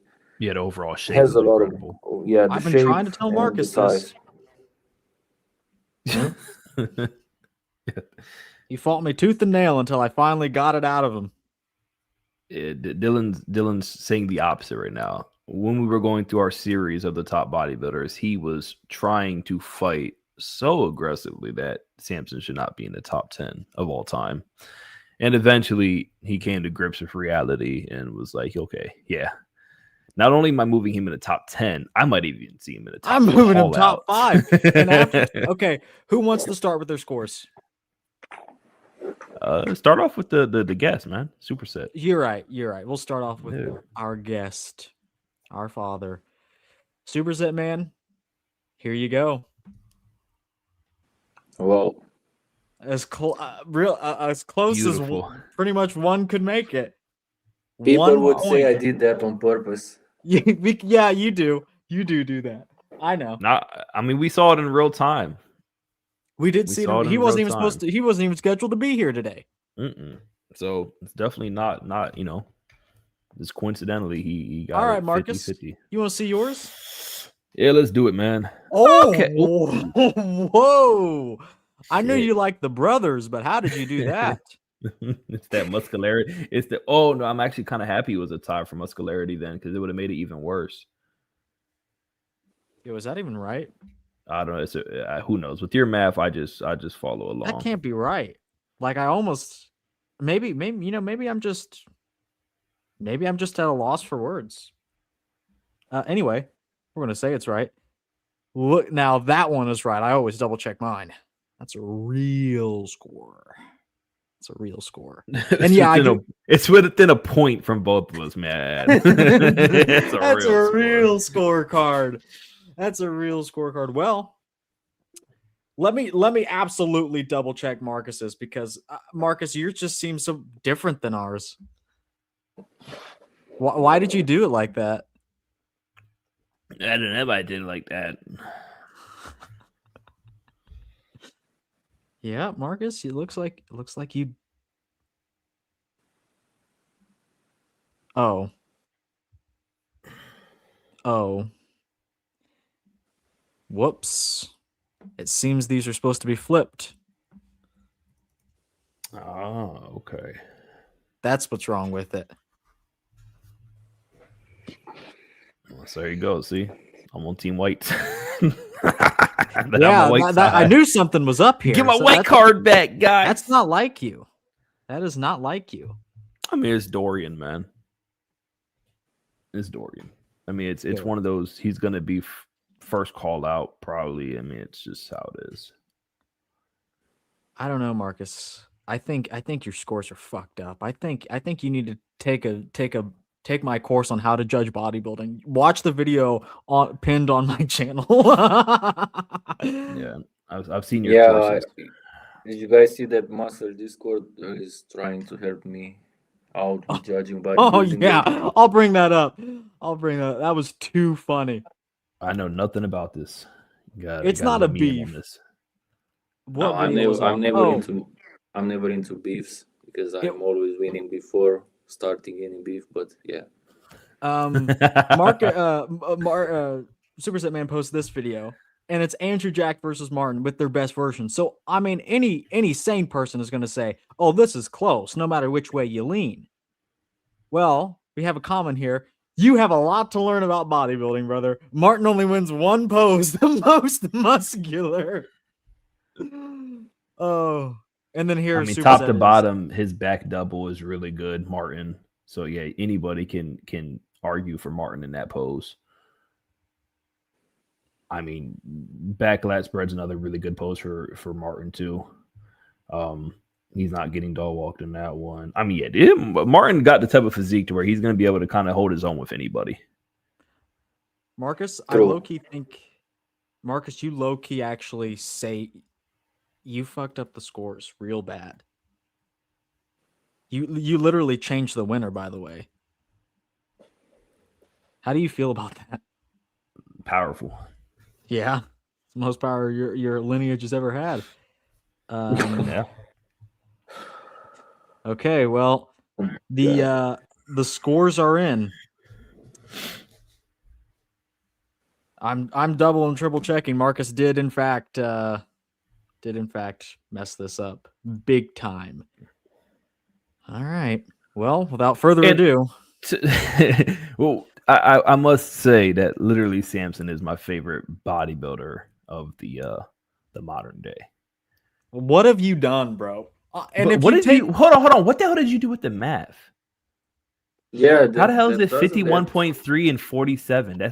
S2: overall shape
S3: has a lot
S2: incredible.
S3: The
S1: I've been trying to tell Marcus this. He fought me tooth and nail until I finally got it out of him.
S2: Dylan's saying the opposite right now. When we were going through our series of the top bodybuilders, he was trying to fight so aggressively that Samson should not be in the top 10 of all time. And eventually he came to grips with reality and was like, okay, yeah. Not only am I moving him in the top 10, I might even see him in the top 5. I'm moving him
S1: top 5. And after, okay, who wants to start with their scores?
S2: Start off with the guest, man. Superset.
S1: You're right. We'll start off with our guest, our father. Supersetman, here you go.
S3: Well,
S1: as close
S2: Beautiful.
S1: as pretty much one could make it.
S3: People would say I did that on purpose.
S1: Yeah, you do. You do that. I know.
S2: I mean, we saw it in real time.
S1: We did see him. He wasn't even supposed to. He wasn't even scheduled to be here today.
S2: So it's definitely not. Just coincidentally, he got.
S1: All right, Marcus. 50-50. You want to see yours?
S2: Yeah, let's do it, man.
S1: Oh, okay. Whoa! I knew you liked the brothers, but how did you do that?
S2: It's that muscularity. Oh no, I'm actually kind of happy it was a tie for muscularity then, because it would have made it even worse.
S1: Yo, is that even right?
S2: I don't know. Who knows? With your math, I just follow along.
S1: That can't be right. Like I almost maybe I'm just Maybe I'm just at a loss for words. Anyway, we're gonna say it's right. Look, now that one is right. I always double check mine. That's a real score. It's a real score. And yeah,
S2: it's within a point from both of us, man. It's
S1: That's a real scorecard. That's a real scorecard. Well, let me absolutely double check Marcus's, because Marcus, yours just seems so different than ours. Why did you do it like that?
S2: I don't know. I did it like that.
S1: Yeah, Marcus, it looks like you. Oh. Whoops. It seems these are supposed to be flipped.
S2: Oh, okay.
S1: That's what's wrong with it.
S2: Well, so there you go. See, I'm on Team White.
S1: Yeah, I knew something was up here.
S2: Get my white card back, guys.
S1: That's not like you. That is not like you.
S2: I mean, it's Dorian, man. It's Dorian. I mean, it's one of those. He's gonna be first called out, probably. I mean, it's just how it is.
S1: I don't know, Marcus. I think your scores are fucked up. I think you need to take my course on how to judge bodybuilding. Watch the video pinned on my channel.
S2: Yeah, I've seen your courses.
S3: Did you guys see that Muscle Discord is trying to help me out with judging bodybuilding?
S1: Oh yeah, I'll bring that up. That was too funny.
S2: I know nothing about this.
S1: It's not a beef.
S3: No, I'm never into beefs, because I'm always winning before starting any beef. But yeah.
S1: Supersetman posts this video, and it's Andrew Jack versus Martin with their best version. So I mean, any sane person is going to say, "Oh, this is close, no matter which way you lean." Well, we have a comment here. You have a lot to learn about bodybuilding, brother. Martin only wins one pose, the most muscular. Oh, and then here,
S2: top to bottom, his back double is really good, Martin. So yeah, anybody can argue for Martin in that pose. I mean, back lat spread's another really good pose for Martin too. He's not getting dog walked in that one. I mean, yeah, Martin got the type of physique to where he's going to be able to kind of hold his own with anybody.
S1: Marcus, I low-key think, Marcus, you low-key actually say you fucked up the scores real bad. You literally changed the winner, by the way. How do you feel about that?
S2: Powerful.
S1: Yeah. It's the most power your lineage has ever had.
S2: Yeah.
S1: Okay, well, the scores are in. I'm double and triple checking. Marcus did in fact mess this up big time. All right. Well, without further ado,
S2: well, I must say that literally Samson is my favorite bodybuilder of the modern day.
S1: What have you done, bro? And if
S2: what did you hold on? What the hell did you do with the math?
S3: Yeah,
S2: how the hell is it 51.3 and 47?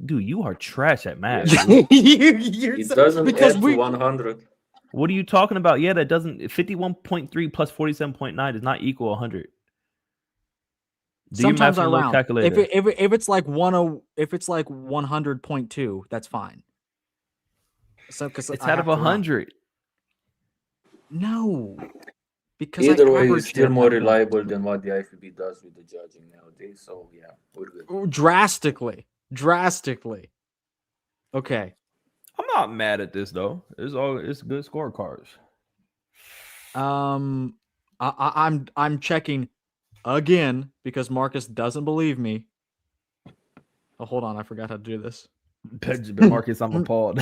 S2: Dude, you are trash at math.
S3: It doesn't add to 100.
S2: What are you talking about? Yeah, that doesn't. 51.3 plus 47.9 does not equal 100.
S1: Sometimes I round. If it's like 100.2, that's fine. So because
S2: it's out of 100.
S1: No, because
S3: either way, it's still more reliable than what the IFBB does with the judging nowadays. So yeah, we're good. Drastically.
S1: Okay.
S2: I'm not mad at this though. It's good scorecards.
S1: I'm checking again because Marcus doesn't believe me. Oh, hold on, I forgot how to do this.
S2: Marcus, I'm appalled.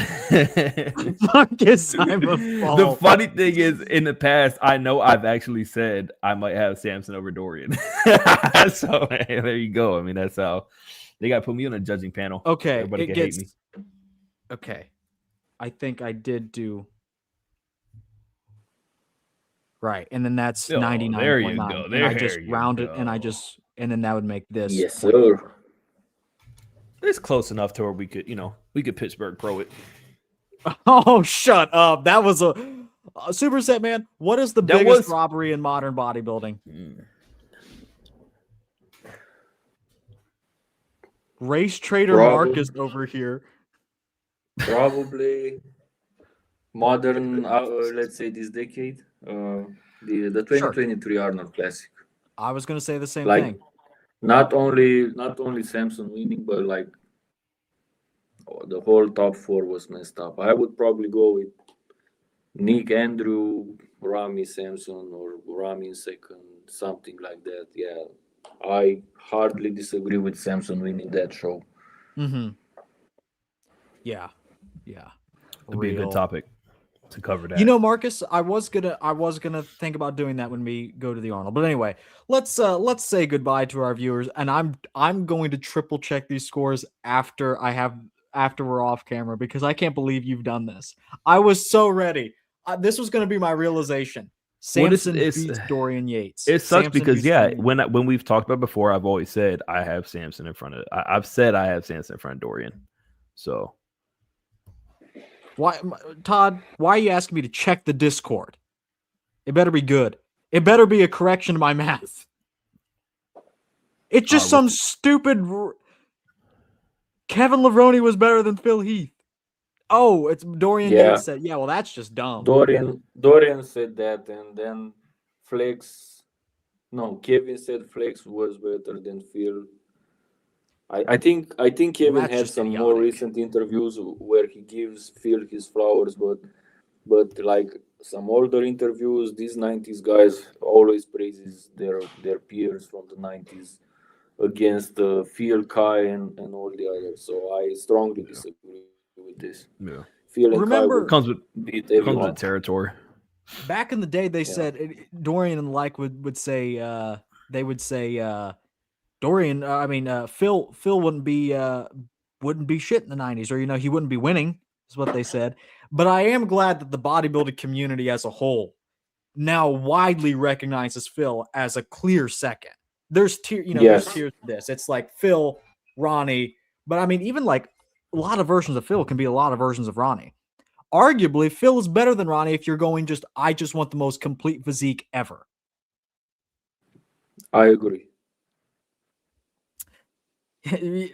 S1: Marcus, I'm appalled.
S2: The funny thing is, in the past, I know I've actually said I might have Samson over Dorian. So hey, there you go. I mean, that's how they got to put me on a judging panel.
S1: Okay,
S2: everybody can hate me.
S1: Okay, I think I did do right, and then that's 99.9.
S2: There you go.
S1: And I just rounded, and I just and then that would make this.
S3: Yes, sir.
S2: It's close enough to where we could Pittsburgh Pro it.
S1: Oh, shut up! That was a Supersetman. What is the biggest robbery in modern bodybuilding? Race trader Marcus over here.
S3: Probably modern, let's say this decade, the 2023 Arnold Classic.
S1: I was gonna say the same thing.
S3: Not only Samson winning, but like the whole top 4 was messed up. I would probably go with Nick, Andrew, Rami, Samson, or Rami in second, something like that. Yeah, I hardly disagree with Samson winning that show.
S1: Mm-hmm. Yeah.
S2: It'd be a good topic to cover that.
S1: You know, Marcus, I was gonna think about doing that when we go to the Arnold. But anyway, let's say goodbye to our viewers, and I'm going to triple check these scores after we're off camera, because I can't believe you've done this. I was so ready. This was going to be my realization. Samson beats Dorian Yates.
S2: It sucks because when we've talked about it before, I've always said I have Samson in front of. I've said I have Samson in front of Dorian. So
S1: why, Todd? Why are you asking me to check the Discord? It better be good. It better be a correction to my math. It's just some stupid. Kevin Levrone was better than Phil Heath. Oh, it's Dorian Yates said. Yeah, well, that's just dumb.
S3: Dorian said that, and then Kevin said Flex was better than Phil. I think Kevin had some more recent interviews where he gives Phil his flowers, but like some older interviews, these 90s guys always praises their peers from the 90s against Phil, Kai, and all the others. So I strongly disagree with this.
S2: Yeah.
S3: Phil and
S2: Kai comes with territory.
S1: Back in the day, they said Dorian and would say Dorian. Phil wouldn't be shit in the 90s, or he wouldn't be winning. Is what they said. But I am glad that the bodybuilding community as a whole now widely recognizes Phil as a clear second. There's there's tiers to this. It's like Phil, Ronnie, but I mean, even like a lot of versions of Phil can be a lot of versions of Ronnie. Arguably, Phil is better than Ronnie if you're going I just want the most complete physique ever.
S3: I agree.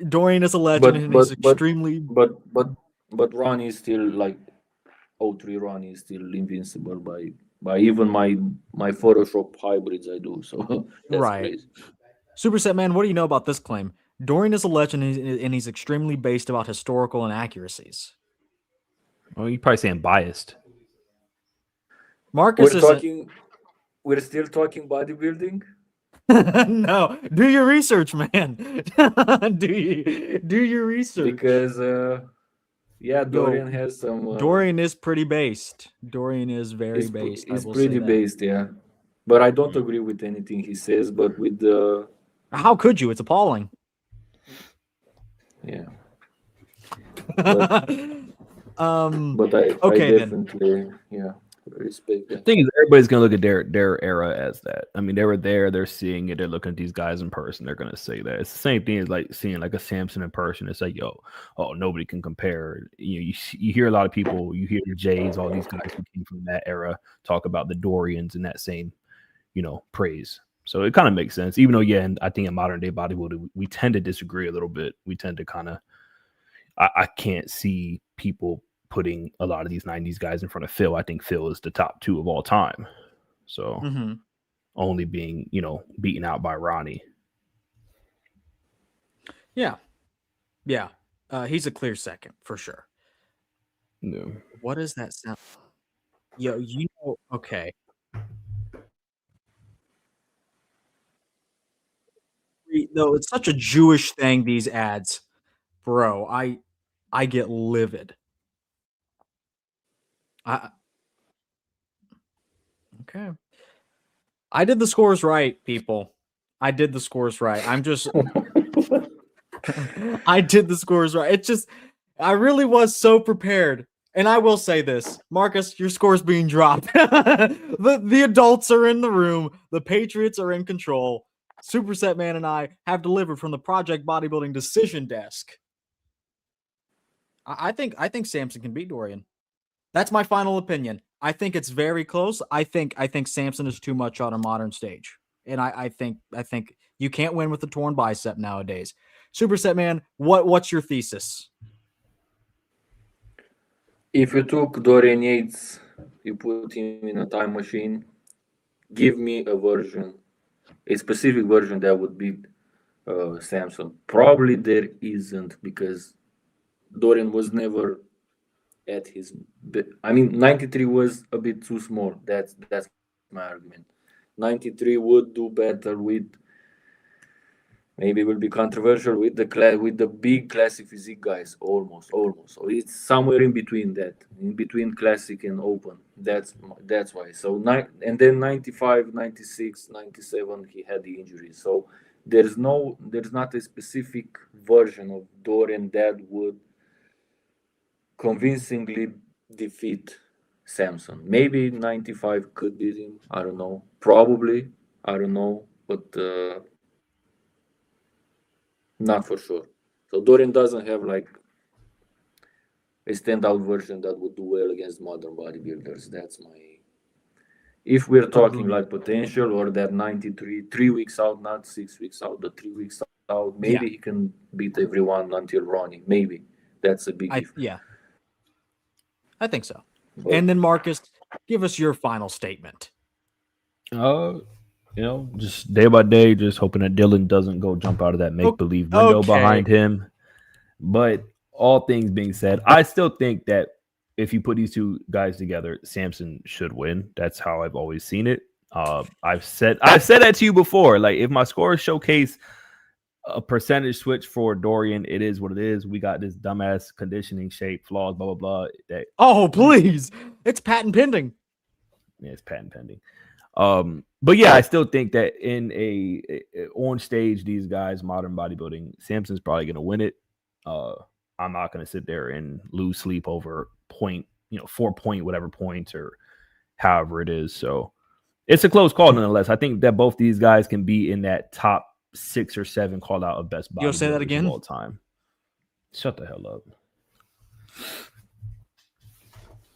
S1: Dorian is a legend, and he's extremely.
S3: But Ronnie is still like 03. Ronnie is still invincible by even my Photoshop hybrids I do. So that's crazy.
S1: Supersetman, what do you know about this claim? Dorian is a legend, and he's extremely based about historical inaccuracies.
S2: Well, you're probably saying biased.
S1: Marcus
S3: we're still talking bodybuilding.
S1: No, do your research, man. do your research,
S3: because Dorian has some.
S1: Dorian is pretty based. Dorian is very based.
S3: He's pretty based, yeah. But I don't agree with anything he says. But with the.
S1: How could you? It's appalling.
S3: Yeah.
S1: But
S3: I definitely respect that.
S2: The thing is, everybody's gonna look at their era as that. I mean, they were there, they're seeing it, they're looking at these guys in person, they're gonna say that. It's the same thing as like seeing like a Samson in person. It's like, nobody can compare. You hear a lot of people, you hear the Jays, all these guys who came from that era talk about the Dorians in that same, praise. So it kind of makes sense, even though, and I think in modern day bodybuilding, we tend to disagree a little bit. We tend to kind of, I can't see people putting a lot of these 90s guys in front of Phil. I think Phil is the top 2 of all time. So only being, beaten out by Ronnie.
S1: Yeah. He's a clear second for sure.
S2: No.
S1: What does that sound? Okay. No, it's such a Jewish thing, these ads. Bro, I get livid. Okay. I did the scores right, people. I did the scores right. I did the scores right. It's just, I really was so prepared. And I will say this, Marcus, your score's being dropped. The adults are in the room. The Patriots are in control. Supersetman and I have delivered from the Project Bodybuilding decision desk. I think Samson can beat Dorian. That's my final opinion. I think it's very close. I think Samson is too much on a modern stage. And I think you can't win with a torn bicep nowadays. Supersetman, what's your thesis?
S3: If you took Dorian Yates, you put him in a time machine, give me a specific version that would beat Samson. Probably there isn't, because Dorian was never at his. I mean, 93 was a bit too small. That's my argument. 93 would do better with. Maybe it will be controversial with the big classic physique guys, almost. So it's somewhere in between that, in between classic and open. That's why. So and then 95, 96, 97, he had the injuries. So there's not a specific version of Dorian that would convincingly defeat Samson. Maybe 95 could beat him. I don't know. Probably. I don't know. But not for sure. So Dorian doesn't have like a standout version that would do well against modern bodybuilders. That's my. If we're talking like potential, or that 93, 3 weeks out, not 6 weeks out, the 3 weeks out, maybe he can beat everyone until Ronnie. Maybe that's a big.
S1: Yeah, I think so. But, and then Marcus, give us your final statement.
S2: Just day by day, just hoping that Dylan doesn't go jump out of that make-believe window behind him. But all things being said, I still think that if you put these two guys together, Samson should win. That's how I've always seen it. I've said that to you before. Like, if my scores showcase a percentage switch for Dorian, it is what it is. We got this dumbass conditioning shape, flaws, blah, blah, blah.
S1: Please. It's patent pending.
S2: Yeah, it's patent pending. But yeah, I still think that in a on stage, these guys, modern bodybuilding, Samson's probably going to win it. I'm not going to sit there and lose sleep over 4 point, whatever points or however it is. So it's a close call nonetheless. I think that both these guys can be in that top 6 or 7 call out of best bodybuilders
S1: say that again?
S2: of all time. Shut the hell up.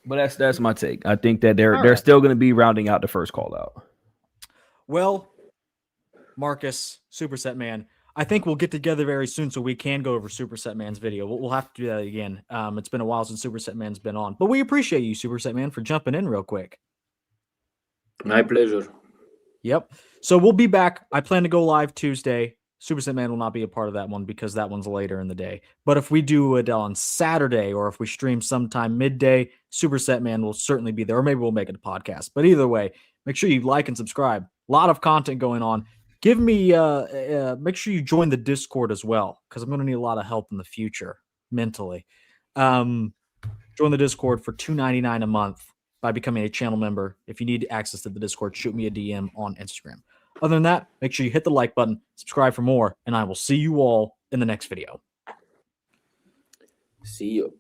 S2: But that's my take. I think that they're still going to be rounding out the first call out.
S1: Well, Marcus, Supersetman, I think we'll get together very soon so we can go over Supersetman's video. We'll have to do that again. It's been a while since Supersetman's been on, but we appreciate you, Supersetman, for jumping in real quick.
S3: My pleasure.
S1: Yep. So we'll be back. I plan to go live Tuesday. Supersetman will not be a part of that one because that one's later in the day. But if we do it on Saturday, or if we stream sometime midday, Supersetman will certainly be there, or maybe we'll make it a podcast. But either way, make sure you like and subscribe. A lot of content going on. Give me, make sure you join the Discord as well, because I'm going to need a lot of help in the future mentally. Join the Discord for $2.99 a month by becoming a channel member. If you need access to the Discord, shoot me a DM on Instagram. Other than that, make sure you hit the like button, subscribe for more, and I will see you all in the next video.
S3: See you.